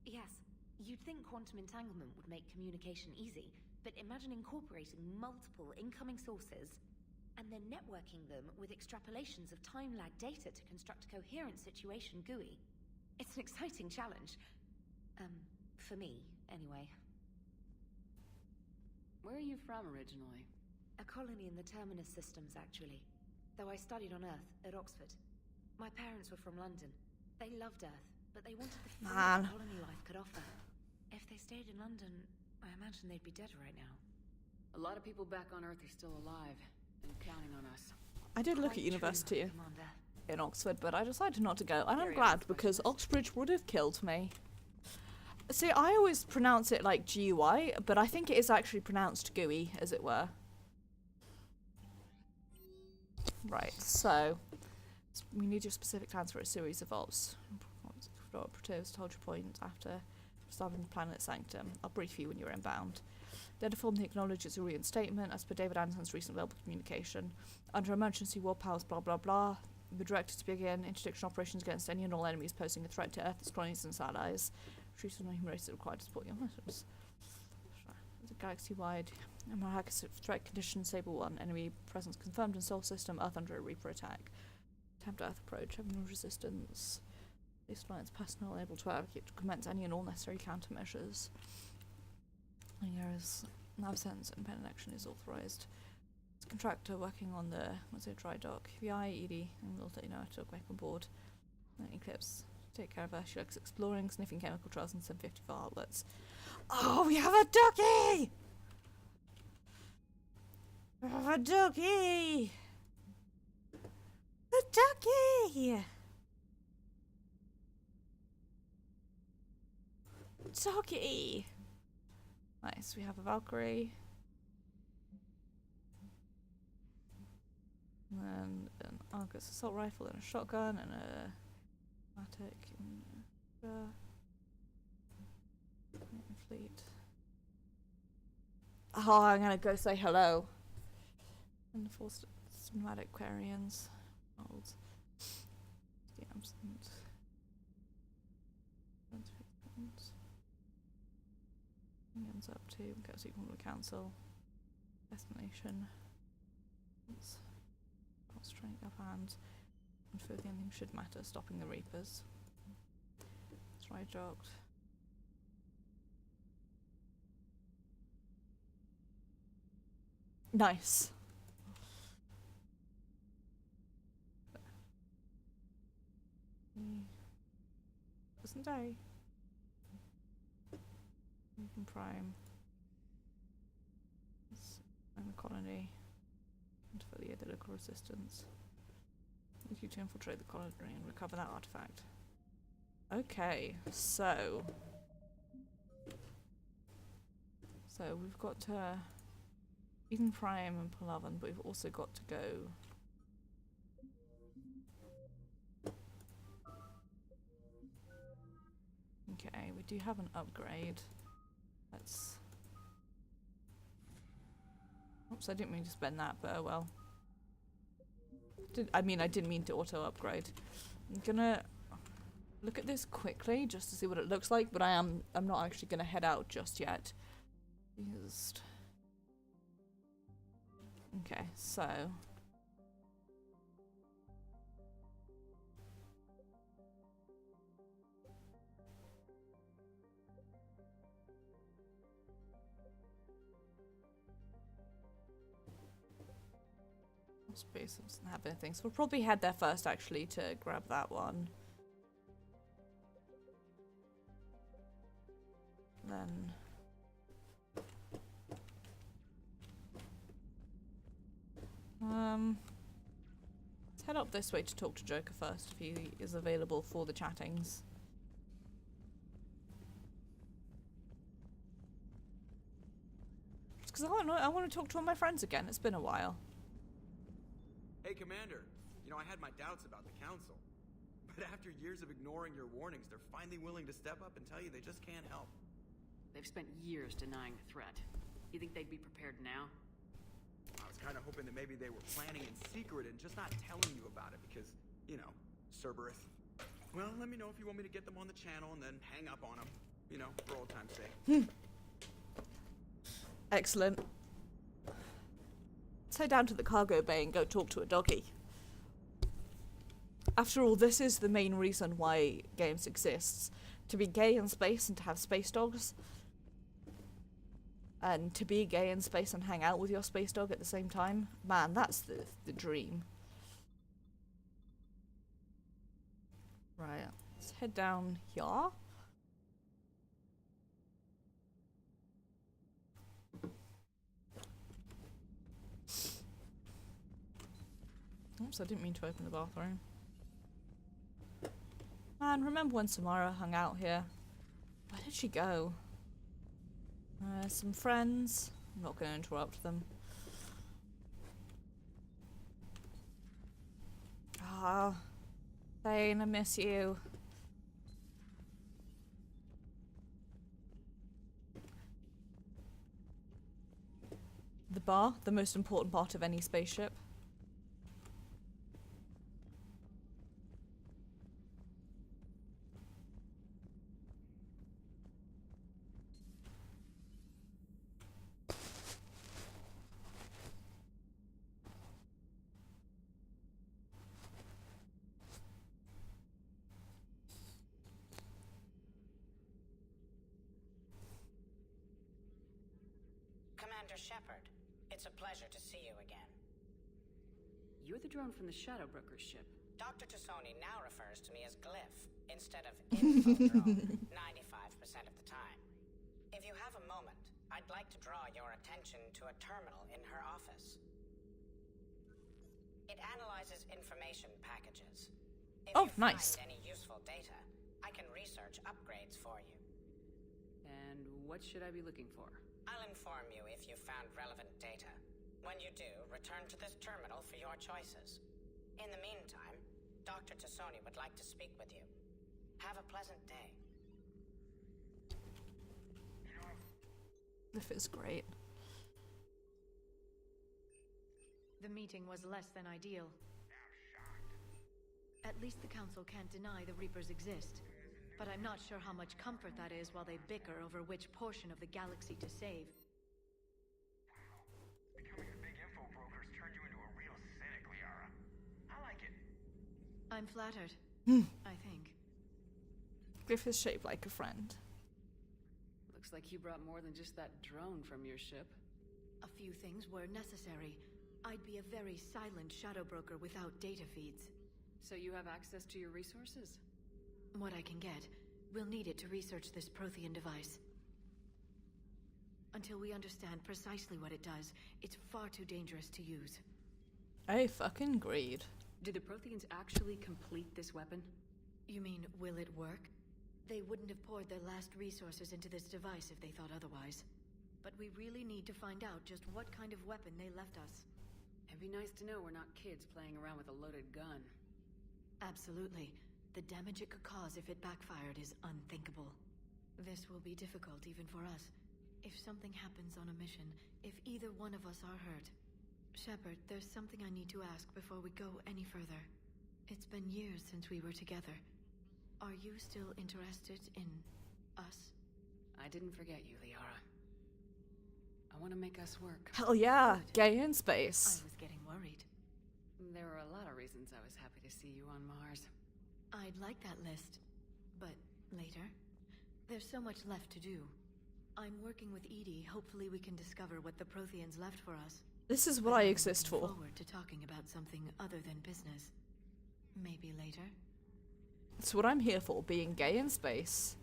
Yes. You'd think quantum entanglement would make communication easy, but imagine incorporating multiple incoming sources and then networking them with extrapolations of time-lag data to construct a coherent situation GUI. It's an exciting challenge. For me, anyway. Where are you from originally? A colony in the Terminus systems, actually. Though I studied on Earth, at Oxford. My parents were from London. They loved Earth, but they wanted the freedom colony life could offer. If they stayed in London, I imagine they'd be dead right now. A lot of people back on Earth are still alive. And counting on us. I did look at university in Oxford, but I decided not to go. And I'm glad, because Oxbridge would have killed me. See, I always pronounce it like GUI, but I think it is actually pronounced GUI, as it were. Right, so we need your specific plans for a series of ops. Proteus told your point after starting the planet Sanctum. I'll brief you when you're inbound. Then formally acknowledges a reinstatement as per David Anderson's recent available communication. Under emergency war powers, blah blah blah. The directed to begin interdiction operations against any and all enemies posing a threat to Earth, its colonies and its allies. Treat on human races required to support your missions. The galaxy-wide ME3 threat condition, Sable 1, enemy presence confirmed in Sol system, Earth under a Reaper attack. Tapped Earth approach, having resistance. Police Alliance personnel able to advocate to commence any and all necessary countermeasures. Any areas absence and independent action is authorized. It's a contractor working on the dry dock. VI, ED, and we'll let you know to look back on board. Eclipse. Take care of her. She likes exploring, sniffing chemical trails, and 754 outlets. Oh, we have a ducky! We have a ducky! A ducky! Ducky! Nice, we have a Valkyrie. And an Argus assault rifle and a shotgun and a Matic and a fleet. Oh, I'm gonna go say hello. And the 4 cinematic Quarians. Holds. The absent. He ends up to go see one of the council. Destination. Strength up hand. And for the ending should matter, stopping the Reapers. Try docked. Nice. Doesn't die. You can prime. And the colony. And for the local resistance. Need you to infiltrate the colony and recover that artifact. Okay, so we've got Eden Prime and Palavan, but we've also got to go. Okay, we do have an upgrade. Let's. Oops, I didn't mean to spend that, but oh well. I didn't mean to auto upgrade. I'm gonna look at this quickly just to see what it looks like, but I'm not actually gonna head out just yet. Okay, so space doesn't have anything, so we'll probably head there first actually to grab that one. Then let's head up this way to talk to Joker first if he is available for the chattings. Because I want to talk to all my friends again. It's been a while. Hey, Commander. You know, I had my doubts about the Council. But after years of ignoring your warnings, they're finally willing to step up and tell you they just can't help. They've spent years denying the threat. You think they'd be prepared now? I was kind of hoping that maybe they were planning in secret and just not telling you about it because, you know, Cerberus. Well, let me know if you want me to get them on the channel and then hang up on them. You know, for old time's sake. Excellent. Let's head down to the cargo bay and go talk to a doggy. After all, this is the main reason why games exists. To be gay in space and to have space dogs. And to be gay in space and hang out with your space dog at the same time. Man, that's the dream. Right, let's head down here. Oops, I didn't mean to open the bathroom. Man, remember when Samara hung out here? Where did she go? Some friends. I'm not going to interrupt them. Ah, Thane, I miss you. The bar, the most important part of any spaceship. Commander Shepard. It's a pleasure to see you again. You're the drone from the Shadow Broker's ship. Dr. Tassoni now refers to me as Glyph instead of info drone 95% of the time. If you have a moment, I'd like to draw your attention to a terminal in her office. It analyzes information packages. If you nice. find any useful data, I can research upgrades for you. And what should I be looking for? I'll inform you if you've found relevant data. When you do, return to this terminal for your choices. In the meantime, Dr. Tassoni would like to speak with you. Have a pleasant day. This is great. The meeting was less than ideal. At least the Council can't deny the Reapers exist. But I'm not sure how much comfort that is while they bicker over which portion of the galaxy to save. Becoming a big info broker's turned you into a real cynic, Liara. I like it. I'm flattered. I think. Griff is shaped like a friend. Looks like you brought more than just that drone from your ship. A few things were necessary. I'd be a very silent shadow broker without data feeds. So you have access to your resources? What I can get. We'll need it to research this Prothean device. Until we understand precisely what it does, it's far too dangerous to use. I fucking agreed. Did the Protheans actually complete this weapon? You mean, will it work? They wouldn't have poured their last resources into this device if they thought otherwise. But we really need to find out just what kind of weapon they left us. It'd be nice to know we're not kids playing around with a loaded gun. Absolutely. The damage it could cause if it backfired is unthinkable. This will be difficult even for us. If something happens on a mission, if either one of us are hurt. Shepard, there's something I need to ask before we go any further. It's been years since we were together. Are you still interested in us? I didn't forget you, Liara. I want to make us work. Hell yeah, gay in space. I was getting worried. There were a lot of reasons I was happy to see you on Mars. I'd like that list, but later. There's so much left to do. I'm working with Edie. Hopefully we can discover what the Protheans left for us. This is what I exist for. Forward to talking about something other than business. Maybe later. It's what I'm here for, being gay in space.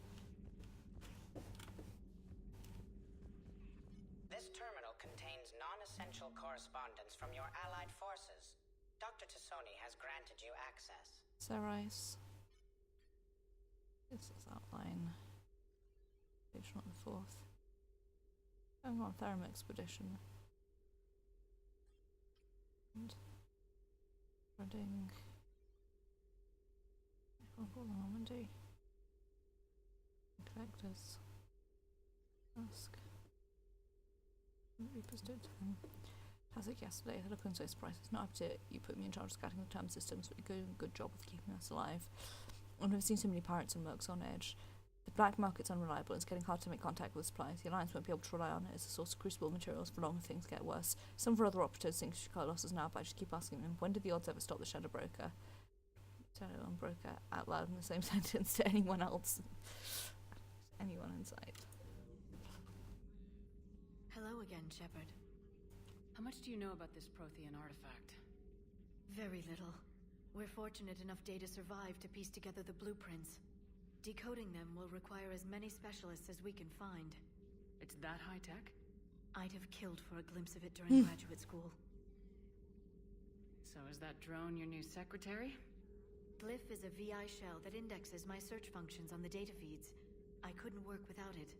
This terminal contains non-essential correspondence from your allied forces. Dr. Tassoni has granted you access. Sarais. This is outline. Page 4. Going on Therum expedition. And Reading. Normandy. Collectors. Ask. Reapers did. Classic yesterday. I look so surprised. It's not up to you put me in charge of scouting the term systems, but you're doing a good job of keeping us alive. I've never seen so many pirates and mercs on edge. The black market's unreliable and it's getting hard to make contact with supplies. The Alliance won't be able to rely on it as a source of crucible materials for long if things get worse. Some of our other operatives think she cut losses now, but I just keep asking them, when did the odds ever stop the Shadow Broker? Shadow and Broker out loud in the same sentence to anyone else. Anyone in sight. Hello again, Shepard. How much do you know about this Prothean artifact? Very little. We're fortunate enough data survived to piece together the blueprints. Decoding them will require as many specialists as we can find. It's that high tech? I'd have killed for a glimpse of it during graduate school. So is that drone your new secretary? Glyph is a VI shell that indexes my search functions on the data feeds. I couldn't work without it.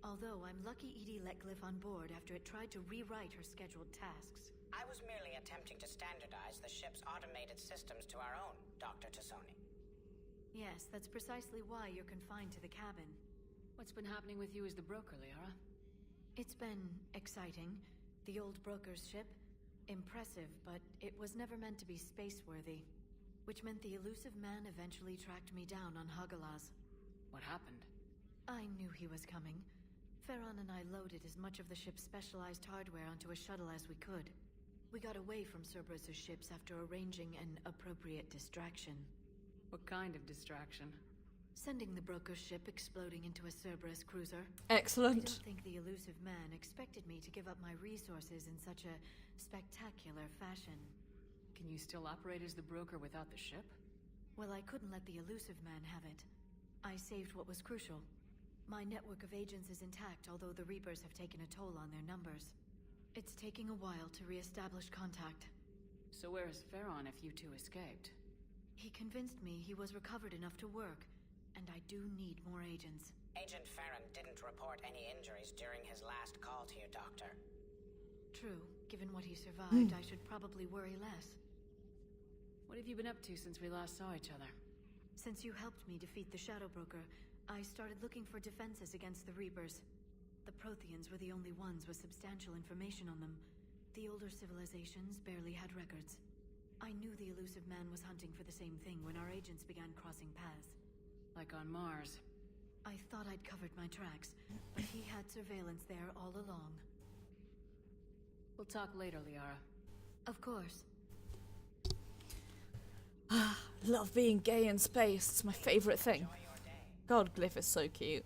Although I'm lucky Edie let Glyph on board after it tried to rewrite her scheduled tasks. I was merely attempting to standardize the ship's automated systems to our own, Dr. Tassoni. Yes, that's precisely why you're confined to the cabin. What's been happening with you as the broker, Liara? It's been exciting. The old broker's ship. Impressive, but it was never meant to be space-worthy. Which meant the elusive man eventually tracked me down on Hagalaz. What happened? I knew he was coming. Ferron and I loaded as much of the ship's specialized hardware onto a shuttle as we could. We got away from Cerberus' ships after arranging an appropriate distraction. What kind of distraction? Sending the broker's ship exploding into a Cerberus cruiser. Excellent. I don't think the elusive man expected me to give up my resources in such a spectacular fashion. Can you still operate as the broker without the ship? Well, I couldn't let the elusive man have it. I saved what was crucial. My network of agents is intact, although the Reapers have taken a toll on their numbers. It's taking a while to re-establish contact. So where is Farron if you two escaped? He convinced me he was recovered enough to work, and I do need more agents. Agent Farron didn't report any injuries during his last call to you, Doctor. True. Given what he survived, I should probably worry less. What have you been up to since we last saw each other? Since you helped me defeat the Shadow Broker, I started looking for defenses against the Reapers. The Protheans were the only ones with substantial information on them. The older civilizations barely had records. I knew the elusive man was hunting for the same thing when our agents began crossing paths. Like on Mars. I thought I'd covered my tracks, but he had surveillance there all along. We'll talk later, Liara. Of course. Love being gay in space. It's my favorite thing. God, Glyph is so cute.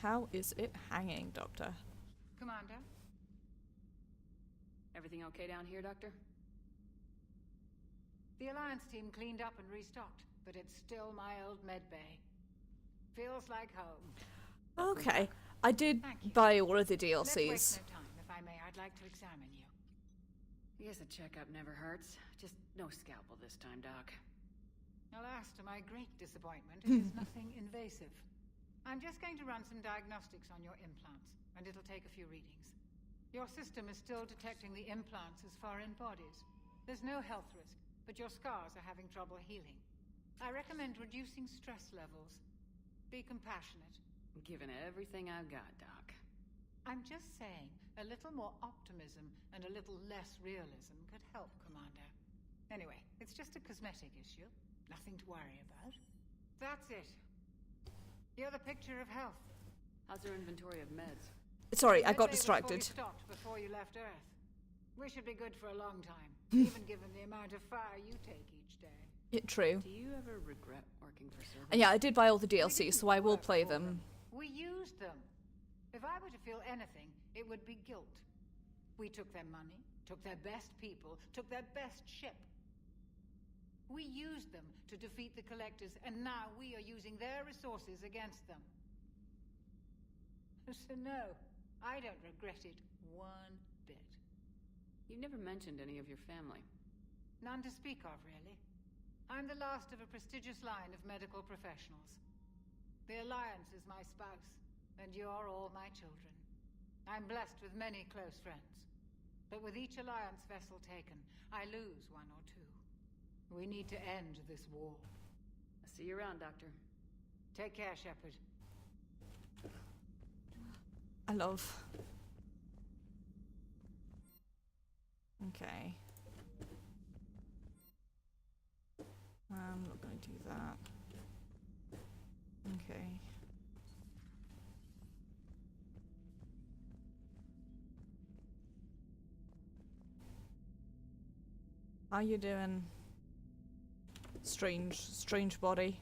How is it hanging, Doctor? Commander? Everything okay down here, Doctor? The Alliance team cleaned up and restocked, but it's still my old medbay. Feels like home. Okay. I did buy all of the DLCs. Let's waste no time, if I may. I'd like to examine you. I guess a checkup never hurts. Just no scalpel this time, Doc. Alas, to my great disappointment, it is nothing invasive. I'm just going to run some diagnostics on your implants, and it'll take a few readings. Your system is still detecting the implants as foreign bodies. There's no health risk, but your scars are having trouble healing. I recommend reducing stress levels. Be compassionate. I'm giving everything I've got, Doc. I'm just saying, a little more optimism and a little less realism could help, Commander. Anyway, it's just a cosmetic issue. Nothing to worry about. That's it. You're the picture of health. How's your inventory of meds? Sorry, I got Medbay was distracted. fully stocked before you left Earth. We should be good for a long time, even given the amount of fire you take each day. Yeah, true. Do you ever regret working for Cerberus? And yeah, I did buy all the DLCs, so I will play them. We used them. If I were to feel anything, it would be guilt. We took their money, took their best people, took their best ship. We used them to defeat the Collectors, and now we are using their resources against them. So no, I don't regret it one bit. You never mentioned any of your family. None to speak of, really. I'm the last of a prestigious line of medical professionals. The Alliance is my spouse, and you're all my children. I'm blessed with many close friends. But with each Alliance vessel taken, I lose one or two. We need to end this war. I'll see you around, Doctor. Take care, Shepard. I love. Okay. I'm not going to do that. Okay. How you doing? Strange body.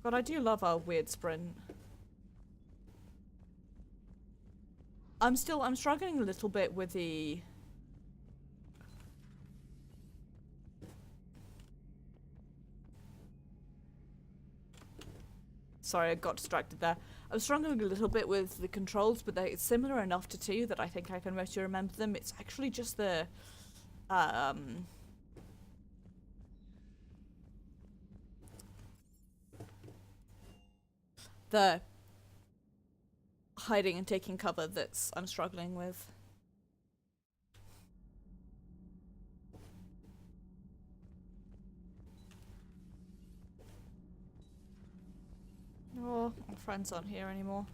God, I do love our weird sprint. I'm struggling a little bit with the... Sorry, I got distracted there. I'm struggling a little bit with the controls, but they're similar enough to 2 that I think I can mostly remember them. It's actually just the... the hiding and taking cover that's I'm struggling with. Oh, my friends aren't here anymore.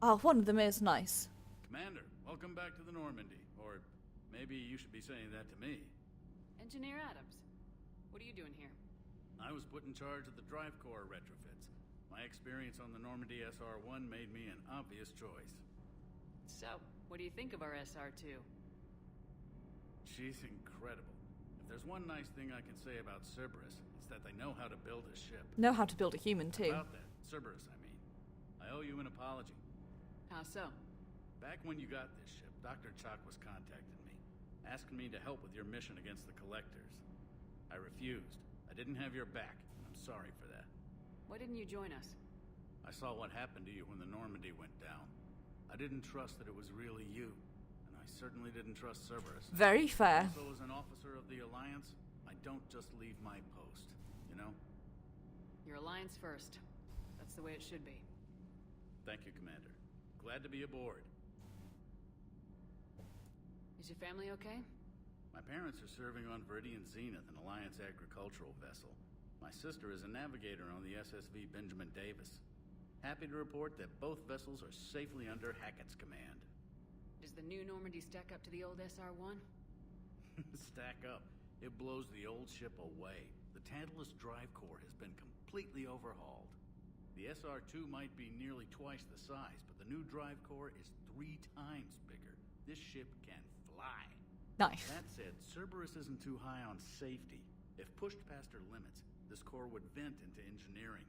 Oh, one of them is nice. Commander, welcome back to the Normandy. Or maybe you should be saying that to me. Engineer Adams, what are you doing here? I was put in charge of the drive core retrofits. My experience on the Normandy SR-1 made me an obvious choice. So, What do you think of our SR2? She's incredible. If there's one nice thing I can say about Cerberus, it's that they know how to build a ship. Know how to build a human too. About that, Cerberus, I mean. I owe you an apology. How so? Back when you got this ship, Dr. Chalk was contacting me, asking me to help with your mission against the Collectors. I refused. I didn't have your back. I'm sorry for that. Why didn't you join us? I saw what happened to you when the Normandy went down. I didn't trust that it was really you, and I certainly didn't trust Cerberus. Very fair. Also, as an officer of the Alliance, I don't just leave my post, you know? Your Alliance first. That's the way it should be. Thank you, Commander. Glad to be aboard. Is your family okay? My parents are serving on Viridian Zenith, an Alliance agricultural vessel. My sister is a navigator on the SSV Benjamin Davis. Happy to report that both vessels are safely under Hackett's command. Does the new Normandy stack up to the old SR-1? Stack up. It blows the old ship away. The Tantalus drive core has been completely overhauled. The SR-2 might be nearly twice the size, but the new drive core is 3 times bigger. This ship can fly. Nice. That said, Cerberus isn't too high on safety. If pushed past her limits, this core would vent into engineering.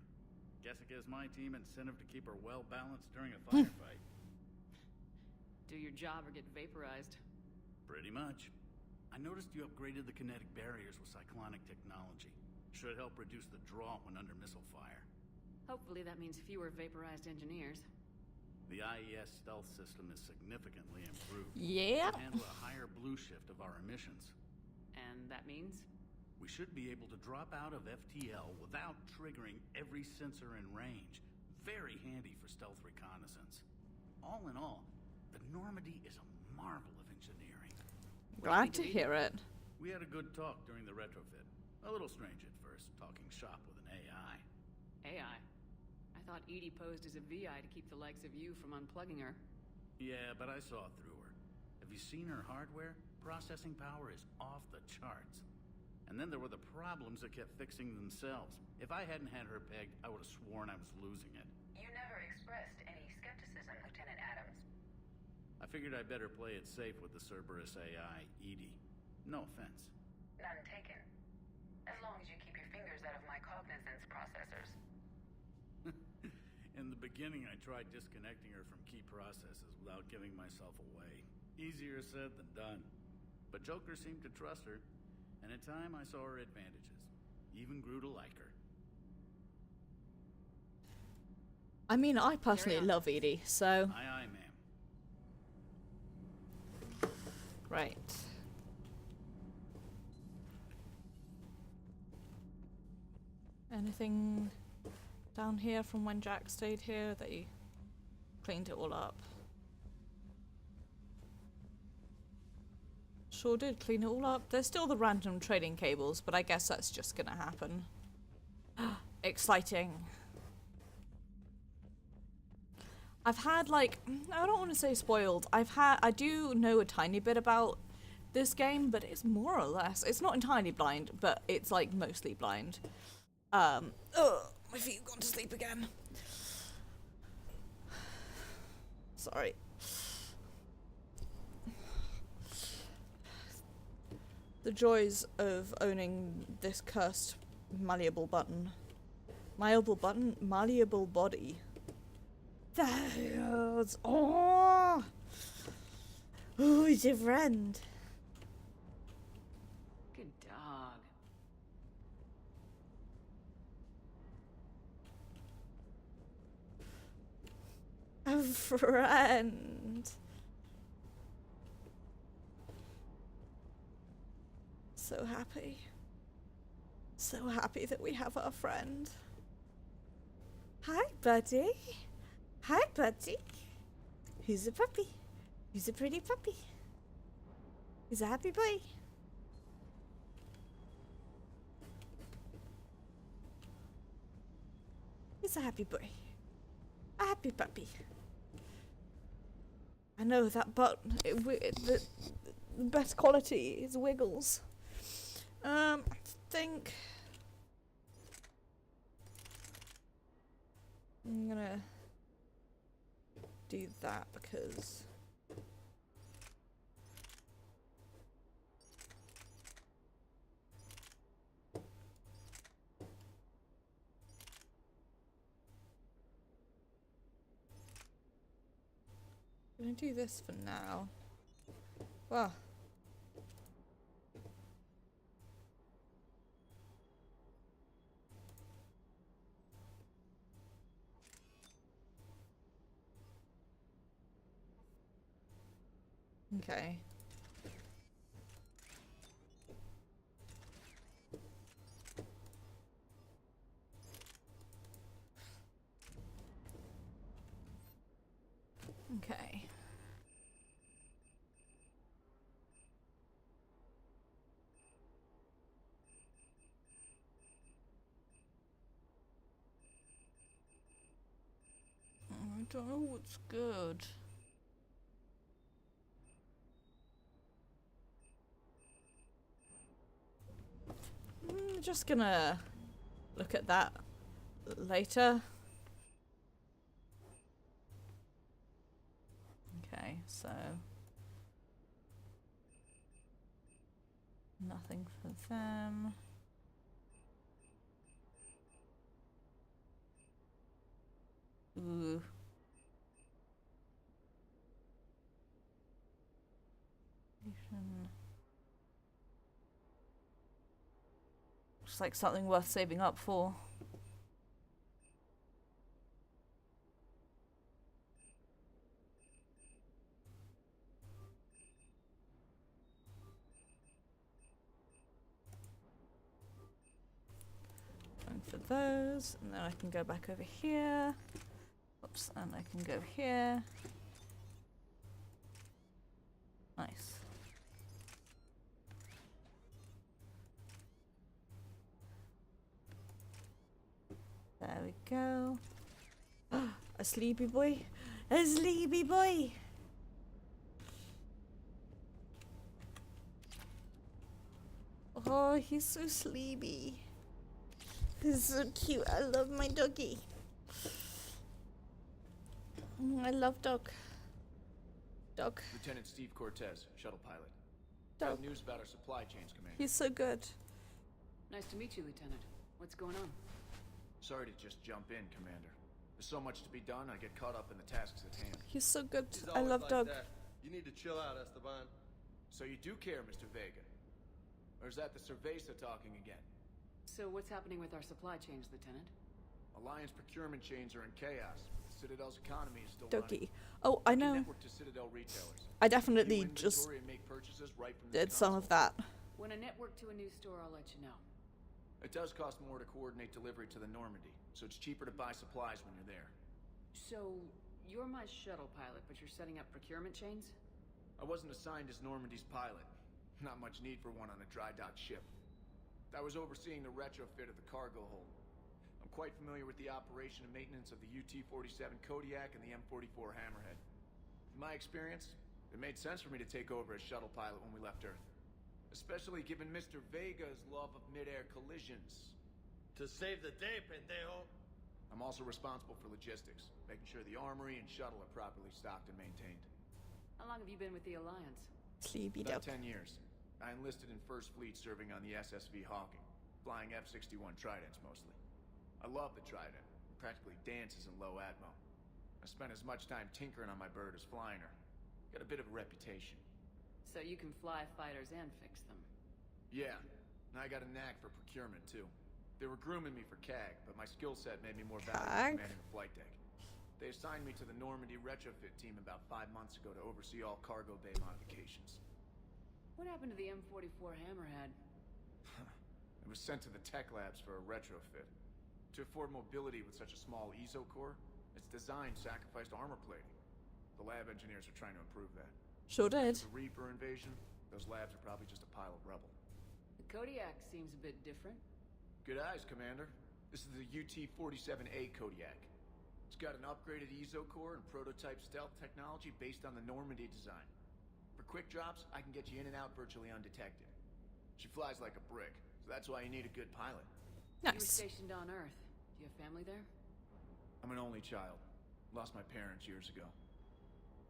Guess it gives my team incentive to keep her well balanced during a firefight. Do your job or get vaporized. Pretty much. I noticed you upgraded the kinetic barriers with cyclonic technology. Should help reduce the draw when under missile fire. Hopefully that means fewer vaporized engineers. The IES stealth system is significantly improved. Yeah. To handle a higher blue shift of our emissions. And that means? We should be able to drop out of FTL without triggering every sensor in range. Very handy for stealth reconnaissance. All in all, the Normandy is a marvel of engineering. Glad to hear it. We had a good talk during the retrofit. A little strange at first, talking shop with an AI. AI? I thought Edie posed as a VI to keep the likes of you from unplugging her. Yeah, but I saw through her. Have you seen her hardware? Processing power is off the charts. And then there were the problems that kept fixing themselves. If I hadn't had her pegged, I would have sworn I was losing it. You never expressed any skepticism, Lieutenant Adams. I figured I'd better play it safe with the Cerberus AI, Edie. No offense. None taken. As long as you keep your fingers out of my cognizance processors. In the beginning, I tried disconnecting her from key processes without giving myself away. Easier said than done. But Joker seemed to trust her. And in time, I saw her advantages. Even grew to like her. I mean, I personally love Edie, so... Aye, aye, ma'am. Right. Anything down here from when Jack stayed here? They cleaned it all up. Sure did clean it all up. There's still the random trading cables, but I guess that's just gonna happen. Exciting. I've had, like, I don't want to say spoiled. I do know a tiny bit about this game, but it's more or less, it's not entirely blind, but it's like mostly blind. My feet have gone to sleep again. Sorry. The joys of owning this cursed malleable button. Malleable button? Malleable body. That's... Oh! Oh, it's a friend. Good dog. A friend. So happy. So happy that we have our friend. Hi, buddy. Hi, buddy. Who's a puppy? Who's a pretty puppy? He's a happy boy. He's a happy boy. A happy puppy. I know that the best quality is Wiggles. I think I'm gonna do that because Gonna do this for now. Well. Okay. Okay. I don't know what's good. Just gonna look at that later. Okay, so nothing for them. Ooh. Looks like something worth saving up for. Going for those, and then I can go back over here. Oops, and I can go here. Nice. There we go. A sleepy boy. A sleepy boy. Oh, he's so sleepy. He's so cute. I love my doggy. I love dog. Dog. Lieutenant Steve Cortez, shuttle pilot. Dog. Got news about our supply chains, Commander. He's so good. Nice to meet you, Lieutenant. What's going on? Sorry to just jump in, Commander. There's so much to be done, I get caught up in the tasks at hand. He's so good. He's I always love like dog. that. You need to chill out, Esteban. So you do care, Mr. Vega? Or is that the Cerveza talking again? So what's happening with our supply chains, Lieutenant? Alliance procurement chains are in chaos. The Citadel's economy is still Doggy. running. Oh, I know. Network to Citadel retailers. I definitely View just inventory and make purchases right from did this some of that. When I network to a new store, I'll let you know. It does cost more to coordinate delivery to the Normandy, so it's cheaper to buy supplies when you're there. So, you're my shuttle pilot, but you're setting up procurement chains? I wasn't assigned as Normandy's pilot. Not much need for one on a dry dock ship. I was overseeing the retrofit of the cargo hold. I'm quite familiar with the operation and maintenance of the UT-47 Kodiak and the M44 Hammerhead. In my experience, it made sense for me to take over as shuttle pilot when we left Earth. Especially given Mr. Vega's love of mid-air collisions. To save the day, pendejo. I'm also responsible for logistics, making sure the armory and shuttle are properly stocked and maintained. How long have you been with the Alliance? Sleepy About dog. 10 years. I enlisted in First Fleet serving on the SSV Hawking, flying F-61 Tridents mostly. I love the Trident, it practically dances in low atmo. I spent as much time tinkering on my bird as flying her. Got a bit of a reputation. So you can fly fighters and fix them. Yeah, and I got a knack for procurement too. They were grooming me for CAG, but my skill set made me more valuable commanding a flight deck. They assigned me to the Normandy retrofit team about 5 months ago to oversee all cargo bay modifications. What happened to the M44 Hammerhead? It was sent to the tech labs for a retrofit. To afford mobility with such a small ESO core, its design sacrificed armor plating. The lab engineers are trying to improve that. Sure did. The Reaper invasion, those labs are probably just a pile of rubble. The Kodiak seems a bit different. Good eyes, Commander. This is the UT-47A Kodiak. It's got an upgraded ESO core and prototype stealth technology based on the Normandy design. For quick drops, I can get you in and out virtually undetected. She flies like a brick, so that's why you need a good pilot. You were stationed on Earth. Do you have family there? I'm an only child. Lost my parents years ago.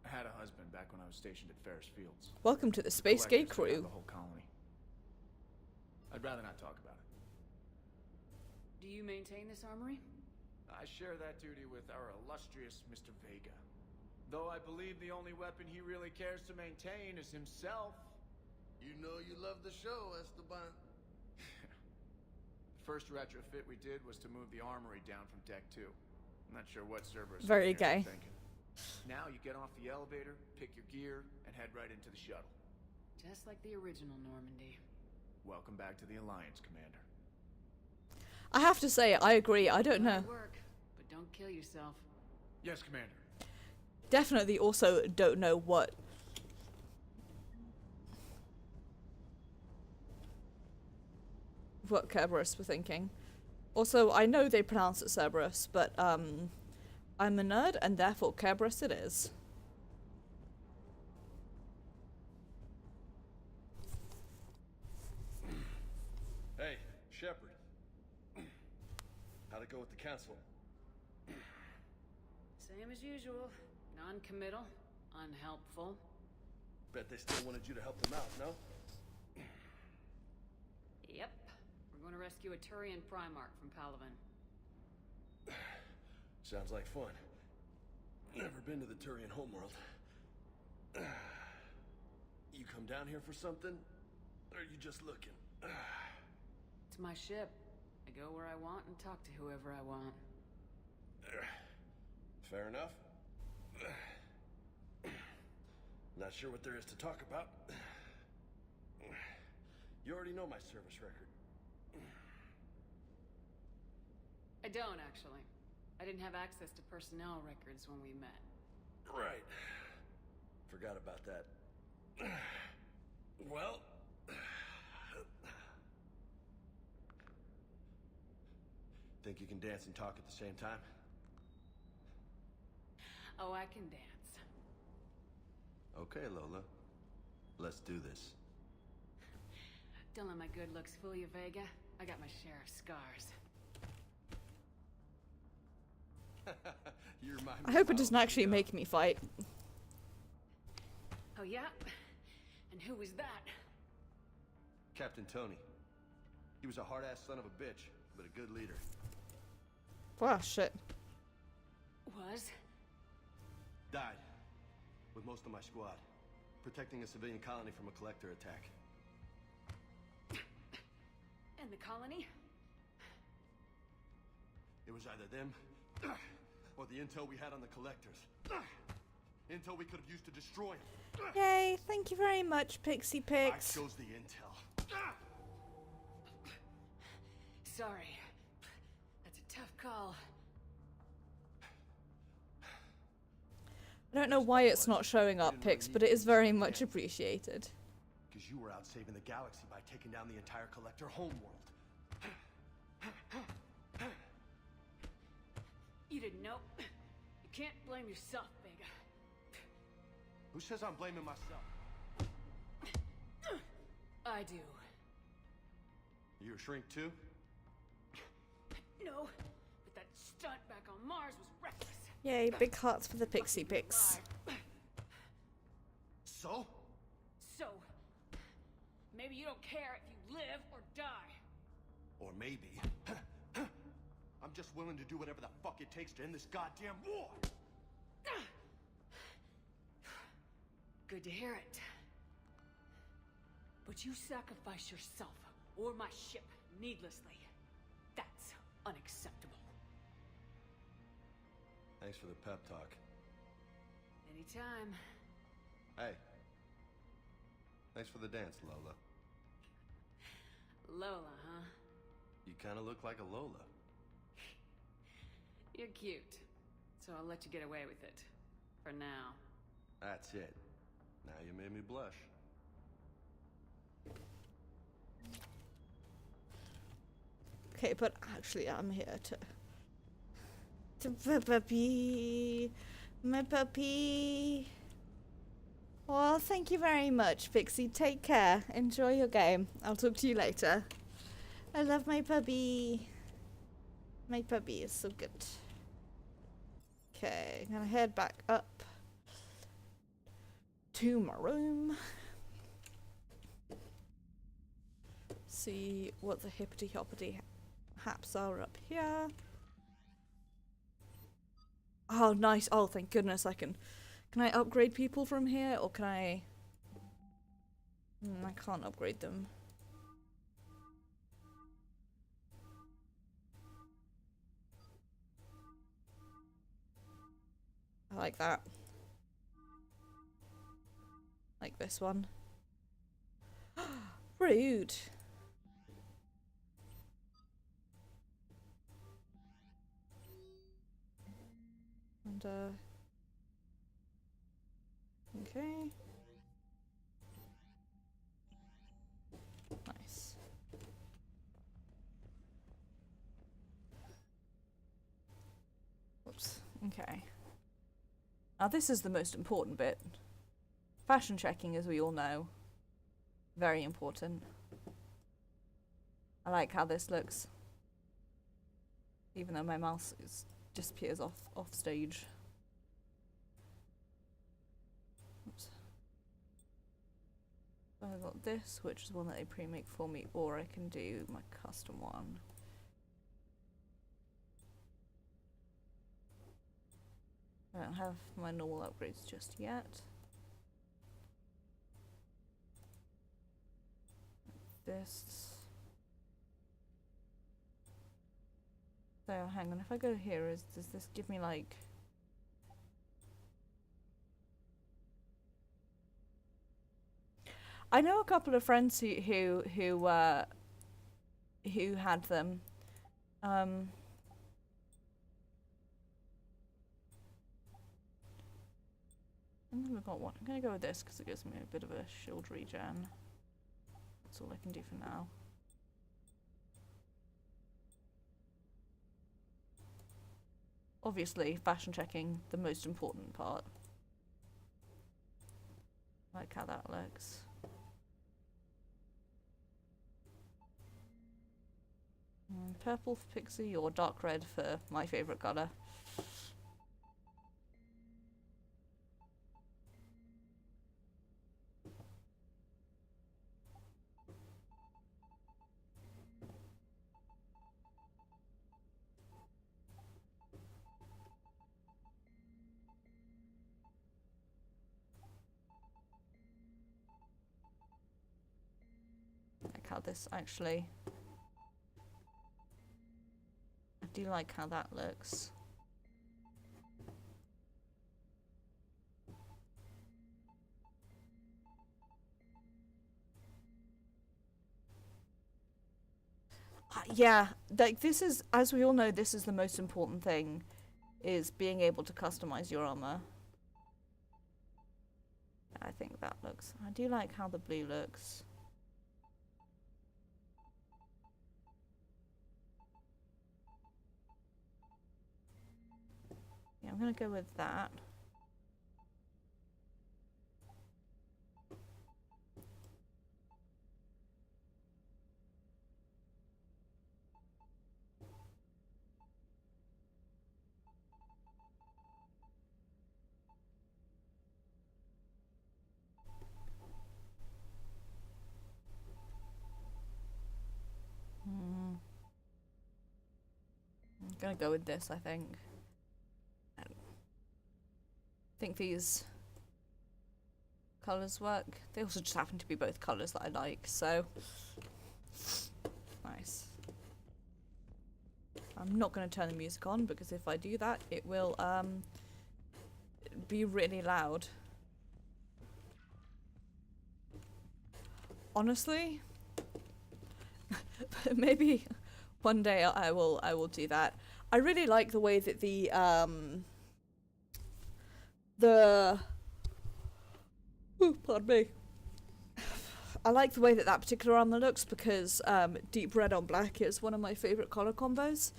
I had a husband back when I was stationed at Ferris Fields. Welcome to the Space Gate Collectors took out crew. The whole colony. I'd rather not talk about it. Do you maintain this armory? I share that duty with our illustrious Mr. Vega. Though I believe the only weapon he really cares to maintain is himself. You know you love the show, Esteban. First retrofit we did was to move the armory down from Deck 2. I'm not sure what Cerberus Very gay. thinking. Now you get off the elevator, pick your gear, and head right into the shuttle. Just like the original Normandy. Welcome back to the Alliance, Commander. I have to say, I agree. I don't know. Hard work, but don't kill yourself. Yes, Commander. Definitely also don't know what Cerberus were thinking. Also, I know they pronounce it Cerberus, but I'm a nerd and therefore Cerberus it is. Hey, Shepard. How'd it go with the council? Same as usual. Non-committal, unhelpful. Bet they still wanted you to help them out, no? Yep. We're going to rescue a Turian Primarch from Palaven. Sounds like fun. Never been to the Turian homeworld. You come down here for something? Or are you just looking? It's my ship. I go where I want and talk to whoever I want. Fair enough. Not sure what there is to talk about. You already know my service record. I don't, actually. I didn't have access to personnel records when we met. Right. Forgot about that. Well... Think you can dance and talk at the same time? Oh, I can dance. Okay, Lola. Let's do this. Don't let my good looks fool you, Vega. I got my share of scars. You remind me I hope of it doesn't how actually she make me fight. Oh, yeah? And who was that? Captain Tony. He was a hard-ass son of a bitch, but a good leader. Wow, shit. Was? Died. With most of my squad. Protecting a civilian colony from a collector attack. And the colony? It was either them, or the intel we had on the collectors. Intel we could have used to destroy them. Yay, thank you very much, Pixie Pix. I chose the intel. Sorry. That's a tough call. I don't know why it's not showing up, Pix, but it is very much appreciated. Because you were out saving the galaxy by taking down the entire collector homeworld. You didn't know. You can't blame yourself, Vega. Who says I'm blaming myself? I do. You a shrink too? No, but that stunt back on Mars was reckless. Yay, big hearts for the Pixie Pix. So? So, maybe you don't care if you live or die. Or maybe... I'm just willing to do whatever the fuck it takes to end this goddamn war! Good to hear it. But you sacrifice yourself or my ship needlessly. That's unacceptable. Thanks for the pep talk. Anytime. Hey. Thanks for the dance, Lola. Lola, huh? You kinda look like a Lola. You're cute. So I'll let you get away with it. For now. That's it. Now you made me blush. Okay, but actually I'm here to puppy. My puppy. Well, thank you very much, Pixie. Take care. Enjoy your game. I'll talk to you later. I love my puppy. My puppy is so good. Okay, I'm gonna head back up to my room. See what the hippity hoppity haps are up here. Oh, nice. Oh, thank goodness I can Can I upgrade people from here, or can I... I can't upgrade them. I like that. Like this one. Rude. And okay. Nice. Whoops. Okay. Now this is the most important bit. Fashion checking, as we all know. Very important. I like how this looks. Even though my mouse disappears off stage. Oops. So I've got this, which is one that they pre-make for me, or I can do my custom one. I don't have my normal upgrades just yet. This. So hang on, if I go here, does this give me like... I know a couple of friends who had them. And then we've got one. I'm gonna go with this because it gives me a bit of a shield regen. That's all I can do for now. Obviously, fashion checking, the most important part. I like how that looks. Purple for Pixie or dark red for my favourite colour. Like how this actually... I do like how that looks. Yeah, like this is, as we all know, this is the most important thing, is being able to customize your armor. I think that looks... I do like how the blue looks. Yeah, I'm gonna go with that. I'm gonna go with this, I think. I think these colours work. They also just happen to be both colours that I like, so... Nice. I'm not going to turn the music on, because if I do that, it will be really loud. Honestly, maybe one day I will do that. I really like the way that the ooh, pardon me. I like the way that that particular armor looks because deep red on black is one of my favorite color combos.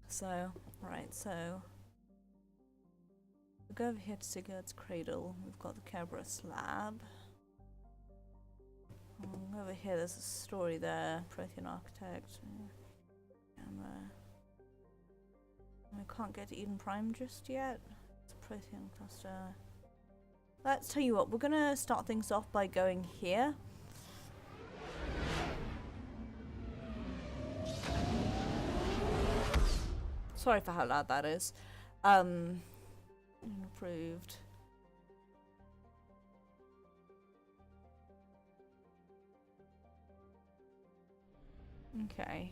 So, right, so we'll go over here to Sigurd's Cradle. We've got the Kerberos slab. Over here, there's a story there. Prothean Architect. I can't get to Eden Prime just yet. It's a Prothean cluster. Let's tell you what, we're gonna start things off by going here. Sorry for how loud that is. Approved. Okay.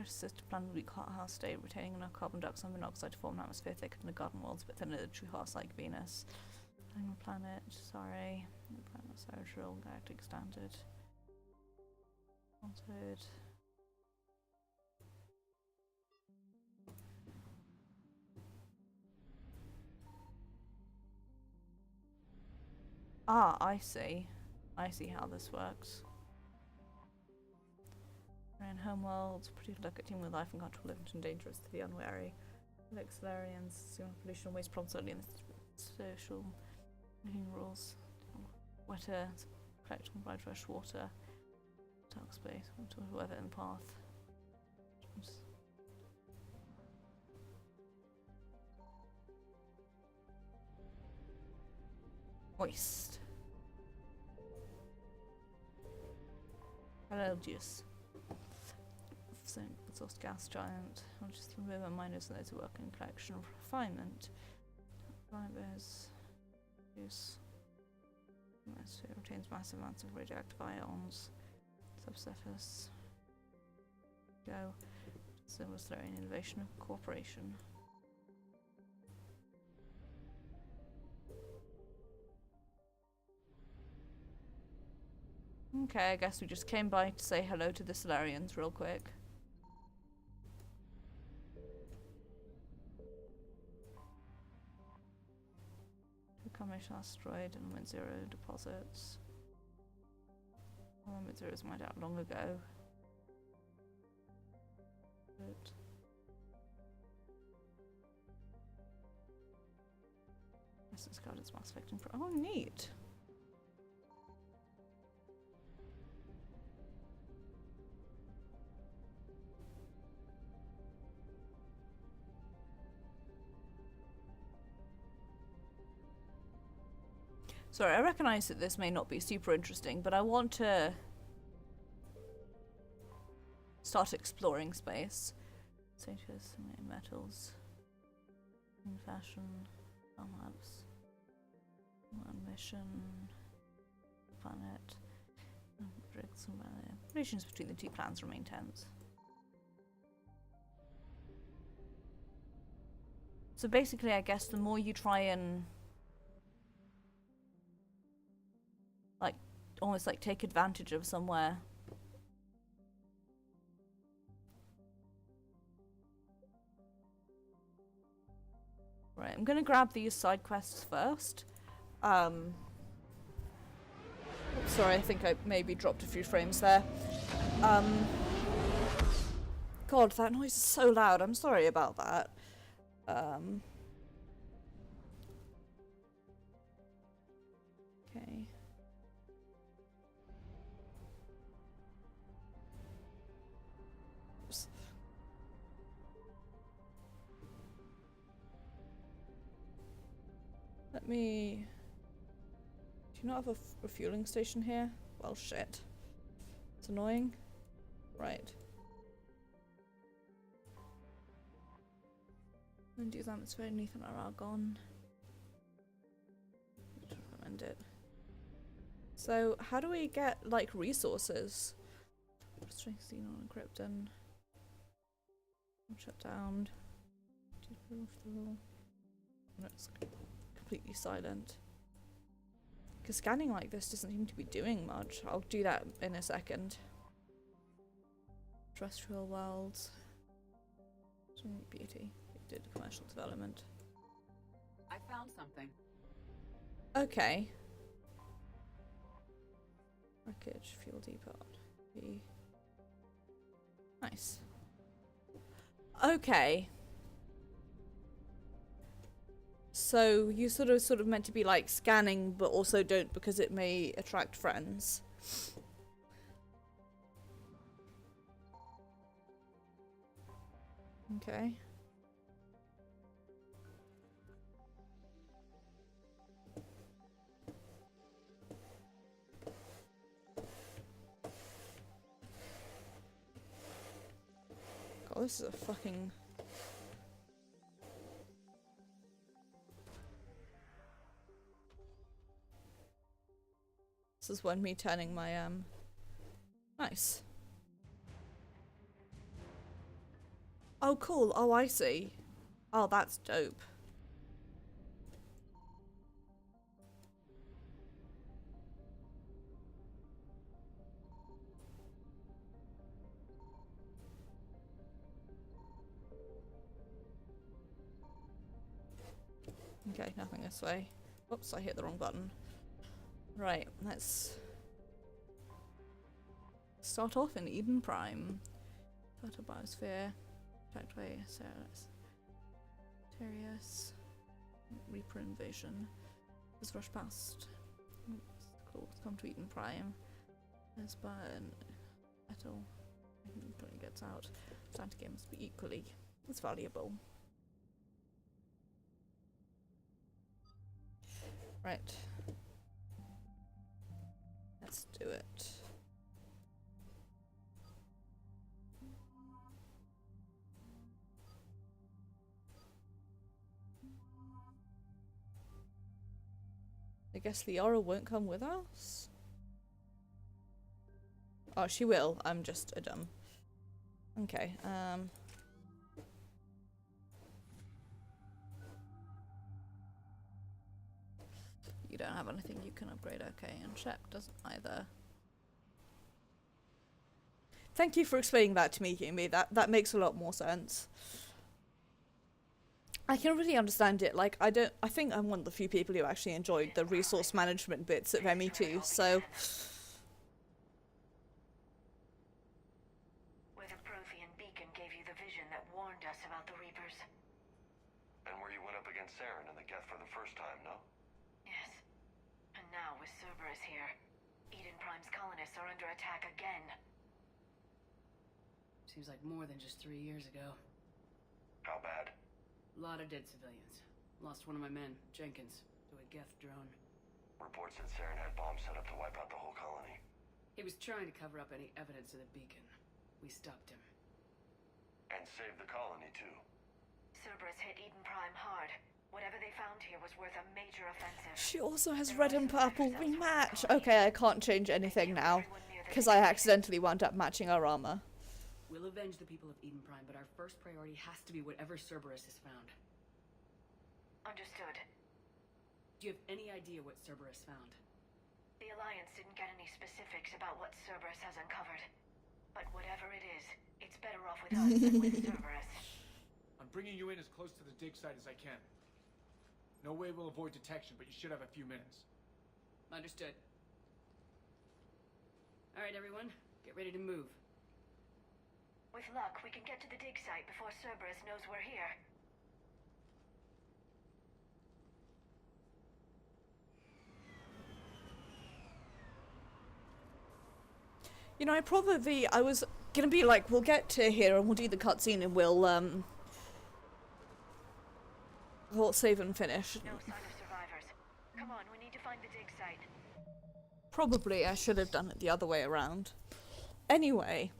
Assist plan would be hothouse state, retaining enough carbon dioxide and monoxide to form an atmosphere thicker than the garden walls, but thinner than a true house like Venus. Animal planet, sorry. The planet social galactic standard. Altered. Ah, I see. I see how this works. In homeworld, pretty delicate with life and control living and dangerous to the unwary. Like Solarians, pollution, waste problems only in the social living rules. Wetter, collect and provide fresh water. Dark space, weather in the path. Moist. Hello, juice. Exhaust gas giant. I'll just remove my miners and those who work in collection of refinement. Fibers. Use. It retains massive amounts of radioactive ions. Subsurface. Go. Silver Slurring Innovation Corporation. Okay, I guess we just came by to say hello to the Solarians real quick. Combination asteroid and ME3 deposits. ME3 was mined out long ago. Good. This is got its mass effect. Oh, neat. Sorry, I recognise that this may not be super interesting, but I want to start exploring space. Status, metals, fashion, labs, mission, planet, relations between the two plans remain tense. So basically, I guess the more you try and almost like take advantage of somewhere. Right, I'm gonna grab these side quests first. Sorry, I think I maybe dropped a few frames there. God, that noise is so loud. I'm sorry about that. Okay. Let me... Do you not have a refueling station here? Well, shit. It's annoying. Right. I'm gonna do that. It's very neat on Aragon. I'd recommend it. So, how do we get, like, resources? Strength seen on Krypton. Shut down. No, it's completely silent. Because scanning like this doesn't seem to be doing much. I'll do that in a second. Terrestrial worlds. Beauty. It did commercial development. I found something. Okay. Wreckage, fuel depot. Nice. Okay. So you sort of meant to be like scanning, but also don't because it may attract friends. Okay. this is a fucking... This is when me turning my, nice. Oh, cool. Oh, I see. Oh, that's dope. Okay, nothing this way. Oops, I hit the wrong button. Right, let's start off in Eden Prime. Total biosphere. Factway, Terrius. Reaper invasion. Let's rush past. Cool, let's come to Eden Prime. There's burn. Metal. It gets out. Santa game must be equally as valuable. Right. Let's do it. I guess Liara won't come with us? Oh, she will. I'm just a dumb. Okay, you don't have anything you can upgrade, okay, and Shep doesn't either. Thank you for explaining that to me, Kimi. That makes a lot more sense. I can really understand it. Like, I think I'm one of the few people who actually enjoyed the resource management bits of ME2, so... Whether Prothean Beacon gave you the vision that warned us about the Reapers. And where you went up against Saren and the Geth for the first time, no? Yes. And now with Cerberus here, Eden Prime's colonists are under attack again. Seems like more than just 3 years ago. How bad? A lot of dead civilians. Lost one of my men, Jenkins, to a Geth drone. Reports said Saren had bombs set up to wipe out the whole colony. He was trying to cover up any evidence of the beacon. We stopped him. And saved the colony, too. Cerberus hit Eden Prime hard. Whatever they found here was worth a major offensive. She also has red and purple rematch. Okay, I can't change anything now, because I accidentally wound up matching our armor. We'll avenge the people of Eden Prime, but our first priority has to be whatever Cerberus has found. Understood. Do you have any idea what Cerberus found? The Alliance didn't get any specifics about what Cerberus has uncovered. But whatever it is, it's better off with us than with Cerberus. I'm bringing you in as close to the dig site as I can. No way we'll avoid detection, but you should have a few minutes. Understood. Alright, everyone. Get ready to move. With luck, we can get to the dig site before Cerberus knows we're here. You know, I was gonna be like, we'll get to here and we'll do the cutscene and we'll save and finish. No sign of survivors. Come on, we need to find the dig site. Probably I should have done it the other way around. Anyway,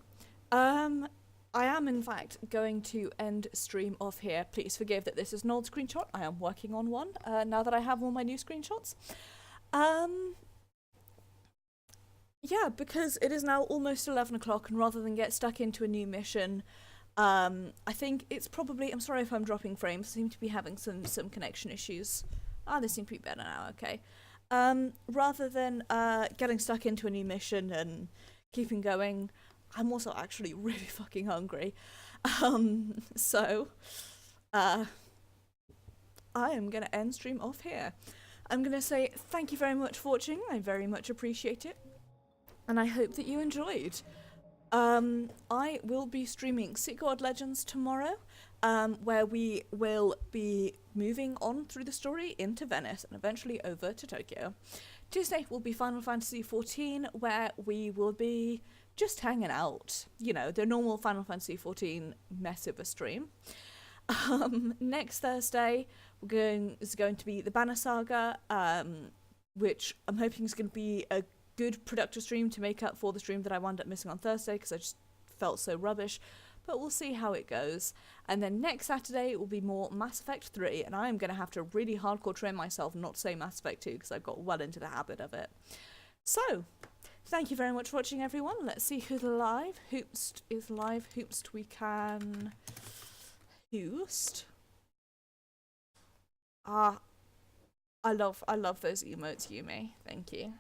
I am in fact going to end stream off here. Please forgive that this is an old screenshot. I am working on one now that I have all my new screenshots. Yeah, because it is now almost 11 o'clock, and rather than get stuck into a new mission, I think it's probably... I'm sorry if I'm dropping frames. I seem to be having some connection issues. They seem to be better now, okay. Rather than getting stuck into a new mission and keeping going, I'm also actually really fucking hungry. So, I am going to end stream off here. I'm going to say thank you very much for watching. I very much appreciate it. And I hope that you enjoyed. I will be streaming Sea God Legends tomorrow, where we will be moving on through the story into Venice and eventually over to Tokyo. Tuesday will be Final Fantasy XIV, where we will be just hanging out. You know, the normal Final Fantasy XIV mess of a stream. Next Thursday is going to be the Banner Saga, which I'm hoping is going to be a good productive stream to make up for the stream that I wound up missing on Thursday because I just felt so rubbish. but we'll see how it goes. And then next Saturday it will be more Mass Effect 3, and I am going to have to really hardcore train myself not to say Mass Effect 2 because I've got well into the habit of it. So, thank you very much for watching, everyone. Let's see who's live. Hoopst is live. Hoopst we can... Hoopst. Ah, I love those emotes, Yumi. Thank you.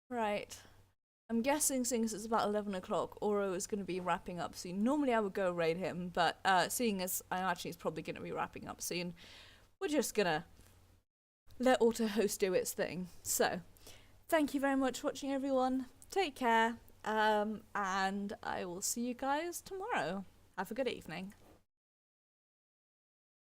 Right. I'm guessing since it's about 11 o'clock, Oro is going to be wrapping up soon. Normally I would go raid him, but seeing as I imagine he's probably going to be wrapping up soon, we're just going to let auto-host do its thing. So, thank you very much for watching, everyone. Take care, and I will see you guys tomorrow. Have a good evening.